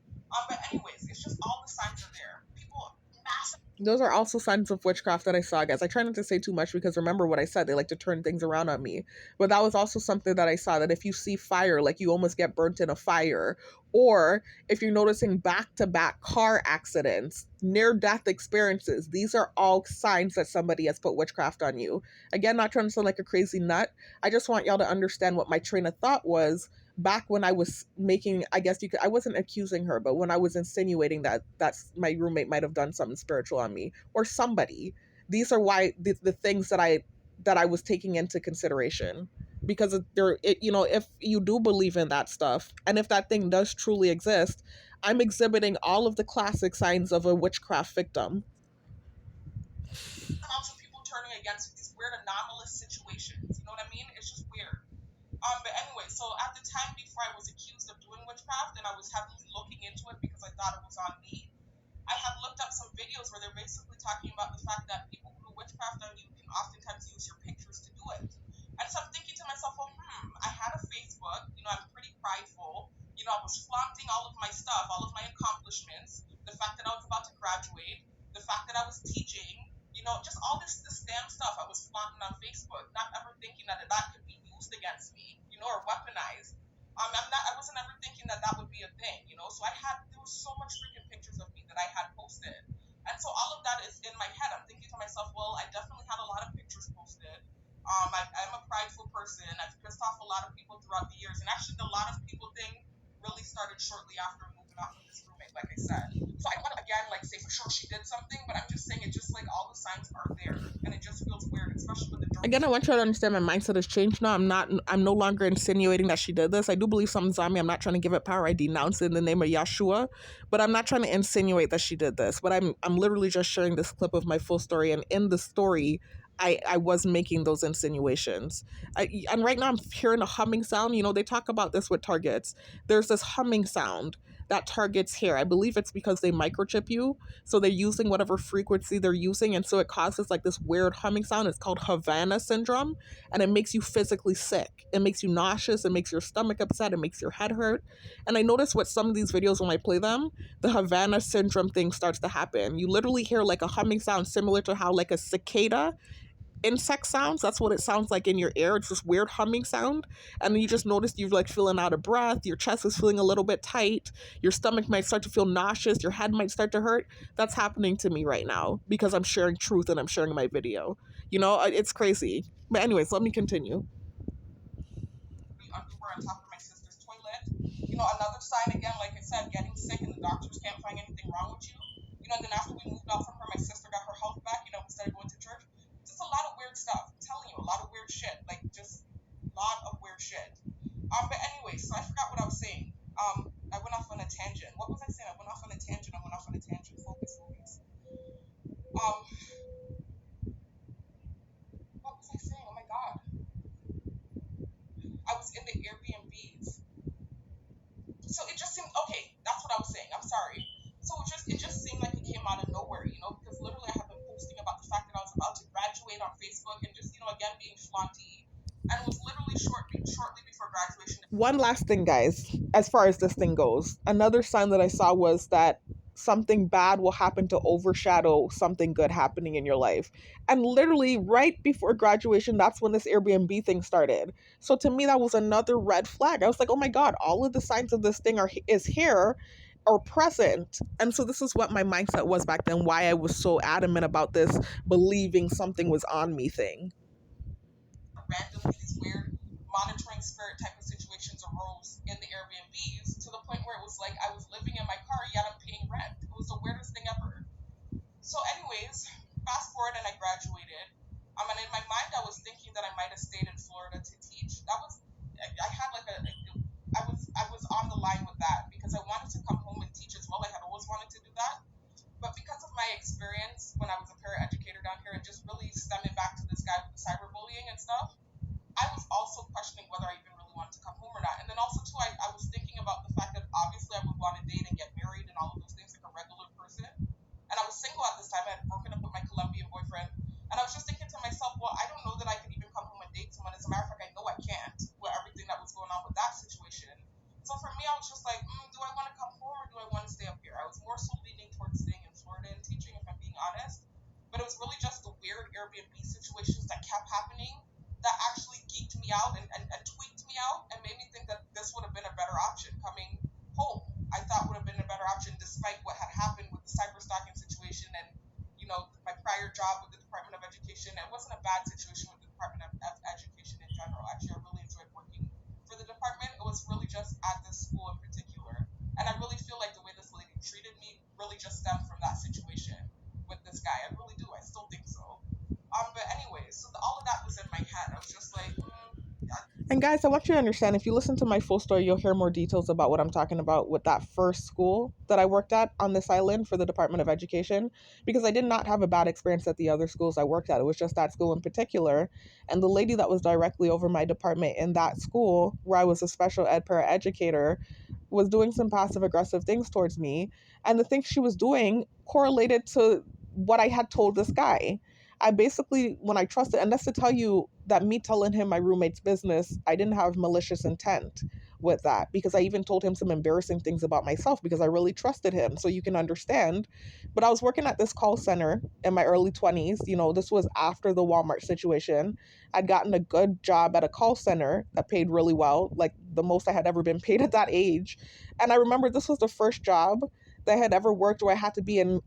Speaker 1: But anyways, it's just all the signs are there. People massive. Those are also signs of witchcraft that I saw, guys. I try not to say too much because remember what I said, they like to turn things around on me. But that was also something that I saw, that if you see fire, like you almost get burnt in a fire, or if you're noticing back to back car accidents, near death experiences, these are all signs that somebody has put witchcraft on you. Again, not trying to sound like a crazy nut. I just want y'all to understand what my train of thought was back when I was making, I guess you could, I wasn't accusing her, but when I was insinuating that that's my roommate might have done something spiritual on me or somebody. These are why the things that I was taking into consideration, because if you do believe in that stuff and if that thing does truly exist, I'm exhibiting all of the classic signs of a witchcraft victim. Also, people turning against these weird anomalous situations. You know what I mean? It's just weird. But anyway, so at the time before I was accused of doing witchcraft and I was heavily looking into it because I thought it was on me, I have looked up some videos where they're basically talking about the fact that people who do witchcraft on you can oftentimes use your pictures to do it. And so I'm thinking to myself, well, I had a Facebook, I'm pretty prideful, I was flaunting all of my stuff, all of my accomplishments, the fact that I was about to graduate, the fact that I was teaching, just all this damn stuff I was flaunting on Facebook, not ever thinking that could be used against me, or weaponized. I wasn't ever thinking that would be a thing, So there was so much freaking pictures of me that I had posted, and so all of that is in my head. I'm thinking to myself, well, I definitely had a lot of pictures posted. I'm a prideful person. I've pissed off a lot of people throughout the years, and actually, the lot of people thing really started shortly after moving out with this roommate, like I said. So I want to again, like, say for sure she did something, but I'm just saying it just like all the signs are there, and it just feels weird, especially with the again, I want you to understand my mindset has changed now. I'm no longer insinuating that she did this. I do believe something's on me. I'm not trying to give it power. I denounce it in the name of Yeshua, but I'm not trying to insinuate that she did this. But I'm literally just sharing this clip of my full story, and in the story, I was making those insinuations. And right now I'm hearing a humming sound. They talk about this with targets. There's this humming sound that targets here. I believe it's because they microchip you. So they're using whatever frequency they're using. And so it causes like this weird humming sound. It's called Havana syndrome. And it makes you physically sick. It makes you nauseous. It makes your stomach upset. It makes your head hurt. And I notice with some of these videos when I play them, the Havana syndrome thing starts to happen. You literally hear like a humming sound similar to how like a cicada insect sounds. That's what it sounds like in your ear. It's this weird humming sound. And then you just notice you're like feeling out of breath. Your chest is feeling a little bit tight. Your stomach might start to feel nauseous. Your head might start to hurt. That's happening to me right now because I'm sharing truth and I'm sharing my video. It's crazy. But anyways, let me continue. Underwear on top of my sister's toilet. Another sign again, like I said, getting sick and the doctors can't find anything wrong with you. And then after we moved out from her, my sister got her health back. We started going to church. Just a lot of weird stuff. I'm telling you, a lot of weird shit. Like just a lot of weird shit. But anyway, so I forgot what I was saying. I went off on a tangent. What was I saying? I went off on a tangent. Focus. What was I saying? Oh my god. I was in the Airbnbs. So it just seemed okay. That's what I was saying. I'm sorry. So it just seemed like it came out of nowhere, because literally I have been posting about the fact that I was about to graduate on Facebook and just again being flaunty, and it was literally shortly before graduation. One last thing, guys, as far as this thing goes, another sign that I saw was that something bad will happen to overshadow something good happening in your life. And literally right before graduation, that's when this Airbnb thing started. So to me, that was another red flag. I was like, oh my God, all of the signs of this thing is here or present. And so this is what my mindset was back then, why I was so adamant about this believing something was on me thing. Randomly, these weird monitoring spirit type of situations arose in the Airbnbs to the point where it was like I was living in my car, yet I'm paying rent. It was the weirdest thing ever. So anyways, fast forward and I graduated. And in my mind, I was thinking that I might have stayed in Florida to teach. I had like I was on the line with that because I wanted to come home and teach as well. I had always wanted to do that. But because of my experience when I was a paraeducator down here and just really stemming back to this guy with the cyberbullying and stuff, I was also questioning whether I even really wanted to come home or not. And guys, I want you to understand, if you listen to my full story, you'll hear more details about what I'm talking about with that first school that I worked at on this island for the Department of Education, because I did not have a bad experience at the other schools I worked at. It was just that school in particular. And the lady that was directly over my department in that school, where I was a special ed paraeducator, was doing some passive aggressive things towards me. And the things she was doing correlated to what I had told this guy. I basically, when I trusted, and that's to tell you that me telling him my roommate's business, I didn't have malicious intent with that, because I even told him some embarrassing things about myself because I really trusted him. So you can understand. But I was working at this call center in my early 20s. This was after the Walmart situation. I'd gotten a good job at a call center that paid really well, like the most I had ever been paid at that age. And I remember this was the first job that I had ever worked where I had to be in,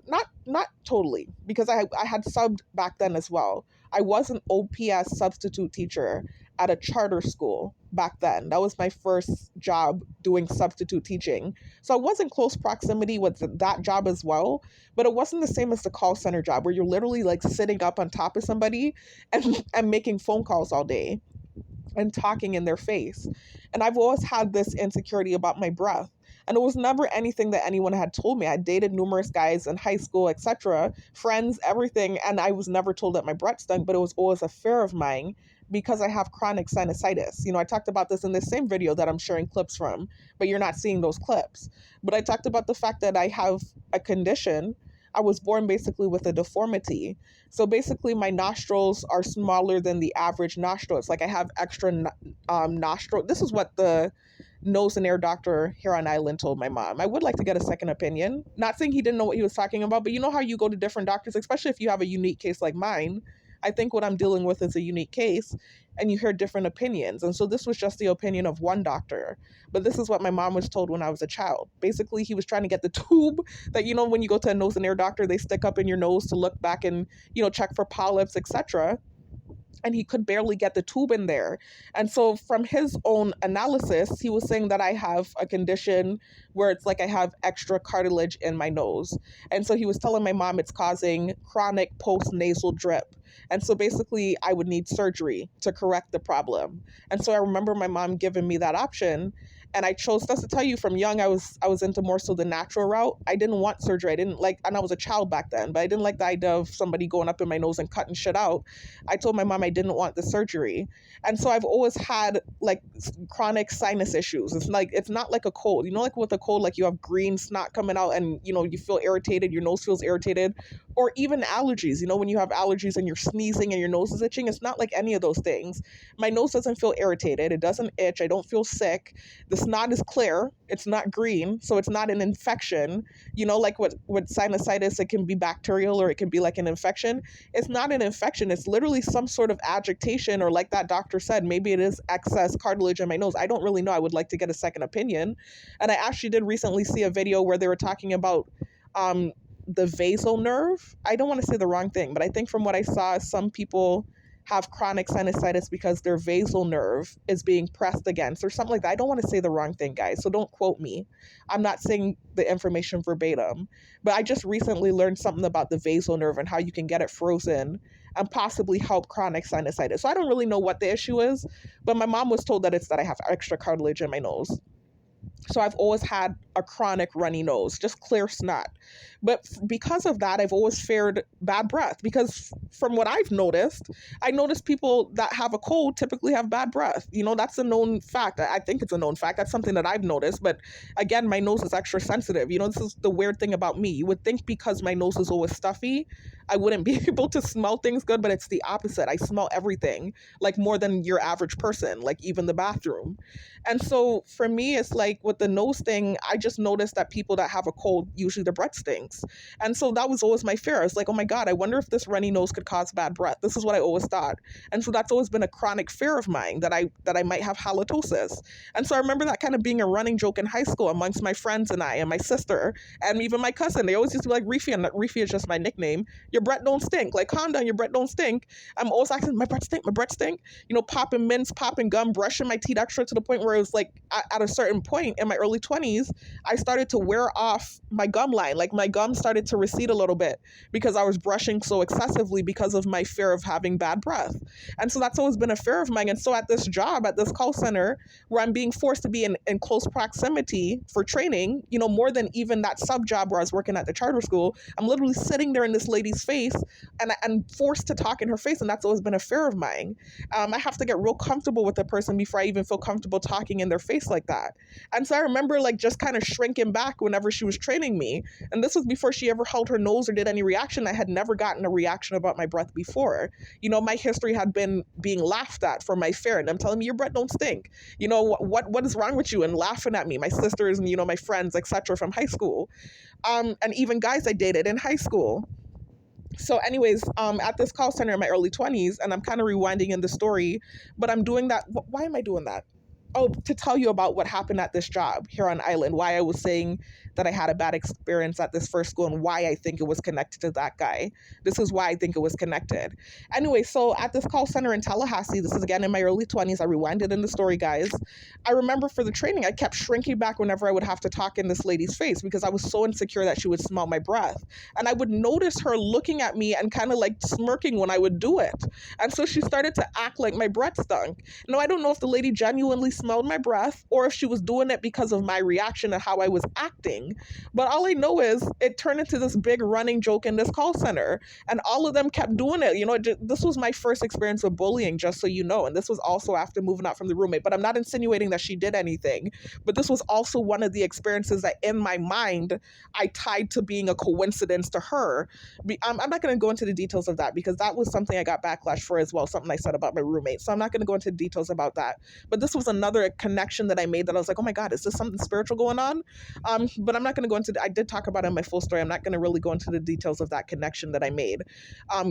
Speaker 1: not totally, because I had subbed back then as well. I was an OPS substitute teacher at a charter school back then. That was my first job doing substitute teaching. So I was in close proximity with that job as well, but it wasn't the same as the call center job where you're literally like sitting up on top of somebody and making phone calls all day and talking in their face. And I've always had this insecurity about my breath. And it was never anything that anyone had told me. I dated numerous guys in high school, etc., friends, everything, and I was never told that my breath stunk, but it was always a fear of mine because I have chronic sinusitis. I talked about this in the same video that I'm sharing clips from, but you're not seeing those clips. But I talked about the fact that I have a condition. I was born basically with a deformity. So basically, my nostrils are smaller than the average nostril. It's like I have extra nostril. This is what the nose and ear doctor here on island told my mom. I would like to get a second opinion. Not saying he didn't know what he was talking about, but you know how you go to different doctors, especially if you have a unique case like mine. I think what I'm dealing with is a unique case, and you hear different opinions. And so this was just the opinion of one doctor. But this is what my mom was told when I was a child. Basically, he was trying to get the tube that, when you go to a nose and ear doctor, they stick up in your nose to look back and, check for polyps, etc. And he could barely get the tube in there. And so from his own analysis, he was saying that I have a condition where it's like I have extra cartilage in my nose. And so he was telling my mom it's causing chronic post-nasal drip. And so basically I would need surgery to correct the problem. And so I remember my mom giving me that option. And I chose, that's to tell you, from young, I was into more so the natural route. I didn't want surgery. I didn't like, and I was a child back then, but I didn't like the idea of somebody going up in my nose and cutting shit out. I told my mom I didn't want the surgery. And so I've always had like chronic sinus issues. It's not like a cold. Like with a cold, like you have green snot coming out and, you feel irritated, your nose feels irritated, or even allergies. When you have allergies and you're sneezing and your nose is itching, it's not like any of those things. My nose doesn't feel irritated. It doesn't itch. I don't feel sick. The snot is clear. It's not green. So it's not an infection. Like with sinusitis, it can be bacterial or it can be like an infection. It's not an infection. It's literally some sort of agitation, or like that doctor said, maybe it is excess cartilage in my nose. I don't really know. I would like to get a second opinion. And I actually did recently see a video where they were talking about the vasal nerve. I don't want to say the wrong thing, but I think from what I saw, some people have chronic sinusitis because their vasal nerve is being pressed against or something like that. I don't want to say the wrong thing, guys, so don't quote me. I'm not saying the information verbatim, but I just recently learned something about the vasal nerve and how you can get it frozen and possibly help chronic sinusitis. So I don't really know what the issue is, but my mom was told that it's that I have extra cartilage in my nose. So I've always had a chronic runny nose, just clear snot. But because of that, I've always feared bad breath, because from what I've noticed, I noticed people that have a cold typically have bad breath. That's a known fact. I think it's a known fact. That's something that I've noticed. But again, my nose is extra sensitive. This is the weird thing about me. You would think because my nose is always stuffy, I wouldn't be able to smell things good, but it's the opposite. I smell everything, like more than your average person, like even the bathroom. And so for me, it's like with the nose thing, I just noticed that people that have a cold, usually their breath stinks. And so that was always my fear. I was like, oh my God, I wonder if this runny nose could cause bad breath. This is what I always thought. And so that's always been a chronic fear of mine, that I might have halitosis. And so I remember that kind of being a running joke in high school amongst my friends and I and my sister and even my cousin. They always used to be like, Reefy, and Reefy is just my nickname. Your breath don't stink. Like, calm down, your breath don't stink. I'm always asking, my breath stink, my breath stink. Popping mints, popping gum, brushing my teeth extra to the point where it was like at a certain point, in my early 20s, I started to wear off my gum line. Like my gum started to recede a little bit because I was brushing so excessively because of my fear of having bad breath. And so that's always been a fear of mine. And so at this job, at this call center, where I'm being forced to be in close proximity for training, more than even that sub job where I was working at the charter school, I'm literally sitting there in this lady's face and forced to talk in her face. And that's always been a fear of mine. I have to get real comfortable with the person before I even feel comfortable talking in their face like that. And so I remember like just kind of shrinking back whenever she was training me. And this was before she ever held her nose or did any reaction. I had never gotten a reaction about my breath before. My history had been being laughed at for my fear. And I'm telling me, your breath don't stink. What is wrong with you? And laughing at me, my sisters and, my friends, etc. from high school. And even guys I dated in high school. So anyways, at this call center in my early 20s, and I'm kind of rewinding in the story, but I'm doing that. Why am I doing that? Oh, to tell you about what happened at this job here on island, why I was saying that I had a bad experience at this first school and why I think it was connected to that guy. This is why I think it was connected. Anyway, so at this call center in Tallahassee, this is again in my early 20s, I rewinded in the story, guys. I remember for the training, I kept shrinking back whenever I would have to talk in this lady's face because I was so insecure that she would smell my breath. And I would notice her looking at me and kind of like smirking when I would do it. And so she started to act like my breath stunk. Now, I don't know if the lady genuinely smelled my breath or if she was doing it because of my reaction and how I was acting. But all I know is it turned into this big running joke in this call center. And all of them kept doing it. This was my first experience with bullying, just so you know. And this was also after moving out from the roommate. But I'm not insinuating that she did anything. But this was also one of the experiences that in my mind, I tied to being a coincidence to her. I'm not going to go into the details of that because that was something I got backlash for as well, something I said about my roommate. So I'm not going to go into details about that. But this was another connection that I made that I was like, oh my God, is this something spiritual going on? But I'm not going to go into, I did talk about it in my full story. I'm not going to really go into the details of that connection that I made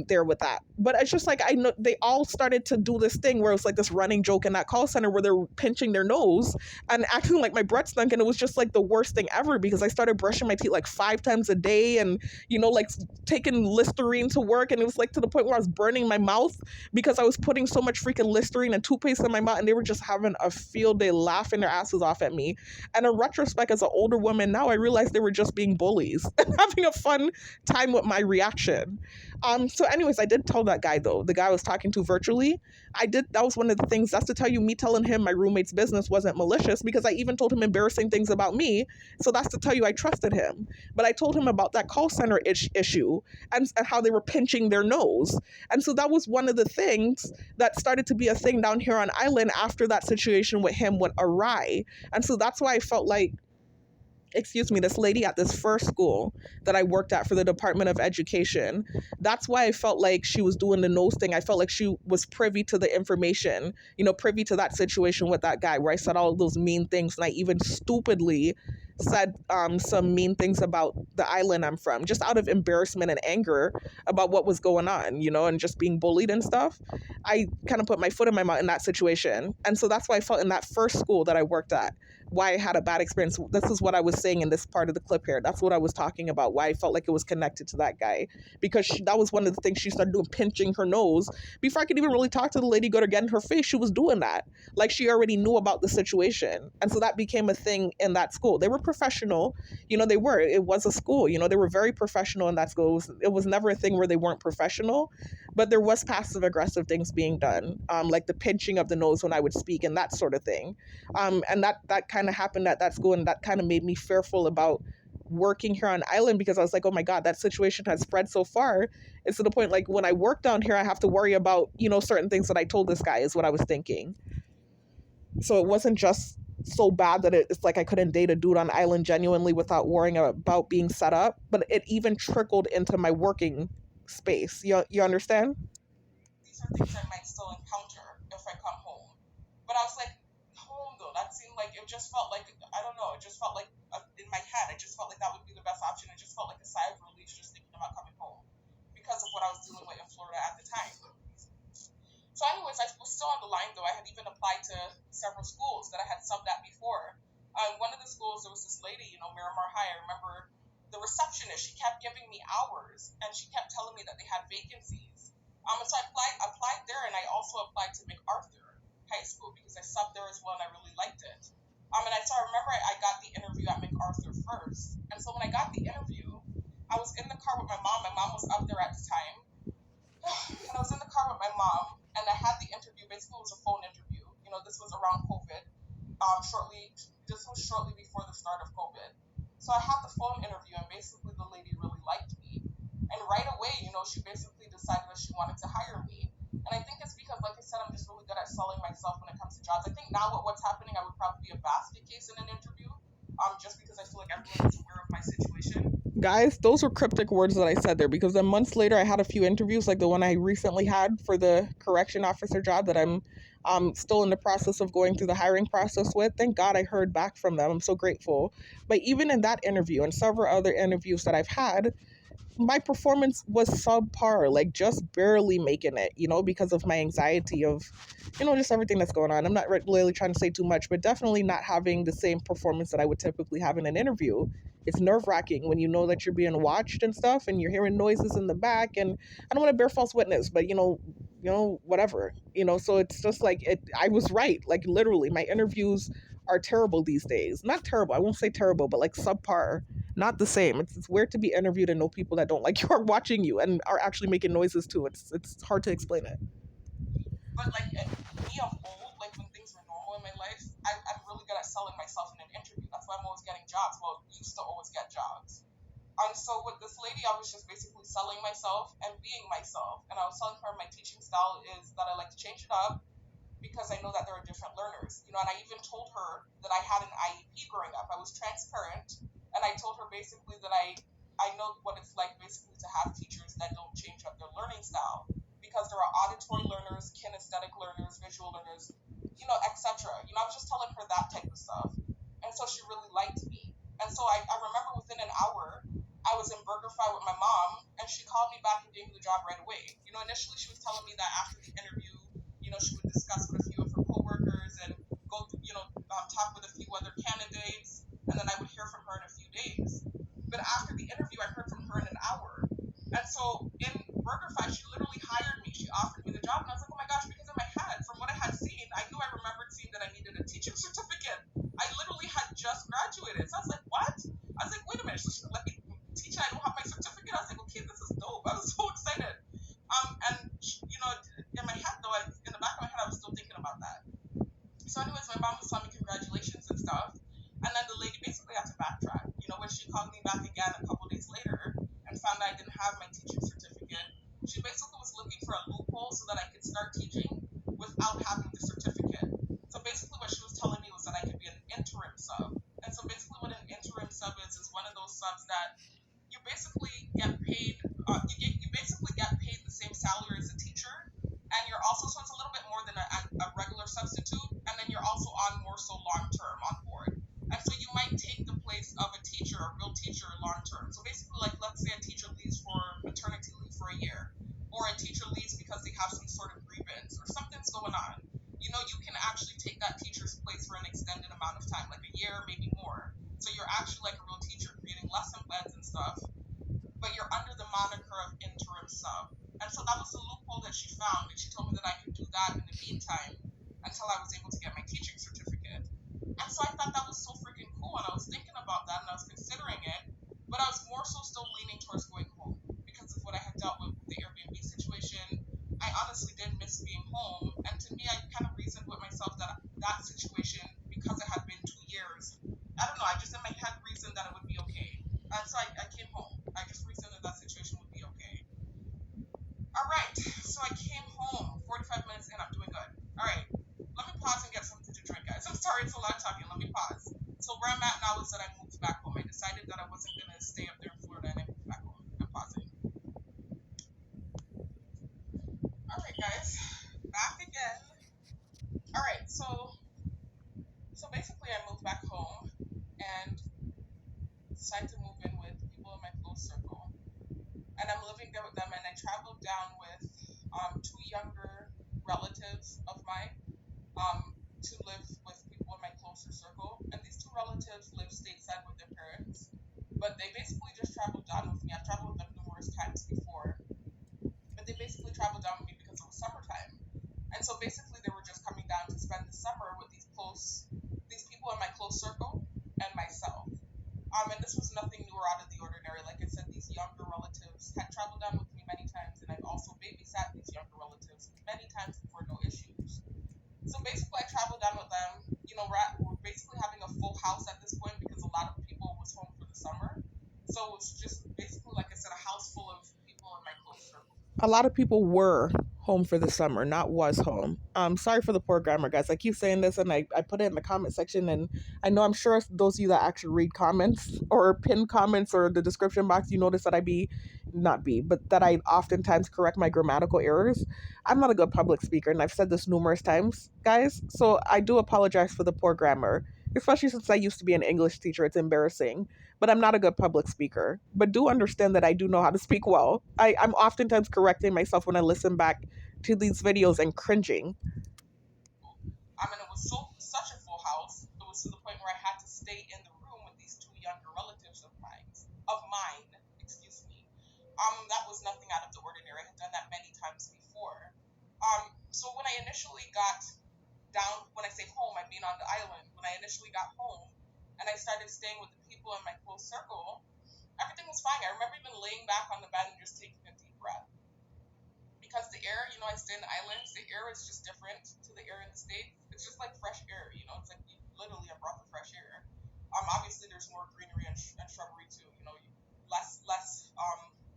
Speaker 1: there with that. But it's just like, I know they all started to do this thing where it was like this running joke in that call center where they're pinching their nose and acting like my breath stunk. And it was just like the worst thing ever because I started brushing my teeth like 5 times a day and, like taking Listerine to work. And it was like to the point where I was burning my mouth because I was putting so much freaking Listerine and toothpaste in my mouth. And they were just having a field day laughing their asses off at me. And in retrospect, as an older woman now, I realized they were just being bullies and having a fun time with my reaction. So anyways, I did tell that guy though, the guy I was talking to virtually, that was one of the things, that's to tell you me telling him my roommate's business wasn't malicious because I even told him embarrassing things about me. So that's to tell you I trusted him. But I told him about that call center issue and how they were pinching their nose. And so that was one of the things that started to be a thing down here on island after that situation with him went awry. And so that's why I felt like, this lady at this first school that I worked at for the Department of Education, that's why I felt like she was doing the nose thing. I felt like she was privy to the information, privy to that situation with that guy where I said all of those mean things. And I even stupidly said some mean things about the island I'm from, just out of embarrassment and anger about what was going on, and just being bullied and stuff. I kind of put my foot in my mouth in that situation. And so that's why I felt in that first school that I worked at, why I had a bad experience. This is what I was saying in this part of the clip here. That's what I was talking about, why I felt like it was connected to that guy. Because that was one of the things she started doing, pinching her nose. Before I could even really talk to the lady, go to get in her face, she was doing that. Like she already knew about the situation. And so that became a thing in that school. They were professional, they were. It was a school, they were very professional in that school. It was never a thing where they weren't professional, but there was passive aggressive things being done, like the pinching of the nose when I would speak and that sort of thing. And that kind of happened at that school, and that kind of made me fearful about working here on island because I was like, oh my God, that situation has spread so far. It's to the point like when I work down here, I have to worry about, certain things that I told this guy is what I was thinking. So it wasn't just so bad that it's like I couldn't date a dude on island genuinely without worrying about being set up, but it even trickled into my working space. You understand? These are things I might still encounter if I come home. But I was like, home though, that seemed like, it just felt like, I don't know, it just felt like in my head, I just felt like that would be the best option. It just felt like a sigh of relief just thinking about coming home because of what I was dealing with in Florida at the time. So anyways, I was still on the line though. I had even applied to several schools that I had subbed at before. One of the schools, there was this lady, Miramar High. I remember the receptionist, she kept giving me hours and she kept telling me that they had vacancies. So I applied there, and I also applied to MacArthur High School because I subbed there as well and I really liked it. And I remember I first. And so when I got the interview, I was in the car with my mom. My mom was up there at the time. And I was in the car with my mom, and I had the interview. Basically, it was a phone interview. This was around COVID. This was shortly before the start of COVID. So I had the phone interview, and basically the lady really liked me. And right away, she basically decided that she wanted to hire me. And I think it's because, like I said, I'm just really good at selling myself when it comes to jobs. I think now with what's happening, I would probably be a basket case in an interview, just because I feel like everyone is aware of my situation. Guys, those were cryptic words that I said there, because then months later I had a few interviews, like the one I recently had for the correction officer job that I'm still in the process of going through the hiring process with. Thank God I heard back from them. I'm so grateful. But even in that interview and several other interviews that I've had, my performance was subpar, like just barely making it, because of my anxiety of, just everything that's going on. I'm not really trying to say too much, but definitely not having the same performance that I would typically have in an interview. It's nerve wracking when you know that you're being watched and stuff, and you're hearing noises in the back. And I don't want to bear false witness, but whatever, so it's just like I was right. Like literally, my interviews are terrible these days. Not terrible. I won't say terrible, but like subpar, not the same. It's weird to be interviewed and know people that don't like you are watching you and are actually making noises too. It's hard to explain it. But like me of old, like when things were normal in my life, I'm really good at selling myself in an interview. That's why I'm always getting jobs. Well, used to always get jobs. And so with this lady, I was just basically selling myself and being myself. And I was telling her my teaching style is that I like to change it up because I know that there are different learners. And I even told her that I had an IEP growing up. I was transparent, and I told her basically that I know what it's like basically to have teachers that don't change up their learning style, because there are auditory learners, kinesthetic learners, visual learners, etc. I was just telling her that type of stuff, and so she really liked me. And so I remember within an hour, I was in BurgerFi with my mom, and she called me back and gave me the job right away. Initially she was telling me that after the interview, she would discuss with a few of her coworkers and go, talk with a few other candidates, and then I would hear from her in a few days. But after the interview, I heard from her in an hour. And so in BurgerFi, she literally hired me. She offered me the job, and I was like, oh my gosh, because in my head, from what I had seen, I knew I remembered seeing that I needed a teaching certificate. I literally had just graduated. So I was like, what? I was like, wait a minute, so she let me teach, I don't have my certificate? I was like, okay, this is dope. I was so excited. And in my head though, in the back of my head, I was still thinking about that. So, anyways, my mom was telling me congratulations and stuff, and then the lady basically had to backtrack. When she called me back again a couple days later and found out I didn't have my teaching certificate, she basically was looking for a loophole so that I could start teaching without having the certificate. So basically, what she was telling me was that I could be an interim sub. And so basically, what an interim sub is one of those subs that you basically get paid. You basically get paid the same salary as a teacher, and you're also, so it's a little bit more than a regular substitute, and then you're also on more so long term on board. And so you might take the place of a teacher, a real teacher, long term. So basically, like let's say a teacher leaves for maternity leave for a year, or a teacher leaves because they have some sort of grievance or something's going on. You can actually take that teacher's place for an extended amount of time, like a year, maybe more. So you're actually like a real teacher creating lesson plans and stuff, but you're under the moniker of interim sub. And so that was the loophole that she found, and she told me that I could do that in the meantime until I was able to get my teaching certificate. And so I thought that was so freaking cool, and I was thinking about that, and I was considering it, but I was more so still leaning towards going home because of what I had dealt with the Airbnb situation. I honestly did miss being home, and to me, I kind of reasoned with myself that that situation, because it had been 2 years, I don't know, I just in my head reasoned that it would be okay. And so I came home. I just reasoned that that situation would be okay. All right, so I came home. 45 minutes in, I'm doing good. All right, let me pause and get something to drink, guys. I'm sorry, it's a lot of talking. Let me pause. So where I'm at now is that I moved back home. I decided that I wasn't gonna stay up there in Florida, and I moved back home. I'm pausing. All right, guys, back again. All right, so basically, I moved back home and decided to move in with people in my close circle, and I'm living there with them. And I traveled down with two younger relatives of mine to live with people in my closer circle. And these two relatives live stateside with their parents, but they basically just traveled down with me. I've traveled with them numerous times before, but they basically traveled down with me because it was summertime. And so basically, they were just coming down to spend the summer with these people in my close circle and myself. And this was nothing new or out of the ordinary. Like I said, these younger relatives had traveled down with me many times, and I've also babysat these younger relatives many times before, no issues. So basically, I traveled down with them. We're basically having a full house at this point because a lot of people was home for the summer. So it was just basically, like I said, a house full of people in my close circle. A lot of people were home for the summer, not was home. Sorry for the poor grammar, guys. I keep saying this and I put it in the comment section, and I know I'm sure those of you that actually read comments or pin comments or the description box, you notice that but that I oftentimes correct my grammatical errors. I'm not a good public speaker, and I've said this numerous times, guys. So I do apologize for the poor grammar, especially since I used to be an English teacher. It's embarrassing, but I'm not a good public speaker. But do understand that I do know how to speak well. I'm oftentimes correcting myself when I listen back to these videos and cringing. I mean, it was such a full house. It was to the point where I had to stay in the room with these two younger relatives of mine, excuse me. That was nothing out of the ordinary. I had done that many times before. So when I initially got down, when I say home, I mean on the island. When I initially got home and I started staying with the people in my close circle, everything was fine. I remember even laying back on the bed and just taking a deep breath because the air, I stay in the islands, the air is just different to the air in the States. It's just like fresh air, it's like literally a breath of fresh air. Obviously there's more greenery and shrubbery too, less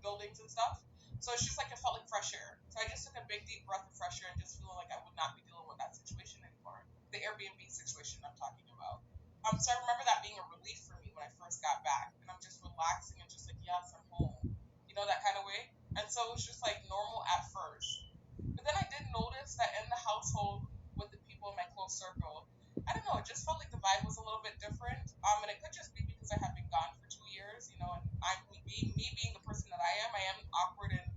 Speaker 1: buildings and stuff. So it's just like it felt like fresh air. So I just took a big deep breath of fresh air and just feeling like I would not be dealing with that situation anymore. The Airbnb situation I'm talking about. So I remember that being a relief for me when I first got back, and I'm just relaxing and just like, yes, I'm home, that kind of way. And so it was just like normal at first. But then I did notice that in the household with the people in my close circle, I don't know, it just felt like the vibe was a little bit different. And it could just be because I had been gone for 2 years, and me being the person that I am awkward and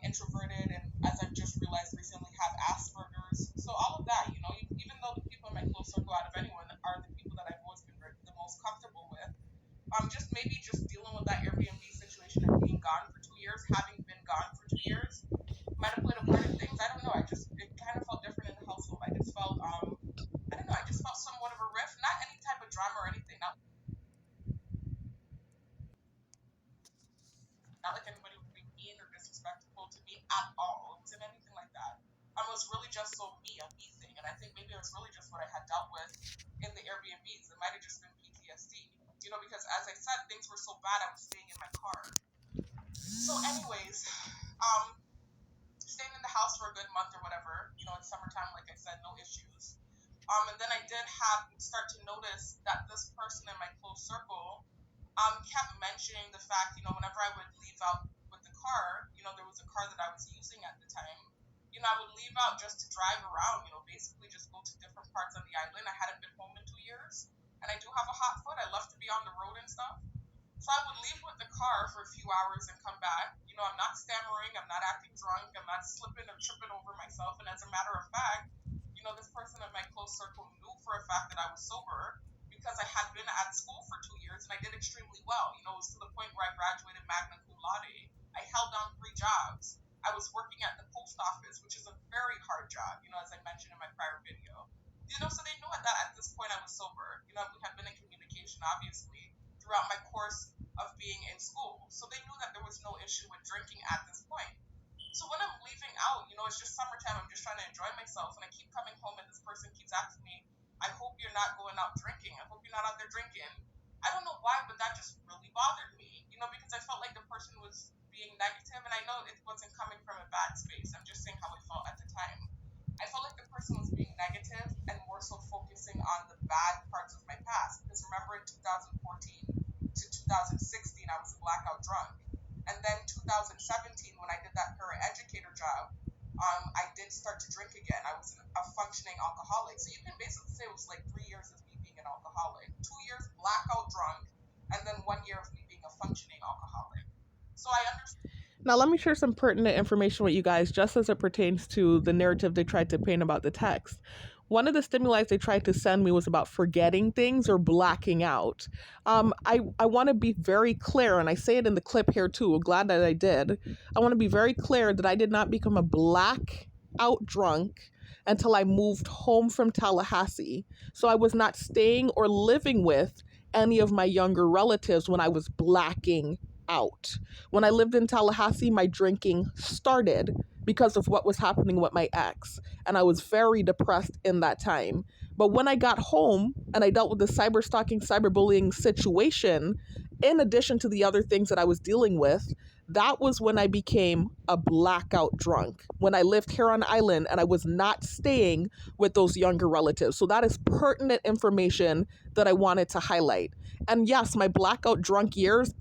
Speaker 1: introverted, and as I've just realized recently, have Asperger's. So all of that, even though the people in my close circle, out of anyone, are the people that I've always been the most comfortable with, just maybe just dealing with that Airbnb situation and being gone for 2 years, having been gone for 2 years, might have played a part in things. I don't know. It kind of felt different in the household. I just felt I don't know. I just felt somewhat of a rift, not any type of drama or anything. Not like anybody would be mean or disrespectful to me at all. It wasn't anything like that. It was really just a me thing, and I think maybe it was really just what I had dealt with in the Airbnbs. It might have just been PTSD, because as I said, things were so bad. I was staying in my car. So, anyways, um, staying in the house for a good month or whatever. It's summertime, like I said, no issues. And then I did start to notice that this person in my close circle kept mentioning the fact, whenever I would leave out with the car, there was a car that I was using at the time. I would leave out just to drive around, basically just go to different parts of the island. I hadn't been home in 2 years, and I do have a hot foot. I love to be on the road and stuff. So I would leave with the car for a few hours and come back. I'm not stammering, I'm not acting drunk, I'm not slipping or tripping over myself. And as a matter of fact, this person in my close circle knew for a fact that I was sober because I had been at school for 2 years and I did extremely well. It was to the point where I graduated magna cum laude. I held down 3 jobs. I was working at the post office, which is a very hard job, as I mentioned in my prior video. So they knew that at this point I was sober. We had been in communication, obviously, throughout my course of being in school. So they knew that there was no issue with drinking at this point. So when I'm leaving out, it's just summertime, I'm just trying to enjoy myself, and I keep coming home and this person keeps asking me, I hope you're not going out drinking. I hope you're not out there drinking. I don't know why, but that just really bothered me, because I felt like the person was being negative, and I know it wasn't coming from a bad space. I'm just saying how I felt at the time. I felt like the person was being negative and more so focusing on the bad parts of my past. Because remember, in 2014 to 2016, I was a blackout drunk. And then 2017, when I did that paraeducator job, I did start to drink again. I was a functioning alcoholic. So you can basically say it was like 3 years of me being an alcoholic, 2 years blackout drunk, and then 1 year of me being a functioning alcoholic. So I understand. Now, let me share some pertinent information with you guys, just as it pertains to the narrative they tried to paint about the text. One of the stimuli they tried to send me was about forgetting things or blacking out. I want to be very clear, and I say it in the clip here too. Glad that I did. I want to be very clear that I did not become a blackout drunk until I moved home from Tallahassee. So I was not staying or living with any of my younger relatives when I was blacking out. When I lived in Tallahassee, my drinking started because of what was happening with my ex. And I was very depressed in that time. But when I got home and I dealt with the cyber stalking, cyberbullying situation, in addition to the other things that I was dealing with, that was when I became a blackout drunk. When I lived here on island and I was not staying with those younger relatives. So that is pertinent information that I wanted to highlight. And yes, in my blackout drunk years,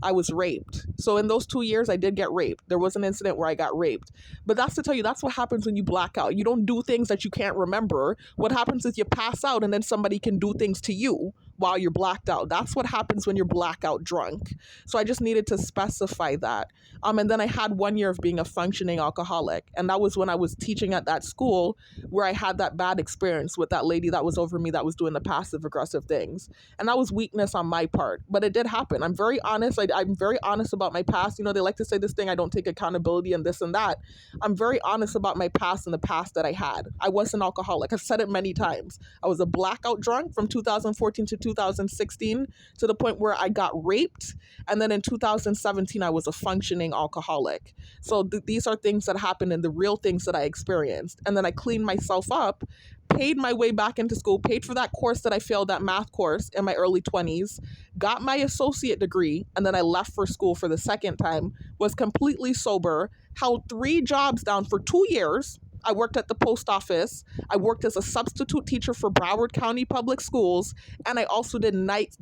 Speaker 1: I was raped. So in those 2 years, I did get raped. There was an incident where I got raped. But that's to tell you, that's what happens when you black out. You don't do things that you can't remember. What happens is you pass out and then somebody can do things to you while you're blacked out. That's what happens when you're blackout drunk. So I just needed to specify that. And then I had 1 year of being a functioning alcoholic. And that was when I was teaching at that school where I had that bad experience with that lady that was over me that was doing the passive aggressive things. And that was weakness on my part. But it did happen. I'm very honest. I'm very honest about my past. You know, they like to say this thing, I don't take accountability and this and that. I'm very honest about my past and the past that I had. I was an alcoholic. I've said it many times. I was a blackout drunk from 2014 to 2016 to the point where I got raped. And then in 2017, I was a functioning alcoholic. So these are things that happened and the real things that I experienced. And then I cleaned myself up, paid my way back into school, paid for that course that I failed, that math course in my early 20s, got my associate degree, and then I left for school for the second time, was completely sober, held 3 jobs down for 2 years. I worked at the post office. I worked as a substitute teacher for Broward County Public Schools, and I also did night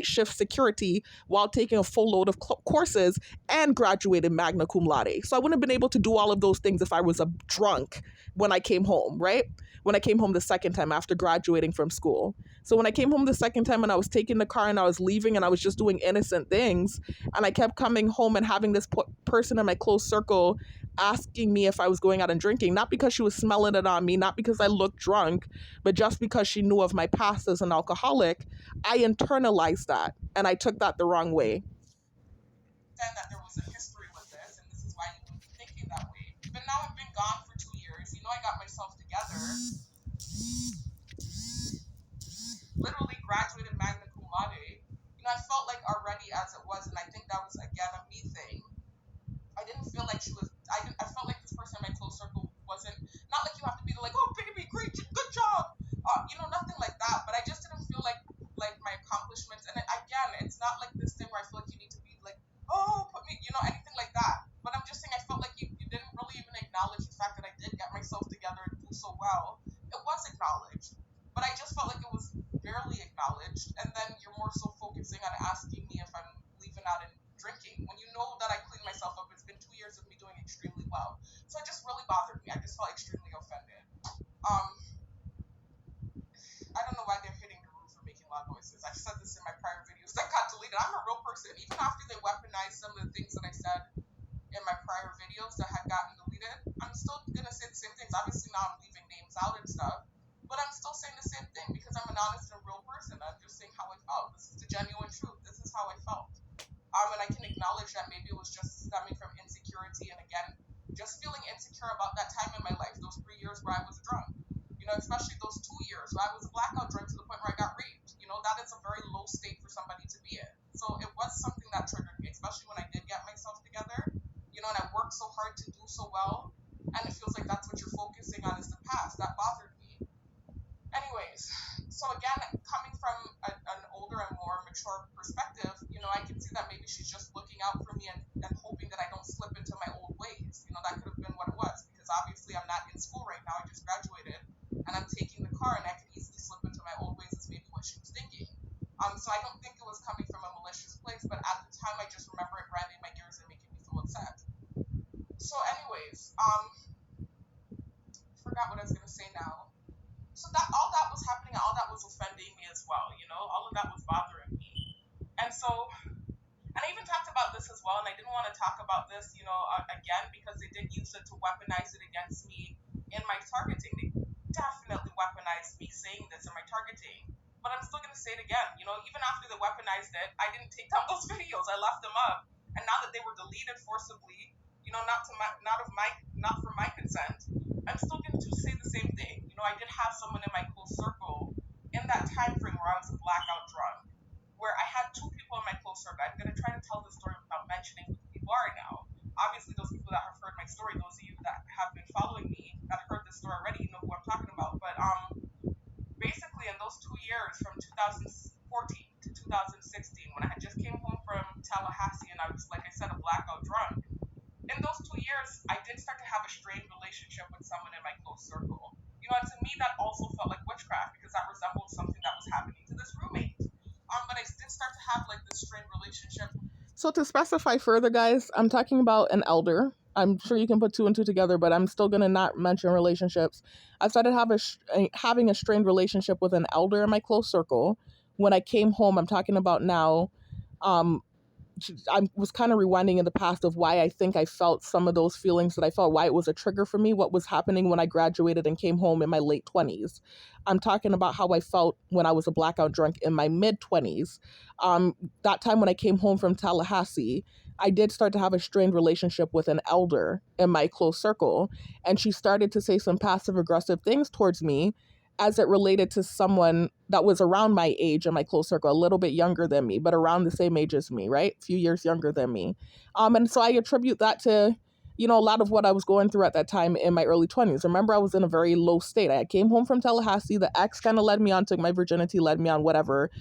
Speaker 1: shift security while taking a full load of courses and graduated magna cum laude. So I wouldn't have been able to do all of those things if I was a drunk when I came home, right? When I came home the second time after graduating from school. So when I came home the second time and I was taking the car and I was leaving and I was just doing innocent things, and I kept coming home and having this person in my close circle asking me if I was going out and drinking, not because she was smelling it on me, not because I looked drunk, but just because she knew of my past as an alcoholic, I internalized that and I took that the wrong way. Then that there was a history with this, and this is why you would be thinking that way. But now I've been gone for 2 years. You know, I got myself together, literally graduated magna cum laude. You know, I felt like already as it was, and I think that was again a me thing. I didn't feel like she was. I felt like this person in my close circle wasn't, not like you have to be like, oh baby, great, good job, you know, nothing like that. But I just didn't feel like my accomplishments. And again, it's not like this thing where I feel like you need to be like, oh, put me, you know, anything like that. But I'm just saying, I felt like you didn't really even acknowledge the fact that I did get myself together and do so well. It was acknowledged, but I just felt like it was barely acknowledged. And then you're more so focusing on asking me if I'm leaving out and drinking when you know that I cleaned myself up. It's been 2 years of me doing extremely well. So it just really bothered me. I just felt extremely offended. I don't know why they're hitting the roof or making loud noises. I've said this in my prior videos that got deleted. I'm a real person. Even after they weaponized some of the things that I said in my prior videos that had gotten deleted, I'm still gonna say the same things. Obviously now I'm leaving names out and stuff, but I'm still saying the same thing because I'm an honest and real person. I'm just saying how I felt. This is the genuine truth. This is how I felt. And I can acknowledge that maybe it was just stemming from insecurity, and again, just feeling insecure about that time in my life, those 3 years where I was drunk. You know, especially those 2 years where I was a blackout drunk to the point where I got raped. You know, that is a very low state for somebody to be in. So it was something that triggered me, especially when I did get myself together. You know, and I worked so hard to do so well, and it feels like that's what you're focusing on is the past. That bothered me. Anyways, so again, coming from an older and more mature perspective, you know, I can see that maybe she's just looking out for me and hoping that I don't slip into my old ways. You know, that could have been what it was, because obviously I'm not in school right now. I just graduated and I'm taking the car, and I could easily slip into my old ways is maybe what she was thinking. So I don't think it was coming from a malicious place, but at the time I just remember it grinding my gears and making me feel upset. So anyways, forgot what I was gonna say now. So that all that was happening, all that was offending me as well, you know, all of that was bothering me. And so, and I even talked about this as well, and I didn't want to talk about this, you know, again, because they did use it to weaponize it against me in my targeting. They definitely weaponized me saying this in my targeting. But I'm still going to say it again, you know, even after they weaponized it, I didn't take down those videos. I left them up. And now that they were deleted forcibly, you know, not for my consent, I'm still going to say the same thing. You know, I did have someone in my close circle in that time frame where I was blackout drunk, where I had two people in my close circle. I'm gonna try to tell the story without mentioning who the people are now. Obviously, those people that have heard my story, those of you that have been following me, that heard this story already, you know who I'm talking about. But basically, in those 2 years from 2014 to 2016, when I had just came home from Tallahassee and I was, like I said, a blackout drunk, in those 2 years, I did start to have a strained relationship with someone in my close circle. You know, and to me, that also felt like witchcraft because that resembled something that was happening to this roommate. But I did start to have like this strained relationship. So to specify further, guys, I'm talking about an elder. I'm sure you can put two and two together, but I'm still gonna not mention relationships. I started having a strained relationship with an elder in my close circle. When I came home, I'm talking about now. Um, I was kind of rewinding in the past of why I think I felt some of those feelings that I felt, why it was a trigger for me, what was happening when I graduated and came home in my late 20s. I'm talking about how I felt when I was a blackout drunk in my mid 20s. That time when I came home from Tallahassee, I did start to have a strained relationship with an elder in my close circle. And she started to say some passive aggressive things towards me as it related to someone that was around my age in my close circle, a little bit younger than me, but around the same age as me, right? A few years younger than me. And so I attribute that to, a lot of what I was going through at that time in my early 20s. Remember, I was in a very low state. I came home from Tallahassee. The ex kind of led me on, took my virginity, led me on, whatever.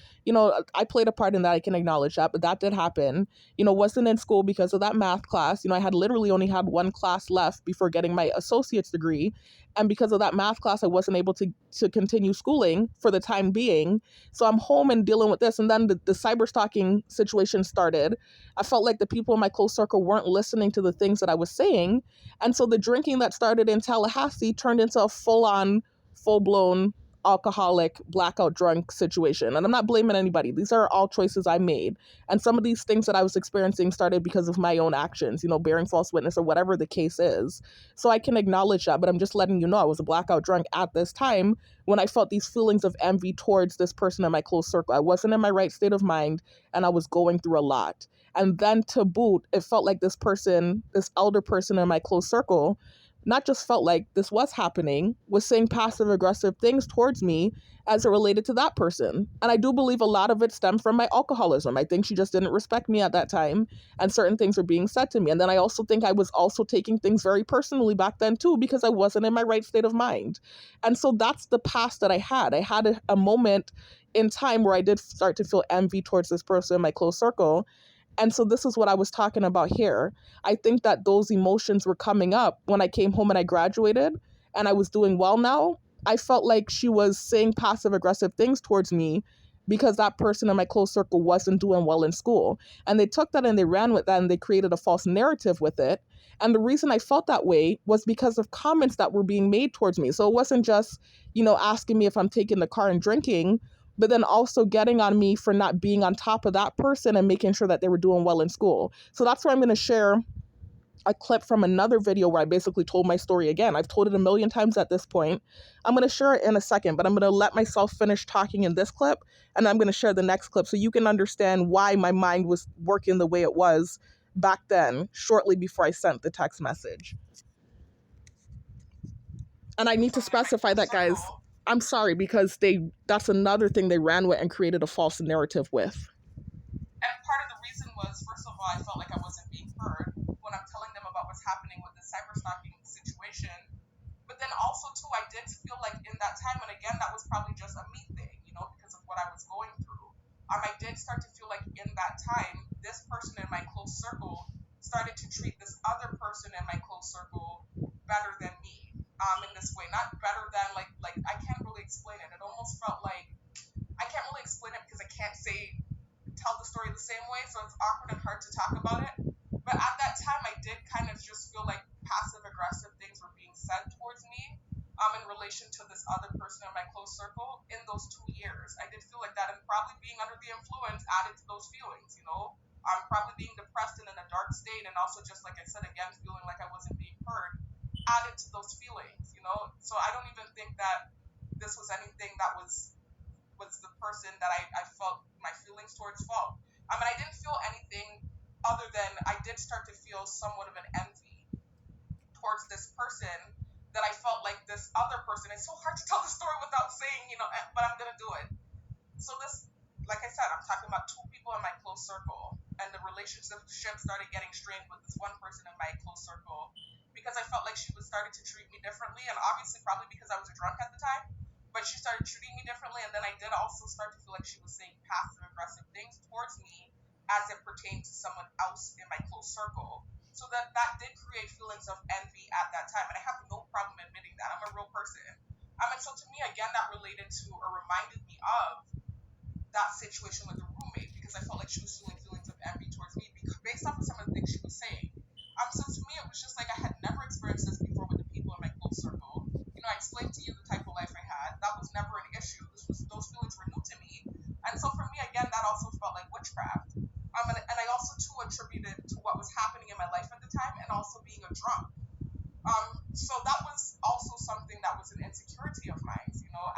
Speaker 1: I played a part in that. I can acknowledge that, but that did happen. Wasn't in school because of that math class. I had literally only had one class left before getting my associate's degree. And because of that math class, I wasn't able to continue schooling for the time being. So I'm home and dealing with this. And then the cyber stalking situation started. I felt like the people in my close circle weren't listening to the things that I was saying. And so the drinking that started in Tallahassee turned into a full blown alcoholic blackout drunk situation. And I'm not blaming anybody. These are all choices I made. And some of these things that I was experiencing started because of my own actions, bearing false witness or whatever the case is. So I can acknowledge that, but I'm just letting you know I was a blackout drunk at this time when I felt these feelings of envy towards this person in my close circle. I wasn't in my right state of mind and I was going through a lot. And then to boot, it felt like this person, this elder person in my close circle, not just felt like this was happening, was saying passive aggressive things towards me as it related to that person. And I do believe a lot of it stemmed from my alcoholism. I think she just didn't respect me at that time and certain things were being said to me. And then I also think I was also taking things very personally back then too because I wasn't in my right state of mind. And so that's the past that I had. I had a moment in time where I did start to feel envy towards this person in my close circle. And so this is what I was talking about here. I think that those emotions were coming up when I came home and I graduated and I was doing well now. I felt like she was saying passive aggressive things towards me because that person in my close circle wasn't doing well in school. And they took that and they ran with that and they created a false narrative with it. And the reason I felt that way was because of comments that were being made towards me. So it wasn't just, asking me if I'm taking the car and drinking, but then also getting on me for not being on top of that person and making sure that they were doing well in school. So that's where I'm going to share a clip from another video where I basically told my story again. I've told it a million times at this point. I'm going to share it in a second, but I'm going to let myself finish talking in this clip, and I'm going to share the next clip so you can understand why my mind was working the way it was back then, shortly before I sent the text message. And I need to specify that, guys, I'm sorry, because that's another thing they ran with and created a false narrative with. And part of the reason was, first of all, I felt like I wasn't being heard when I'm telling them about what's happening with the cyber stalking situation. But then also, too, I did feel like in that time, and again, that was probably just a me thing, because of what I was going through. I did start to feel like in that time, this person in my close circle started to treat this other person in my close circle better than me. In this way, not better than like I can't really explain it. It almost felt like I can't really explain it because I can't tell the story the same way, so it's awkward and hard to talk about it. But at that time, I did kind of just feel like passive aggressive things were being said towards me in relation to this other person in my close circle in those 2 years. I did feel like that, and probably being under the influence added to those feelings, I'm probably being depressed and in a dark state, and also just like I said again, feeling like I wasn't being heard added to those feelings, So I don't even think that this was anything that was the person that I felt my feelings towards fault. I didn't feel anything other than I did start to feel somewhat of an envy towards this person that I felt like this other person. It's so hard to tell the story without saying, but I'm gonna do it. said, I'm talking about two people in my close circle, and the relationship started getting strained with this one person in my close circle because I felt like she was starting to treat me differently, and obviously probably because I was a drunk at the time, but she started treating me differently, and then I did also start to feel like she was saying passive aggressive things towards me as it pertained to someone else in my close circle. So that did create feelings of envy at that time, and I have no problem admitting that. I'm a real person. And so to me, again, that related to or reminded me of that situation with the roommate because I felt like she was feeling feelings of envy towards me because, based off of some of the things she was saying. So to me, it was just like I had never experienced this before with the people in my close circle. I explained to you the type of life I had. That was never an issue. Those feelings were new to me, and so for me, again, that also felt like witchcraft. And I also too attributed to what was happening in my life at the time, and also being a drunk. So that was also something that was an insecurity of mine.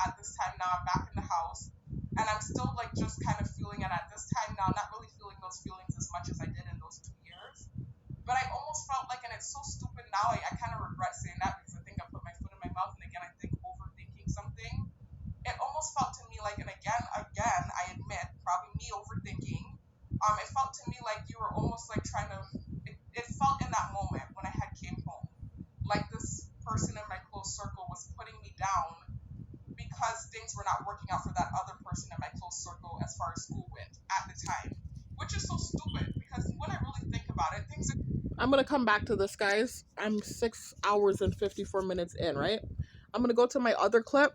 Speaker 1: At this time now, I'm back in the house, and I'm still like just kind of feeling it at this time now, not really feeling those feelings as much as I did in those 2 years. But I almost felt like, and it's so stupid now, I kind of regret saying that because I think I put my foot in my mouth, and again, I think overthinking something. It almost felt to me like, and again, I admit, probably me overthinking. It felt to me like you were almost like trying to. It felt in that moment when I had came home, like this person in my close circle was putting me down because things were not working out for that other person in my close circle as far as school went at the time, which is so stupid because when I really think about it, things. I'm gonna come back to this, guys. I'm 6 hours and 54 minutes in, right? I'm gonna go to my other clip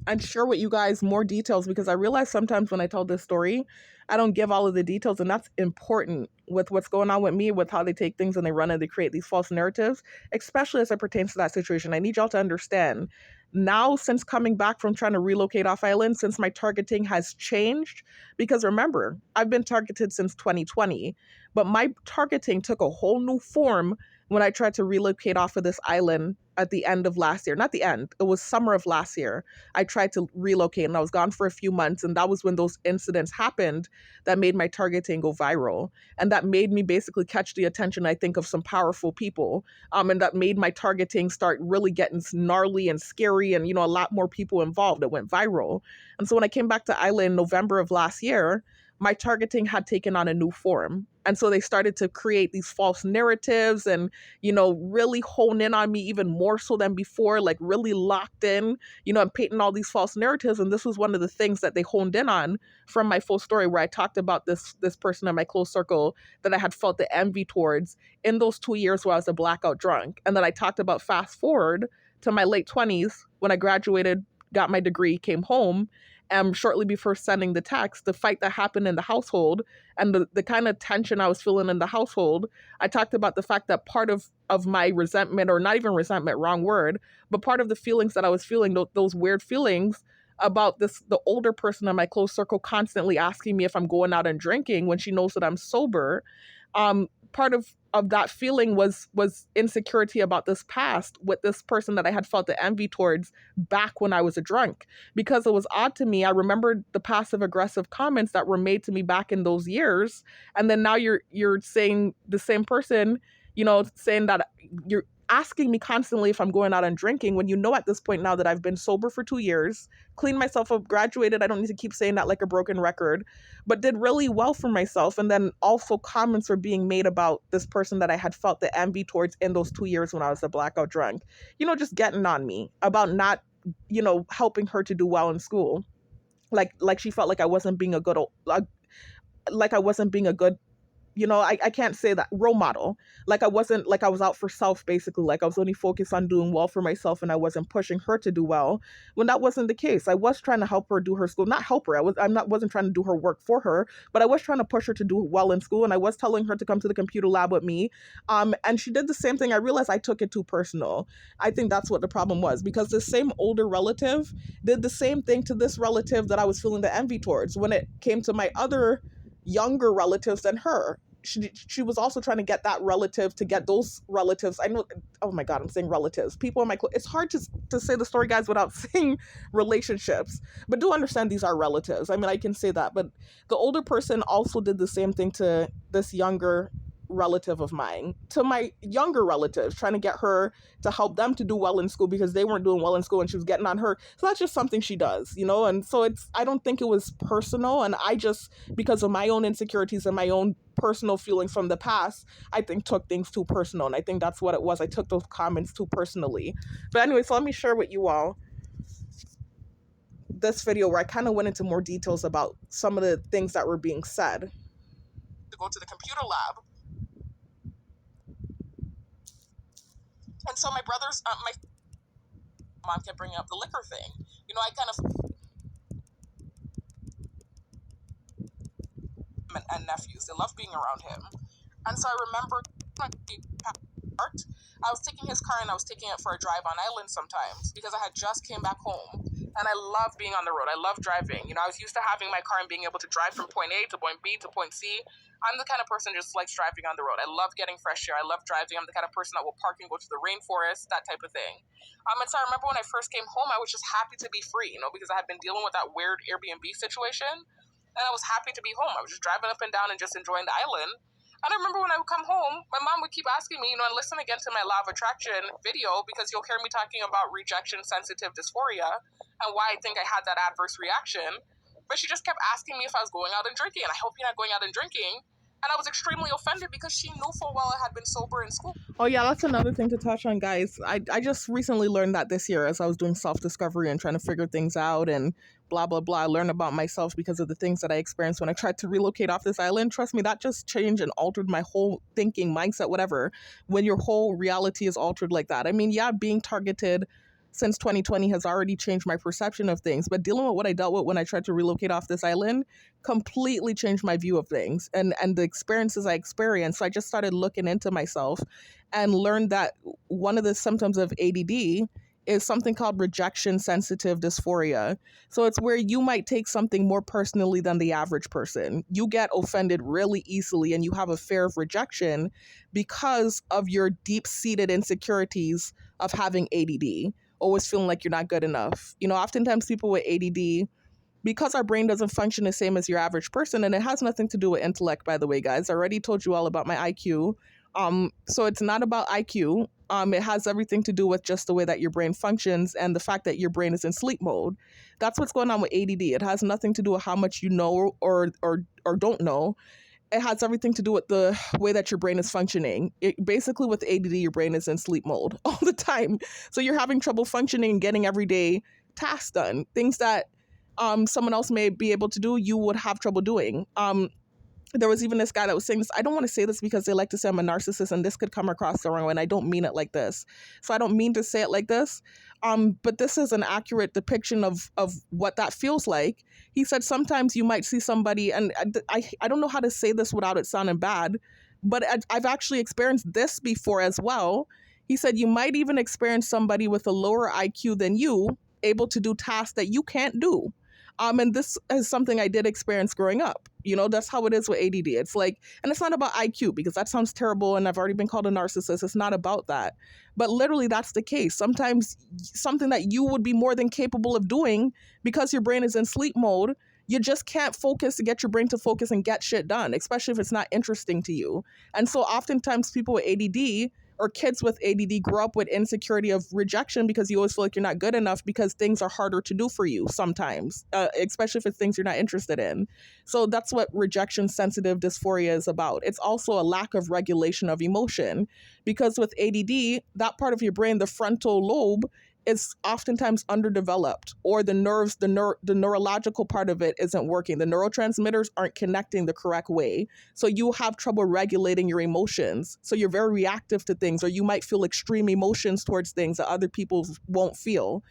Speaker 1: and share with you guys more details because I realize sometimes when I tell this story, I don't give all of the details, and that's important with what's going on with me, with how they take things and they run and they create these false narratives, especially as it pertains to that situation. I need y'all to understand now, since coming back from trying to relocate off island, since my targeting has changed, because remember, I've been targeted since 2020, but my targeting took a whole new form when I tried to relocate off of this island at the end of last year. Not the end, it was summer of last year. I tried to relocate and I was gone for a few months. And that was when those incidents happened that made my targeting go viral. And that made me basically catch the attention, I think, of some powerful people. And that made my targeting start really getting gnarly and scary and, a lot more people involved. It went viral. And so when I came back to Island in November of last year, my targeting had taken on a new form. And so they started to create these false narratives and, really hone in on me even more so than before, like really locked in, and painting all these false narratives. And this was one of the things that they honed in on from my full story, where I talked about this person in my close circle that I had felt the envy towards in those 2 years where I was a blackout drunk. And then I talked about fast forward to my late 20s when I graduated, got my degree, came home, shortly before sending the text, the fight that happened in the household and the kind of tension I was feeling in the household. I talked about the fact that part of my resentment, or not even resentment, wrong word, but part of the feelings that I was feeling, those weird feelings about the older person in my close circle constantly asking me if I'm going out and drinking when she knows that I'm sober. Part of that feeling was insecurity about this past with this person that I had felt the envy towards back when I was a drunk. Because it was odd to me, I remembered the passive aggressive comments that were made to me back in those years, and then now you're saying the same person, saying that you're asking me constantly if I'm going out and drinking when at this point now that I've been sober for 2 years, cleaned myself up, graduated. I don't need to keep saying that like a broken record, but did really well for myself. And then also comments were being made about this person that I had felt the envy towards in those 2 years when I was a blackout drunk, just getting on me about not, helping her to do well in school. Like she felt like I wasn't being a good, like I wasn't being a good, I can't say that, role model. Like I was out for self, basically. Like I was only focused on doing well for myself and I wasn't pushing her to do well, when that wasn't the case. I was trying to help her do her school, not help her. Wasn't trying to do her work for her, but I was trying to push her to do well in school. And I was telling her to come to the computer lab with me. And she did the same thing. I realized I took it too personal. I think that's what the problem was, because the same older relative did the same thing to this relative that I was feeling the envy towards when it came to my other younger relatives than her. She was also trying to get that relative to get those relatives. I know, oh my God, I'm saying relatives. People in my, it's hard to say the story, guys, without saying relationships. But do understand these are relatives. I mean, I can say that. But the older person also did the same thing to this younger relative of mine to my younger relatives, trying to get her to help them to do well in school because they weren't doing well in school and she was getting on her. So that's just something she does, you know? And so I don't think it was personal. And I just, because of my own insecurities and my own personal feelings from the past, I think took things too personal. And I think that's what it was. I took those comments too personally. But anyway, so let me share with you all this video where I kind of went into more details about some of the things that were being said. To go to the computer lab. And so my mom kept bringing up the liquor thing. You know, I kind of, and nephews, they love being around him. And so I remember I was taking his car and I was taking it for a drive on island sometimes because I had just came back home. And I love being on the road. I love driving. You know, I was used to having my car and being able to drive from point A to point B to point C. I'm the kind of person who just likes driving on the road. I love getting fresh air. I love driving. I'm the kind of person that will park and go to the rainforest, that type of thing. And so I remember when I first came home, I was just happy to be free, you know, because I had been dealing with that weird Airbnb situation. And I was happy to be home. I was just driving up and down and just enjoying the island. And I remember when I would come home, my mom would keep asking me, you know, and listen again to my Law of Attraction video because you'll hear me talking about rejection sensitive dysphoria and why I think I had that adverse reaction. But she just kept asking me if I was going out and drinking, and I hope you're not going out and drinking. And I was extremely offended because she knew full well I had been sober in school. Oh yeah, that's another thing to touch on, guys. I just recently learned that this year as I was doing self-discovery and trying to figure things out and blah, blah, blah. I learned about myself because of the things that I experienced when I tried to relocate off this island. Trust me, that just changed and altered my whole thinking, mindset, whatever, when your whole reality is altered like that. I mean, yeah, being targeted since 2020 has already changed my perception of things, but dealing with what I dealt with when I tried to relocate off this island completely changed my view of things and the experiences I experienced. So I just started looking into myself and learned that one of the symptoms of ADD is something called rejection sensitive dysphoria. So it's where you might take something more personally than the average person. You get offended really easily and you have a fear of rejection because of your deep-seated insecurities of having ADD, always feeling like you're not good enough. You know, oftentimes people with ADD, because our brain doesn't function the same as your average person, and it has nothing to do with intellect, by the way, guys. I already told you all about my IQ. So it's not about IQ. It has everything to do with just the way that your brain functions and the fact that your brain is in sleep mode. That's what's going on with ADD. It has nothing to do with how much you know or don't know. It has everything to do with the way that your brain is functioning. Basically, with ADD, your brain is in sleep mode all the time. So you're having trouble functioning and getting everyday tasks done. Things that someone else may be able to do, you would have trouble doing. There was even this guy that was saying this. I don't want to say this because they like to say I'm a narcissist and this could come across the wrong way, and I don't mean it like this. So I don't mean to say it like this. But this is an accurate depiction of what that feels like. He said sometimes you might see somebody, and I don't know how to say this without it sounding bad, but I've actually experienced this before as well. He said you might even experience somebody with a lower IQ than you able to do tasks that you can't do. And this is something I did experience growing up. You know, that's how it is with ADD. It's like, and it's not about IQ because that sounds terrible and I've already been called a narcissist. It's not about that. But literally that's the case. Sometimes something that you would be more than capable of doing because your brain is in sleep mode, you just can't focus to get your brain to focus and get shit done, especially if it's not interesting to you. And so oftentimes people with ADD or kids with ADD grow up with insecurity of rejection because you always feel like you're not good enough because things are harder to do for you sometimes, especially if it's things you're not interested in. So that's what rejection sensitive dysphoria is about. It's also a lack of regulation of emotion because with ADD, that part of your brain, the frontal lobe, is oftentimes underdeveloped, or the nerves, the neurological part of it isn't working. The neurotransmitters aren't connecting the correct way. So you have trouble regulating your emotions. So you're very reactive to things, or you might feel extreme emotions towards things that other people won't feel.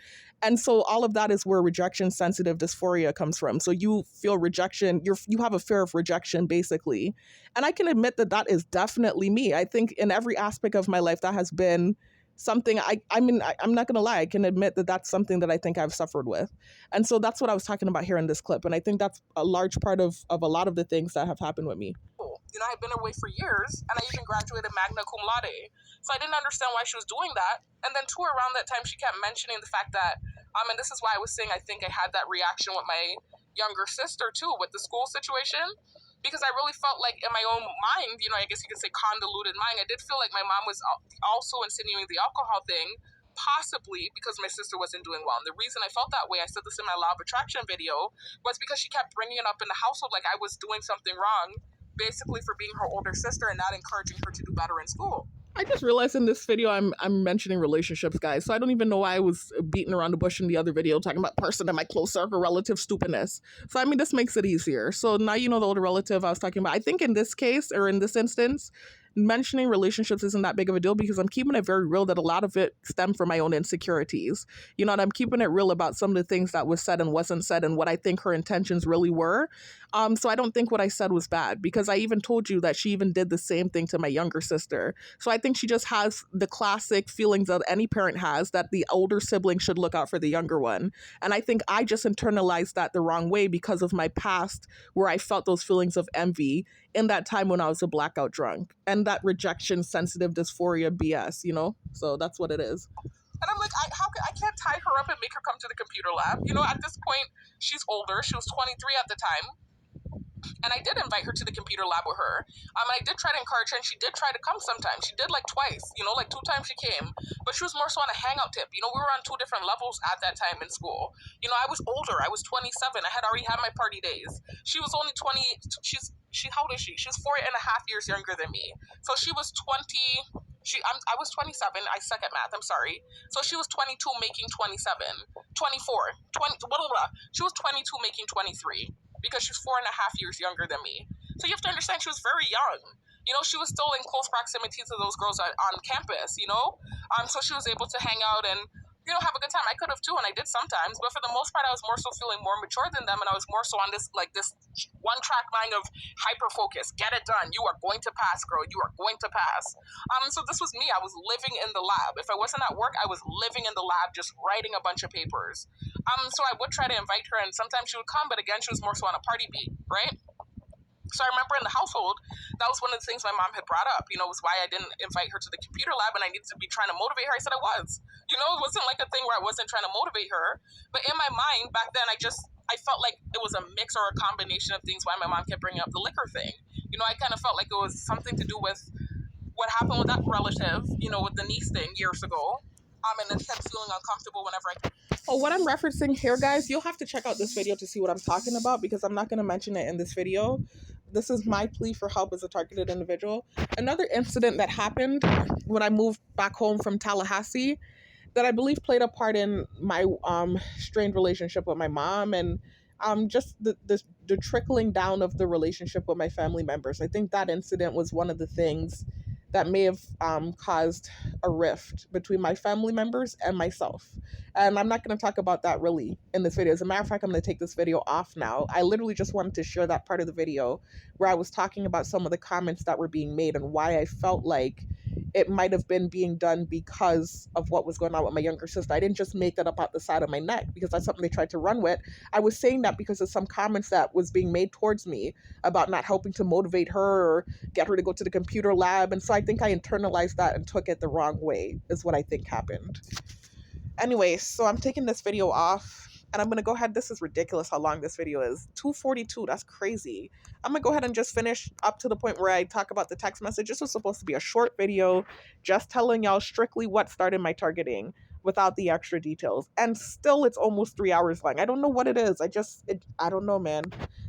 Speaker 1: And so all of that is where rejection sensitive dysphoria comes from. So you feel rejection, you have a fear of rejection basically. And I can admit that that is definitely me. I think in every aspect of my life that has been something I'm not going to lie. I can admit that that's something that I think I've suffered with. And so that's what I was talking about here in this clip. And I think that's a large part of a lot of the things that have happened with me. You know, I've been away for years and I even graduated magna cum laude. So I didn't understand why she was doing that. And then too, around that time, she kept mentioning the fact that, and this is why I was saying I think I had that reaction with my younger sister too, with the school situation. because I really felt like in my own mind, I guess you could say convoluted mind, I did feel like my mom was also insinuating the alcohol thing, possibly because my sister wasn't doing well. And the reason I felt that way, I said this in my law of attraction video, was because she kept bringing it up in the household like I was doing something wrong, basically for being her older sister and not encouraging her to do better in school. I just realized in this video I'm mentioning relationships, guys. So I don't even know why I was beating around the bush in the other video talking about person in my close circle, relative stupidness. So I mean, this makes it easier. So now you know the older relative I was talking about. I think in this case, or in this instance, mentioning relationships isn't that big of a deal because I'm keeping it very real that a lot of it stemmed from my own insecurities. And I'm keeping it real about some of the things that was said and wasn't said and what I think her intentions really were. So I don't think what I said was bad because I even told you that she even did the same thing to my younger sister. So I think she just has the classic feelings that any parent has that the older sibling should look out for the younger one. And I think I just internalized that the wrong way because of my past where I felt those feelings of envy in that time when I was a blackout drunk and that rejection, sensitive dysphoria BS. So that's what it is. And I'm like, I can't tie her up and make her come to the computer lab. At this point, she's older. She was 23 at the time. And I did invite her to the computer lab with her. I did try to encourage her, and she did try to come sometimes. She did like twice, like 2 times she came. But she was more so on a hangout tip. We were on 2 different levels at that time in school. I was older. I was 27. I had already had my party days. She was only 20. How old is she? She was 4.5 years younger than me. So she was 20. I was 27. I suck at math. I'm sorry. So she was 22 making 27. 24. 20, blah, blah, blah. She was 22 making 23 because she's 4.5 years younger than me. So you have to understand she was very young. She was still in close proximity to those girls on campus, so she was able to hang out and, have a good time. I could have too, and I did sometimes, but for the most part, I was more so feeling more mature than them, and I was more so on this one-track mind of hyper-focus. Get it done. You are going to pass, girl. You are going to pass. So this was me. I was living in the lab. If I wasn't at work, I was living in the lab just writing a bunch of papers. So I would try to invite her, and sometimes she would come, but again, she was more so on a party beat, right? So I remember in the household, that was one of the things my mom had brought up, was why I didn't invite her to the computer lab and I needed to be trying to motivate her. I said I was. It wasn't like a thing where I wasn't trying to motivate her. But in my mind, back then, I felt like it was a mix or a combination of things why my mom kept bringing up the liquor thing. I kind of felt like it was something to do with what happened with that relative, with the niece thing years ago. And then kept feeling uncomfortable whenever I... Oh, what I'm referencing here, guys, you'll have to check out this video to see what I'm talking about because I'm not going to mention it in this video. This is my plea for help as a targeted individual. Another incident that happened when I moved back home from Tallahassee that I believe played a part in my strained relationship with my mom and just the trickling down of the relationship with my family members. I think that incident was one of the things that may have caused a rift between my family members and myself. And I'm not going to talk about that really in this video. As a matter of fact, I'm going to take this video off now. I literally just wanted to share that part of the video where I was talking about some of the comments that were being made and why I felt like it might have been being done because of what was going on with my younger sister. I didn't just make that up out the side of my neck because that's something they tried to run with. I was saying that because of some comments that was being made towards me about not helping to motivate her or get her to go to the computer lab. And so I think I internalized that and took it the wrong way is what I think happened. Anyway, so I'm taking this video off and I'm going to go ahead. This is ridiculous how long this video is. 2:42. That's crazy. I'm going to go ahead and just finish up to the point where I talk about the text message. This was supposed to be a short video just telling y'all strictly what started my targeting without the extra details. And still it's almost 3 hours long. I don't know what it is. I don't know, man.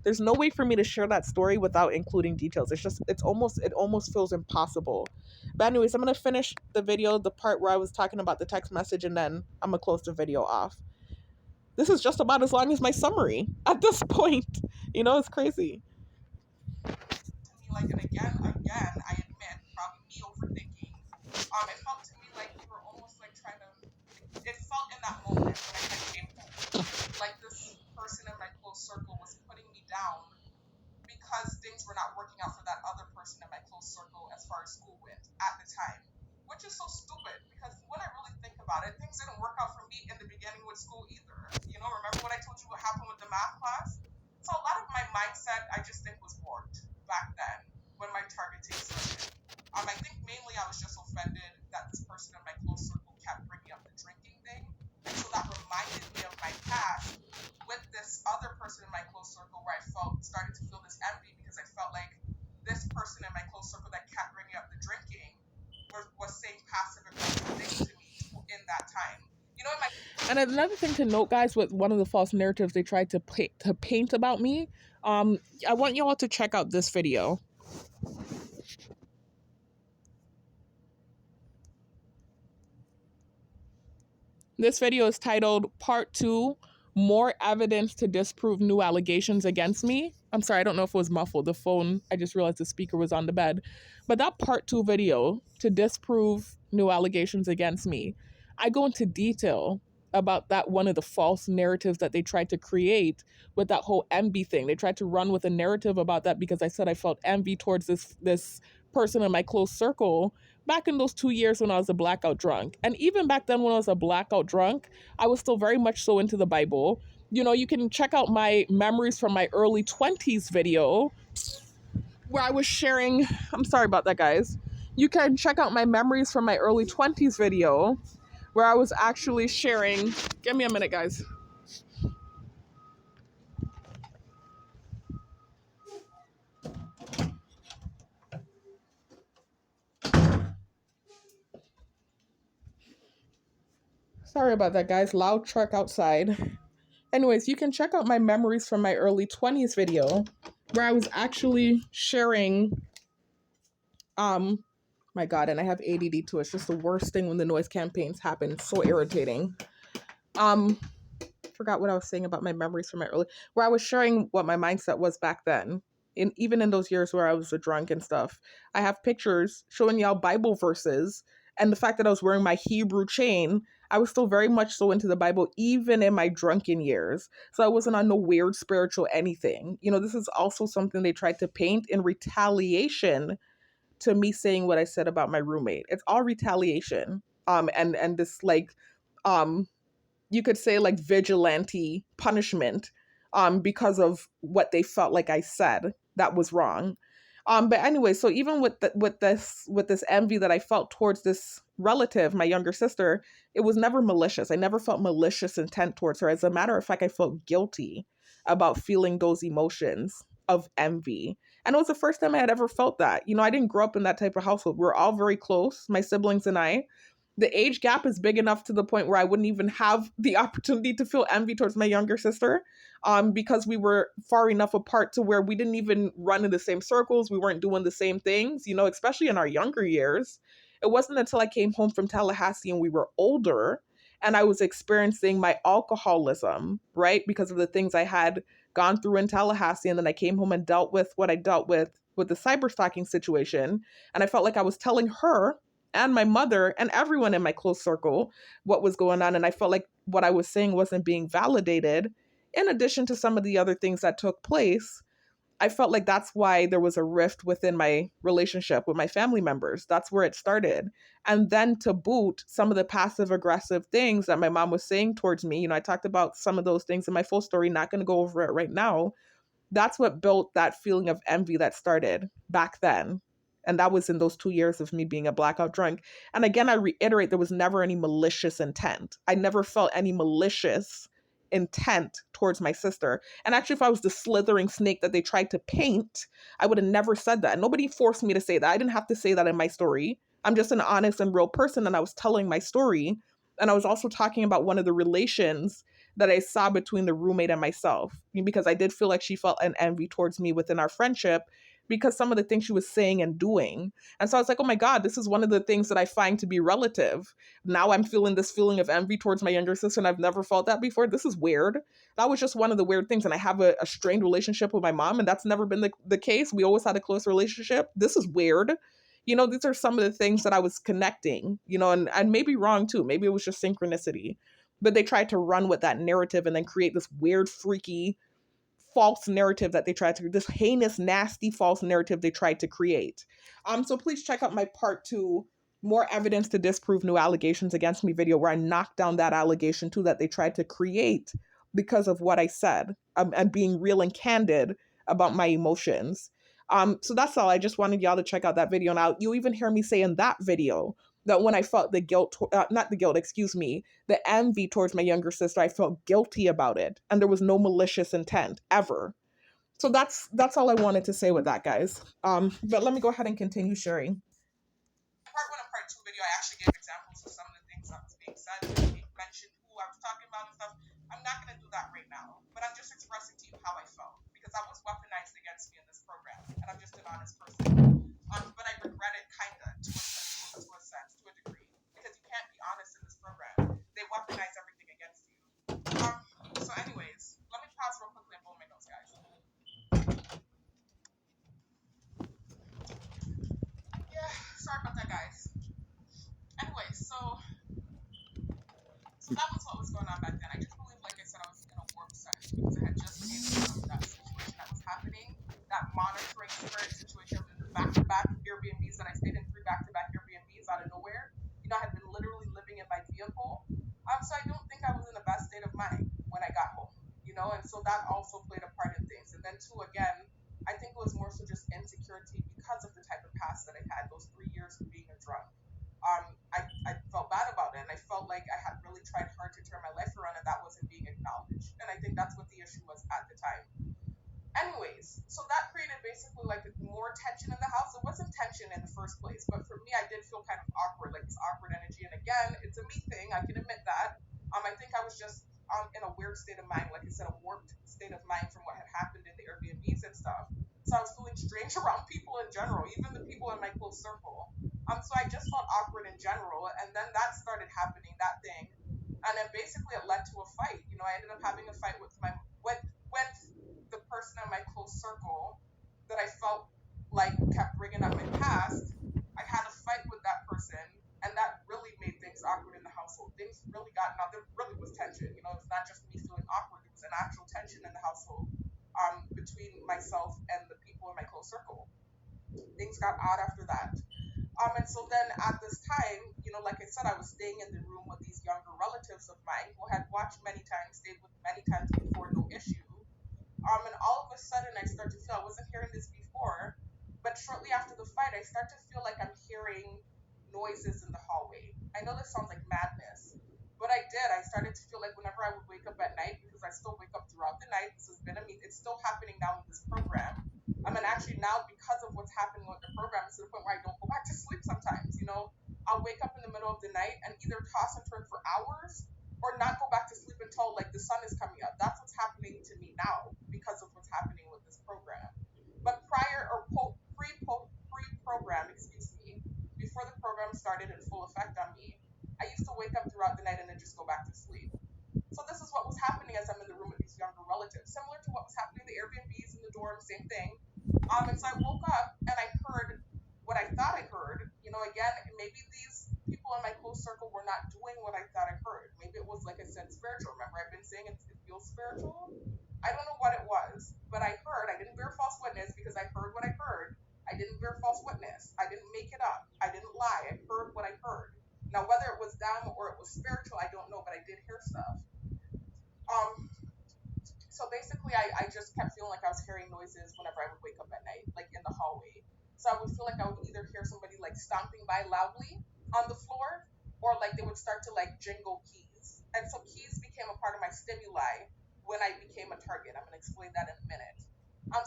Speaker 1: There's no way for me to share that story without including details. It almost feels impossible. But anyways, I'm going to finish the video, the part where I was talking about the text message, and then I'm going to close the video off. This is just about as long as my summary at this point. It's crazy. And again, I admit, probably me overthinking. It felt to me like we were almost like trying to... It felt in that moment when I came home, like this person in my close circle was putting me down because things were not working out for that other person in my close circle as far as school went at the time, which is so stupid because when I really think about it, things didn't work out for me in the beginning with school either. Remember what I told you what happened with the math class? So a lot of my mindset, I just think, was warped back then when my targeting started. I think mainly I was just offended that this person in my close circle kept bringing up the drinking thing, and so that reminded me of my past with this other person in my close circle where I started to feel this envy because I felt And another thing to note, guys, with one of the false narratives they tried to paint about me, I want you all to check out this video. This video is titled Part 2, More Evidence to Disprove New Allegations Against Me. I'm sorry, I don't know if it was muffled. The phone, I just realized the speaker was on the bed. But that Part 2 video, to disprove new allegations against me, I go into detail about that one of the false narratives that they tried to create with that whole envy thing. They tried to run with a narrative about that because I said I felt envy towards this person in my close circle back in those 2 years when I was a blackout drunk. And even back then when I was a blackout drunk, I was still very much so into the Bible. You know, you can check out my memories from my early 20s video where I was sharing, I'm sorry about that, guys. You can check out my memories from my early 20s video where I was actually sharing, give me a minute, guys. Sorry about that, guys. Loud truck outside. Anyways, you can check out my memories from my early 20s video where I was actually sharing my god, and I have ADD too. It's just the worst thing when the noise campaigns happen. It's so irritating. Um Forgot what I was saying about my memories from my early, where I was sharing what my mindset was back then. Even in those years where I was a drunk and stuff, I have pictures showing y'all Bible verses, and the fact that I was wearing my Hebrew chain, I was still very much so into the Bible, even in my drunken years. So I wasn't on no weird spiritual anything. You know, this is also something they tried to paint in retaliation to me saying what I said about my roommate. It's all retaliation. And this like um you could say like vigilante punishment because of what they felt like I said that was wrong. But anyway, so even with this envy that I felt towards this relative, my younger sister, it was never malicious. I never felt malicious intent towards her. As a matter of fact, I felt guilty about feeling those emotions of envy. And it was the first time I had ever felt that. You know, I didn't grow up in that type of household. We're all very close, my siblings and I. The age gap is big enough to the point where I wouldn't even have the opportunity to feel envy towards my younger sister, because we were far enough apart to where we didn't even run in the same circles. We weren't doing the same things, you know, especially in our younger years. It wasn't until I came home from Tallahassee and we were older and I was experiencing my alcoholism, right? Because of the things I had gone through in Tallahassee. And then I came home and dealt with what I dealt with the cyber stalking situation. And I felt like I was telling her and my mother and everyone in my close circle what was going on. And I felt like what I was saying wasn't being validated. In addition to some of the other things that took place, I felt like that's why there was a rift within my relationship with my family members. That's where it started. And then to boot, some of the passive aggressive things that my mom was saying towards me, you know, I talked about some of those things in my full story, not going to go over it right now. That's what built that feeling of envy that started back then. And that was in those 2 years of me being a blackout drunk. And again, I reiterate, there was never any malicious intent. I never felt any malicious intent towards my sister. And actually, if I was the slithering snake that they tried to paint, I would have never said that. Nobody forced me to say that. I didn't have to say that in my story. I'm just an honest and real person, and I was telling my story. And I was also talking about one of the relations that I saw between the roommate and myself, because I did feel like she felt an envy towards me within our friendship because some of the things she was saying and doing. And so I was like, oh my God, this is one of the things that I find to be relative. Now I'm feeling this feeling of envy towards my younger sister, and I've never felt that before. This is weird. That was just one of the weird things. And I have a strained relationship with my mom, and that's never been the case. We always had a close relationship. This is weird. You know, these are some of the things that I was connecting, you know, and maybe wrong too. Maybe it was just synchronicity. But they tried to run with that narrative and then create this weird, freaky, false narrative that they tried to, this heinous, nasty, false narrative they tried to create. So please check out my part 2, more evidence to disprove new allegations against me video, where I knocked down that allegation too that they tried to create because of what I said, and being real and candid about my emotions. So that's all. I just wanted y'all to check out that video. Now, you even hear me say in that video that when I felt the guilt, not the guilt, excuse me, the envy towards my younger sister, I felt guilty about it. And there was no malicious intent ever. So that's all I wanted to say with that, guys. But let me go ahead and continue sharing. Part 1 and part 2 video, I actually gave examples of some of the things that was being said. I mentioned who I was talking not going to do that right now, but I'm just expressing to you how I felt because I was weaponized against me in this program, and I'm just an honest person. But I regret it kinda to a degree because you can't be honest in this program. They weaponize everything against you. Um, so anyways, let me pause real quickly and blow my nose, guys. Yeah, sorry about that, guys. Anyways, so that was what was going on back then. I just believe, like I said, I was in a warped sense because I had just came out of that situation that was happening, that monitoring spirit situation of the back-to-back Airbnbs that I stayed in, three back-to-back Airbnbs out of nowhere. You know, I had been literally living in my vehicle. So I don't think I was in the best state of mind when I got home. You know, and so that also played a part in things. And then too, again, I think it was more so just insecurity because of the type of past that I had, those 3 years of being a drunk. I felt bad about it, and I felt like I had really tried hard to turn my life around, and that wasn't being acknowledged. And I think that's what the issue was at the time. Anyways, so that created basically like more tension in the house. It wasn't tension in the first place, but for me, I did feel kind of awkward, like this awkward energy. And again, it's a me thing. I can admit that. I think I was just in a weird state of mind, like I said, a warped state of mind from what had happened in the Airbnbs and stuff. So I was feeling strange around people in general, even the people in my close circle. So I just felt awkward in general, and then that started happening, that thing, and then basically it led to a fight. You know, I ended up having a fight with the person in my close circle that I felt like kept bringing up my past. I had a fight with that person, and that really made things awkward in the household. Things really got, now there really was tension. You know, it's not just me feeling awkward, it was an actual tension in the household between myself and the people in my close circle. Things got odd after that. And so then at this time, you know, like I said, I was staying in the room with these younger relatives of mine who had watched many times, stayed with many times before, no issue. And all of a sudden, I start to feel, I wasn't hearing this before, but shortly after the fight, I start to feel like I'm hearing noises in the hallway. I know this sounds like madness, but I did. I started to feel like whenever I would wake up at night, because I still wake up throughout the night, this has been, I mean, it's still happening now in this program. And actually now, because of what's happening with the program, it's to the point where I don't go back to sleep sometimes. You know, I'll wake up in the middle of the night and either toss and turn for hours or not go back to sleep until like the sun is coming up. That's what's happening to me now because of what's happening with this program. But prior or pre-program, excuse me, before the program started in full effect on me, I used to wake up throughout the night and then just go back to sleep. So this is what was happening as I'm in the room with these younger relatives, similar to what was happening in the Airbnbs in the dorm, same thing. And so I woke up and I heard what I thought I heard. You know, again, maybe these people in my close circle were not doing what I thought I heard. Maybe it was, like I said, spiritual. Remember, I've been saying it feels spiritual. I don't know what it was, but I heard. I didn't bear false witness because I heard what I heard. I didn't bear false witness. I didn't make it up. I didn't lie. I heard what I heard. Now, whether it was them or it was spiritual, I don't know, but I did hear stuff. Um, so basically, I just kept feeling like I was hearing noises whenever I would wake up at night, like in the hallway. So I would feel like I would either hear somebody like stomping by loudly on the floor, or like they would start to like jingle keys. And so keys became a part of my stimuli when I became a target. I'm gonna explain that in a minute.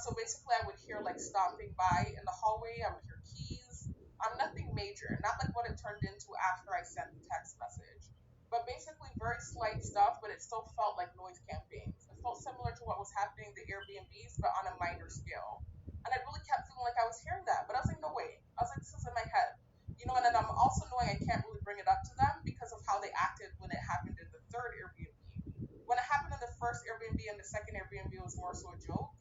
Speaker 1: So basically, I would hear like stomping by in the hallway. I would hear keys. Nothing major, not like what it turned into after I sent the text message, but basically very slight stuff, but it still felt like noise campaigns. It felt similar to what was happening in the Airbnbs, but on a minor scale. And I really kept feeling like I was hearing that, but I was like, no way. I was like, this is in my head. You know, and then I'm also knowing I can't really bring it up to them because of how they acted when it happened in the third Airbnb. When it happened in the first Airbnb and the second Airbnb, it was more so a joke.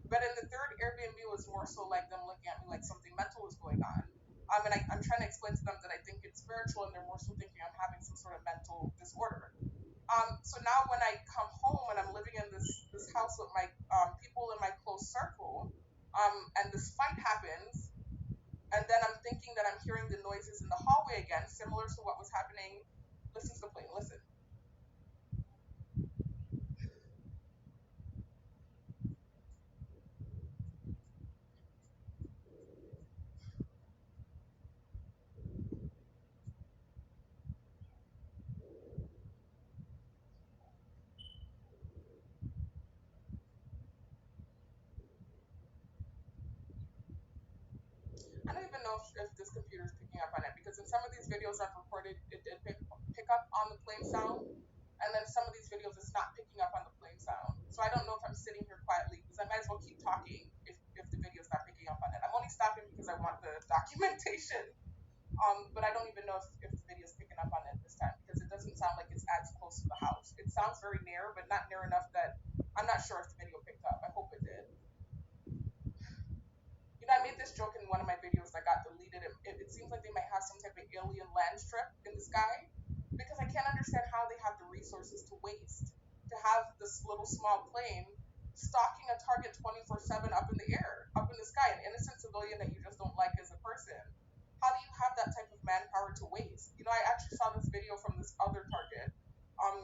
Speaker 1: But in the third Airbnb, it was more so like them looking at me like something mental was going on. I'm trying to explain to them that I think it's spiritual, and they're more so thinking I'm having some sort of mental disorder. So now when I come home and I'm living in this house with my people in my close circle, and this fight happens, and then I'm thinking that I'm hearing the noises in the hallway again, similar to what was happening. Listen to the plane. Listen. I don't even know if this computer is picking up on it because in some of these videos I've recorded, it did pick up on the plane sound. and then some of these videos it's not picking up on the plane sound. So I don't know if I'm sitting here quietly because I might as well keep talking if the video's not picking up on it. I'm only stopping because I want the documentation. But I don't even know if the video's picking up on it this time because it doesn't sound like it's as close to the house. It sounds very near, but not near enough that I'm not sure if the video picked up. I hope it did. You know, I made this joke in one of my videos that got deleted. It seems like they might have some type of alien land strip in the sky because I can't understand how they have the resources to waste to have this little small plane stalking a target 24/7 up in the air, up in the sky, an innocent civilian that you just don't like as a person. How do you have that type of manpower to waste? You know, I actually saw this video from this other target,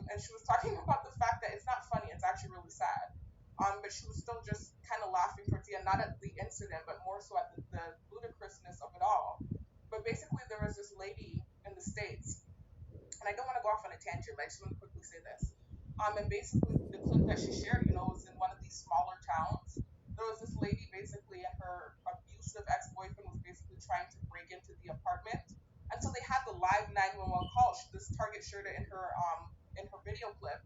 Speaker 1: and she was talking about the fact that it's not funny, it's actually really sad. But she was still just kind of laughing towards the end, not at the incident, but more so at the ludicrousness of it all. But basically, there was this lady in the States, and I don't want to go off on a tangent, but I just want to quickly say this. And basically, the clip that she shared, you know, was in one of these smaller towns. There was this lady basically, and her abusive ex-boyfriend was basically trying to break into the apartment, and so they had the live 911 call. This target shared it in her video clip,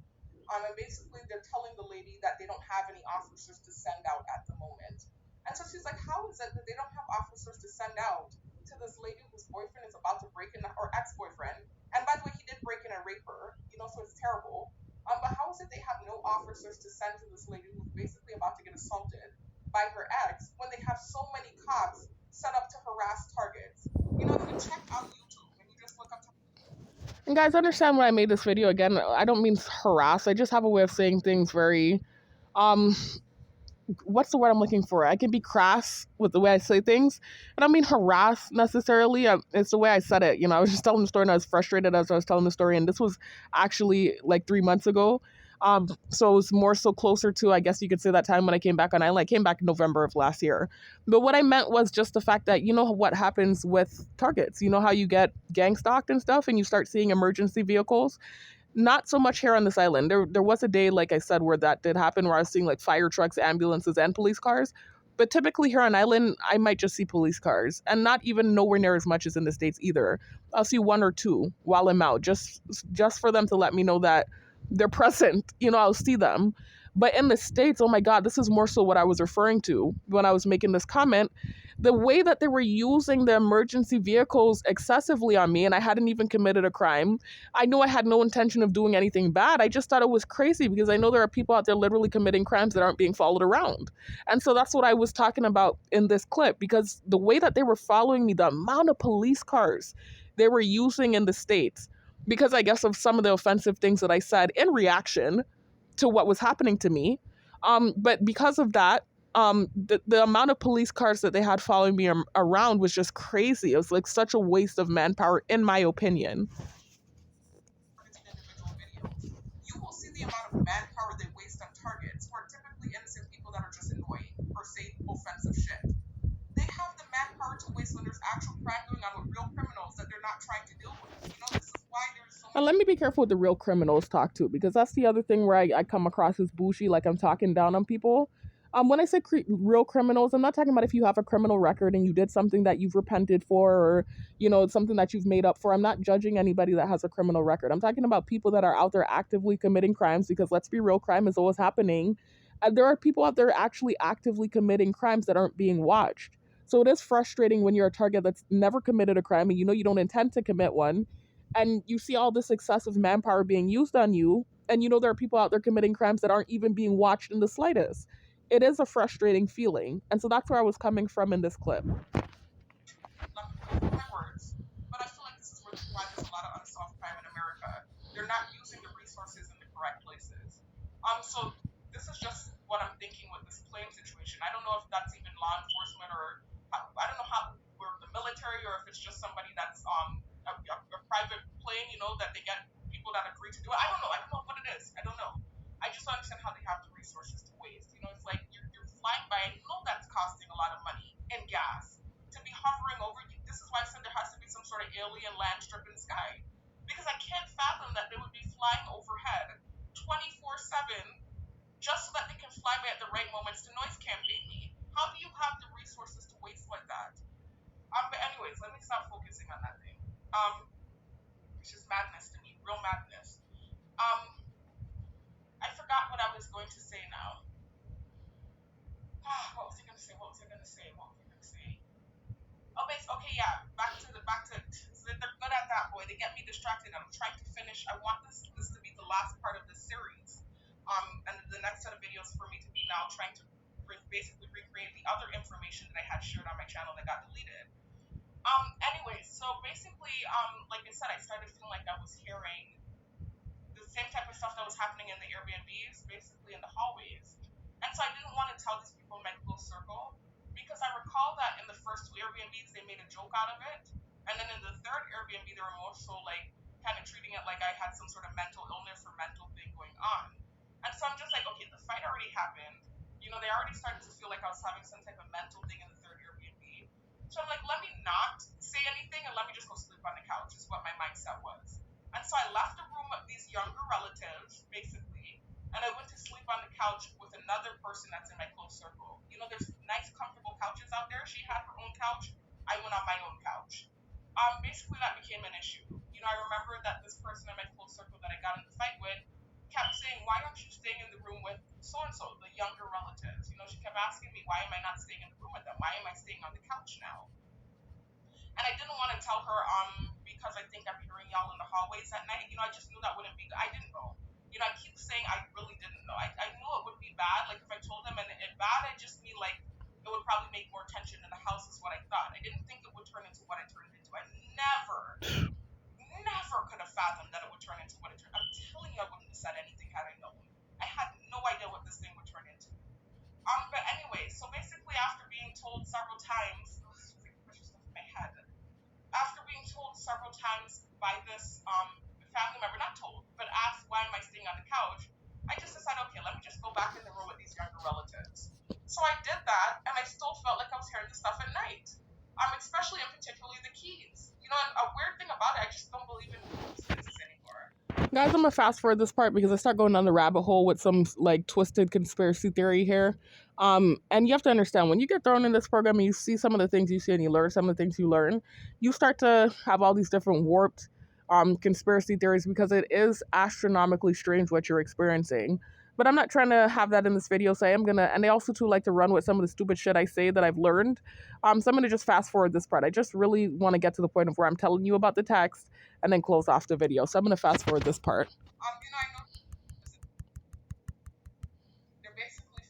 Speaker 1: and basically they're telling the lady that they don't have any officers to send out at the moment. And so she's like, how is it that they don't have officers to send out to this lady whose boyfriend is about to break in, or ex-boyfriend? And by the way, he did break in and rape her, you know, so it's terrible. But how is it they have no officers to send to this lady who's basically about to get assaulted by her ex when they have so many cops set up to harass targets? You know, if you check out YouTube and you just look up. And guys, understand when I made this video again, I don't mean harass. I just have a way of saying things very, um, what's the word I'm looking for? I can be crass with the way I say things. I don't mean harass necessarily. It's the way I said it. You know, I was just telling the story and I was frustrated as I was telling the story. And this was actually like 3 months ago. So it was more so closer to, I guess you could say, that time when I came back on island. I came back in November of last year. But what I meant was just the fact that, you know what happens with targets. You know how you get gang stalked and stuff and you start seeing emergency vehicles. Not so much here on this island. There was a day, like I said, where that did happen, where I was seeing like fire trucks, ambulances, and police cars. But typically here on island, I might just see police cars, and not even nowhere near as much as in the States either. I'll see one or two while I'm out, just for them to let me know that they're present. You know, I'll see them. But in the States, oh my God, this is more so what I was referring to when I was making this comment. The way that they were using the emergency vehicles excessively on me, and I hadn't even committed a crime. I knew I had no intention of doing anything bad. I just thought it was crazy because I know there are people out there literally committing crimes that aren't being followed around. And so that's what I was talking about in this clip, because the way that they were following me, the amount of police cars they were using in the States, because I guess of some of the offensive things that I said in reaction to what was happening to me. But because of that, the amount of police cars that they had following me around was just crazy. It was like such a waste of manpower, in my opinion. Individual videos, you will see the amount of manpower they waste on targets who are typically innocent people that are just annoying or say offensive shit. They have the manpower to waste when there's actual crime going on with real criminals that they're not trying to deal with. You know, this is why there's so. And let me be careful with the real criminals talk too, because that's the other thing where I come across as bougie, like I'm talking down on people. When I say real criminals, I'm not talking about if you have a criminal record and you did something that you've repented for, or you know, something that you've made up for. I'm not judging anybody that has a criminal record. I'm talking about people that are out there actively committing crimes, because let's be real, crime is always happening. There are people out there actually actively committing crimes that aren't being watched. So it is frustrating when you're a target that's never committed a crime and you know you don't intend to commit one, and you see all this excessive manpower being used on you, and you know there are people out there committing crimes that aren't even being watched in the slightest. It is a frustrating feeling. And so that's where I was coming from in this clip. Let me put my words, but I feel like this is why there's a lot of unsolved crime in America. They're not using the resources in the correct places. So this is just what I'm thinking with this plane situation. I don't know if that's even law enforcement, or I don't know how we're the military, or if it's just somebody that's a private plane, you know, that they get people that agree to do it. I don't know. I don't know what it is. I don't know. I just don't understand how they have the resources to waste. You know, it's like you're flying by and you know that's costing a lot of money and gas to be hovering over you. This is why I said there has to be some sort of alien land strip in the sky. Because I can't fathom that they would be flying overhead 24/7 just so that they can fly by at the right moments to noise campaign me. How do you have the resources to waste like that? But anyways, let me stop focusing on that thing. It's just madness to me, real madness. was I gonna say? What was I gonna say? Oh, okay, yeah. Back to. They're good at that, boy. They get me distracted. I'm trying to finish. I want this to be the last part of this series. And the next set of videos for me to be now trying to basically recreate the other information that I had shared on my channel that got deleted. Anyways, so basically, like I said, I started feeling like I was hearing the same type of stuff that was happening in the Airbnbs, basically in the hallways. And so I didn't want to tell these people in my close circle because I recall that in the first two Airbnbs, they made a joke out of it. And then in the third Airbnb, they were more so like kind of treating it like I had some sort of mental illness or mental thing going on. And so I'm just like, okay, the fight already happened. You know, they already started to feel like I was having some type of mental thing in the third Airbnb. So I'm like, let me not say anything and let me just go sleep on the couch, is what my mindset was. And so I left the room with these younger relatives, basically, and I went to sleep on the couch with another person that's in my close circle. You know, there's nice, comfortable couches out there. She had her own couch. I went on my own couch. Basically, that became an issue. You know, I remember that this person in my close circle that I got in the fight with kept saying, "Why aren't you staying in the room with so and so, the younger relatives?" You know, she kept asking me, "Why am I not staying in the room with them? Why am I staying on the couch now?" And I didn't want to tell her because I think I'm hearing y'all in the hallways at night. You know, I just knew that wouldn't be good. I didn't know. You know, I keep saying I really didn't know. I knew it would be bad. Like if I told them and it bad, I just mean like it would probably make more tension in the house is what I thought. I didn't think it would turn into what it turned into. I never could have fathomed that it would turn into what it turned. I'm telling you, I wouldn't have said anything had I known. I had no idea what this thing would turn into. But anyway, so basically after being told several times, stuff in my head after being told several times by this family member, not told, but asked why am I staying on the couch, I just decided, okay, let me just go back in the room with these younger relatives. So I did that, and I still felt like I was hearing the stuff at night. Especially and particularly the keys. You know, and a weird thing about it, I just don't believe in coincidences anymore. Guys, I'm gonna fast forward this part because I start going down the rabbit hole with some like twisted conspiracy theory here. And you have to understand when you get thrown in this program and you see some of the things you see and you learn some of the things you learn, you start to have all these different warped conspiracy theories because it is astronomically strange what you're experiencing. But I'm not trying to have that in this video, so I am gonna, and I also too like to run with some of the stupid shit I say that I've learned. So I'm gonna just fast forward this part. I just really want to get to the point of where I'm telling you about the text and then close off the video. So I'm gonna fast forward this part. You know, I know they're basically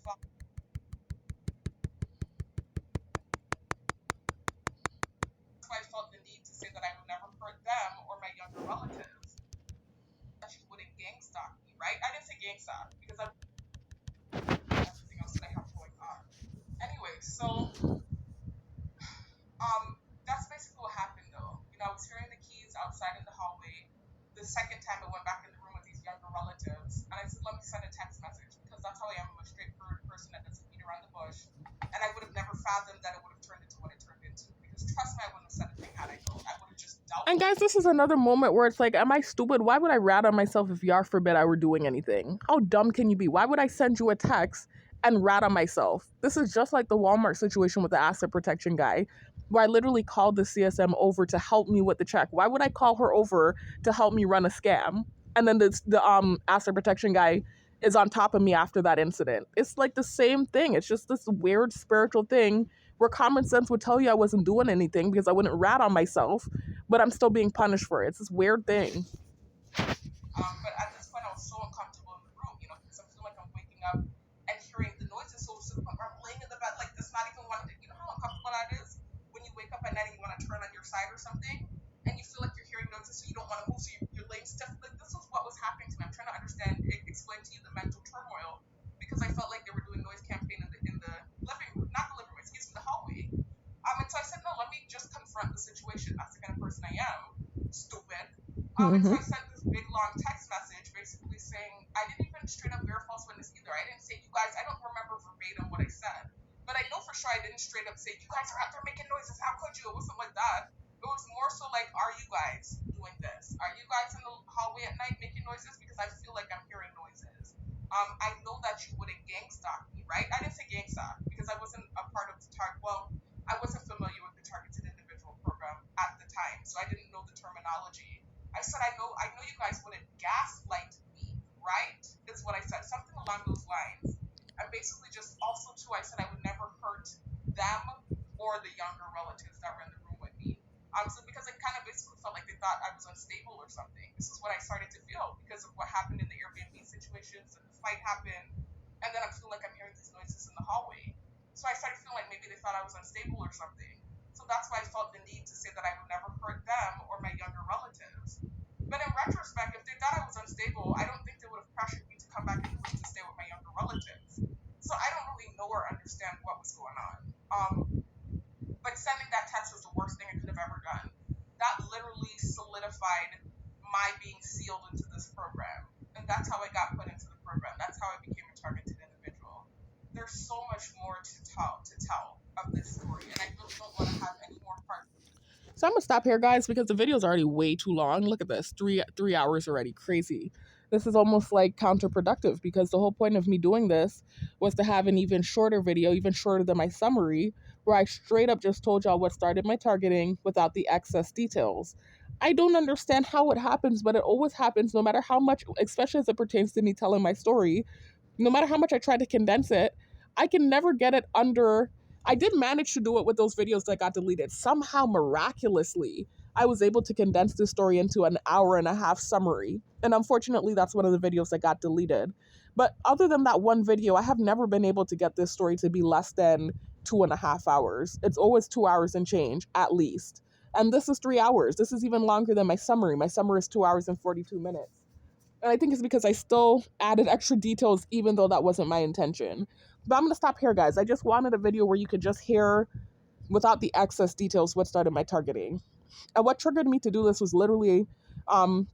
Speaker 1: that's why I felt the need to say that I would never hurt them or my younger relatives. That she wouldn't gang stalk me, right? I didn't say gang stalk because I everything else that I have going on. Anyway, so that's basically what happened though. You know, I was hearing the keys outside in the hallway. The second time I went back in the room with these younger relatives, and I said, let me send a text message because that's how I am. I'm a straightforward person that doesn't beat around the bush. And I would have never fathomed that it would have turned into what it turned into. Because trust me, I wouldn't have said a thing had I known. I would have just dealt. And guys, this is another moment where it's like, am I stupid? Why would I rat on myself if yar forbid I were doing anything? How dumb can you be? Why would I send you a text and rat on myself? This is just like the Walmart situation with the asset protection guy, where I literally called the CSM over to help me with the check. Why would I call her over to help me run a scam? And then the asset protection guy is on top of me after that incident. It's like the same thing. It's just this weird spiritual thing where common sense would tell you I wasn't doing anything because I wouldn't rat on myself, but I'm still being punished for it. It's this weird thing. But at this point, I was so uncomfortable in the room, you know, because I feel like I'm waking up and hearing the noises. So I'm laying in the bed like this, not even wanting to, you know how uncomfortable that is? When you wake up at night and you want to turn on your side or something, and you feel like you're hearing noises, so you don't want to move, so you're laying stiff. Like, this was what was happening to me. I'm trying to understand, explain to you the mental turmoil, because I felt like they were doing noise campaign in the living room, not the living room, excuse me, the hallway. And so I said, no, let me just confront the situation. That's the kind of person I am. Stupid. And so I sent this big long text message basically saying, I didn't even straight up bear false witness either. I didn't say, you guys, I don't remember verbatim what I said, but I know for sure I didn't straight up say, you guys are out there making noises. How could you? It wasn't like that. It was more so like, are you guys doing this? Are you guys in the hallway at night making noises? Because I feel like I'm hearing noises. I know that you wouldn't gang stalk me, right? I didn't say gang stalk because I wasn't a part of the target. Well, I wasn't familiar with the targeted individual program at the time, so I didn't know the terminology. I said, I know you guys wouldn't gaslight me, right? Is what I said, something along those lines. And basically just also too, I said I would never hurt them or the younger relatives that were in the room with me. So because it kind of basically felt like they thought I was unstable or something. This is what I started to feel because of what happened in the Airbnb situations and the fight happened, and then I'm feeling like I'm hearing these noises in the hallway. So I started feeling like maybe they thought I was unstable or something. So that's why I felt the need to say that I would never hurt them or my younger relatives. But in retrospect, if they thought I was unstable, I don't think they would have pressured me to come back in the room to stay with my younger relatives. So I don't really know or understand what was going on. But sending that text was the worst thing I could have ever done. That literally solidified my being sealed into this program. And that's how I got put into the program. That's how I became a targeted individual. There's so much more to tell of this story, and I really don't want to have any more parts. So I'm gonna stop here, guys, because the video is already way too long. Look at this, three hours already. Crazy. This is almost like counterproductive because the whole point of me doing this was to have an even shorter video, even shorter than my summary, where I straight up just told y'all what started my targeting without the excess details. I don't understand how it happens, but it always happens no matter how much, especially as it pertains to me telling my story. No matter how much I try to condense it, I can never get it under. I did manage to do it with those videos that got deleted. Somehow, miraculously, I was able to condense this story into an hour and a half summary. And unfortunately, that's one of the videos that got deleted. But other than that one video, I have never been able to get this story to be less than 2.5 hours. It's always 2 hours and change, at least. And this is 3 hours. This is even longer than my summary. My summary is 2 hours and 42 minutes. And I think it's because I still added extra details, even though that wasn't my intention. But I'm going to stop here, guys. I just wanted a video where you could just hear, without the excess details, what started my targeting. And what triggered me to do this was literally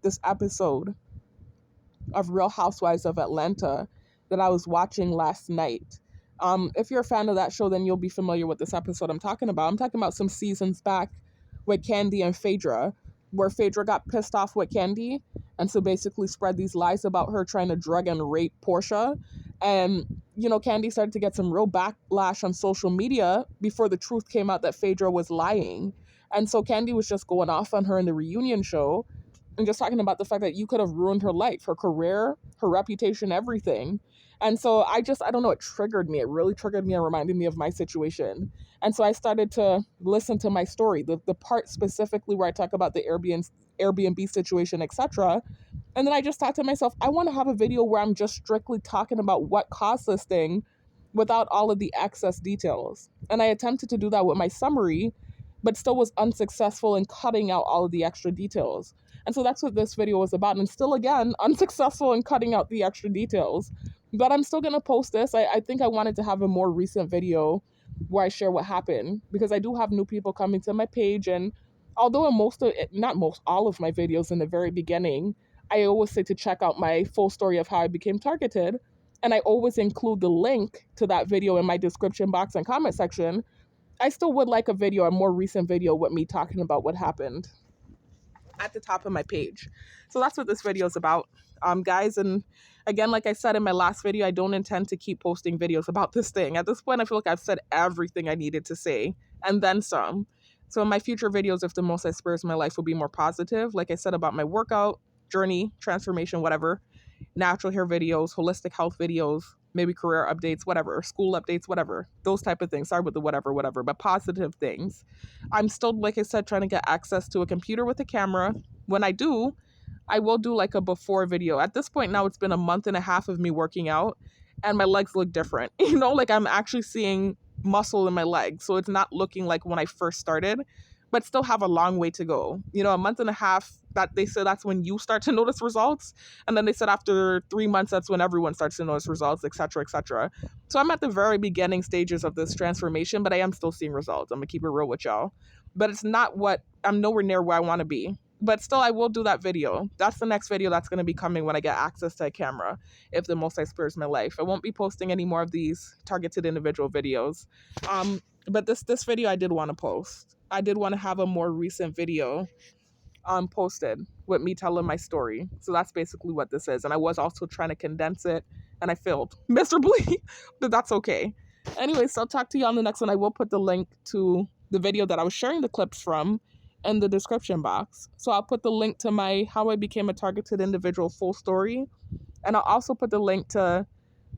Speaker 1: this episode of Real Housewives of Atlanta that I was watching last night. If you're a fan of that show, then you'll be familiar with this episode I'm talking about. I'm talking about some seasons back with Kandi and Phaedra, where Phaedra got pissed off with Kandi, and so basically spread these lies about her trying to drug and rape Portia. And, Kandi started to get some real backlash on social media before the truth came out that Phaedra was lying. And so Kandi was just going off on her in the reunion show and just talking about the fact that you could have ruined her life, her career, her reputation, everything. And so I don't know, it triggered me. It really triggered me and reminded me of my situation. And so I started to listen to my story, the part specifically where I talk about the Airbnb situation, etc. And then I just thought to myself, I want to have a video where I'm just strictly talking about what caused this thing without all of the excess details. And I attempted to do that with my summary, but still was unsuccessful in cutting out all of the extra details. And so that's what this video was about. And still, again, unsuccessful in cutting out the extra details. But I'm still going to post this. I think I wanted to have a more recent video where I share what happened, because I do have new people coming to my page. And although in all of my videos in the very beginning, I always say to check out my full story of how I became targeted. And I always include the link to that video in my description box and comment section. I still would like a more recent video with me talking about what happened at the top of my page. So that's what this video is about, guys. And again, like I said in my last video, I don't intend to keep posting videos about this thing. At this point, I feel like I've said everything I needed to say and then some. So in my future videos, if the most I spares my life will be more positive, like I said about my workout, journey, transformation, whatever, natural hair videos, holistic health videos, maybe career updates, whatever, school updates, whatever, those type of things. Sorry with the whatever, but positive things. I'm still, like I said, trying to get access to a computer with a camera. When I do, I will do like a before video. At this point now, it's been a month and a half of me working out and my legs look different. Like I'm actually seeing muscle in my legs. So it's not looking like when I first started, but still have a long way to go. A month and a half, that they said that's when you start to notice results. And then they said after 3 months, that's when everyone starts to notice results, et cetera, et cetera. So I'm at the very beginning stages of this transformation, but I am still seeing results. I'm gonna keep it real with y'all. But I'm nowhere near where I wanna be. But still, I will do that video. That's the next video that's gonna be coming when I get access to a camera, if the most I spares my life. I won't be posting any more of these targeted individual videos. But this video I did want to post. I did want to have a more recent video posted with me telling my story. So that's basically what this is. And I was also trying to condense it and I failed miserably, but that's okay. Anyway, so I'll talk to you on the next one. I will put the link to the video that I was sharing the clips from in the description box. So I'll put the link to my How I Became a Targeted Individual full story. And I'll also put the link to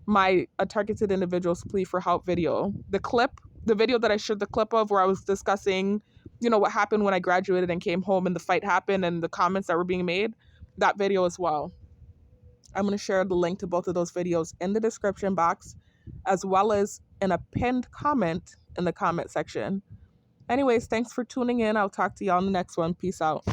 Speaker 1: my A Targeted Individual's Plea for Help video. The clip The video that I shared the clip of where I was discussing, what happened when I graduated and came home and the fight happened and the comments that were being made, that video as well. I'm going to share the link to both of those videos in the description box, as well as in a pinned comment in the comment section. Anyways, thanks for tuning in. I'll talk to y'all in the next one. Peace out.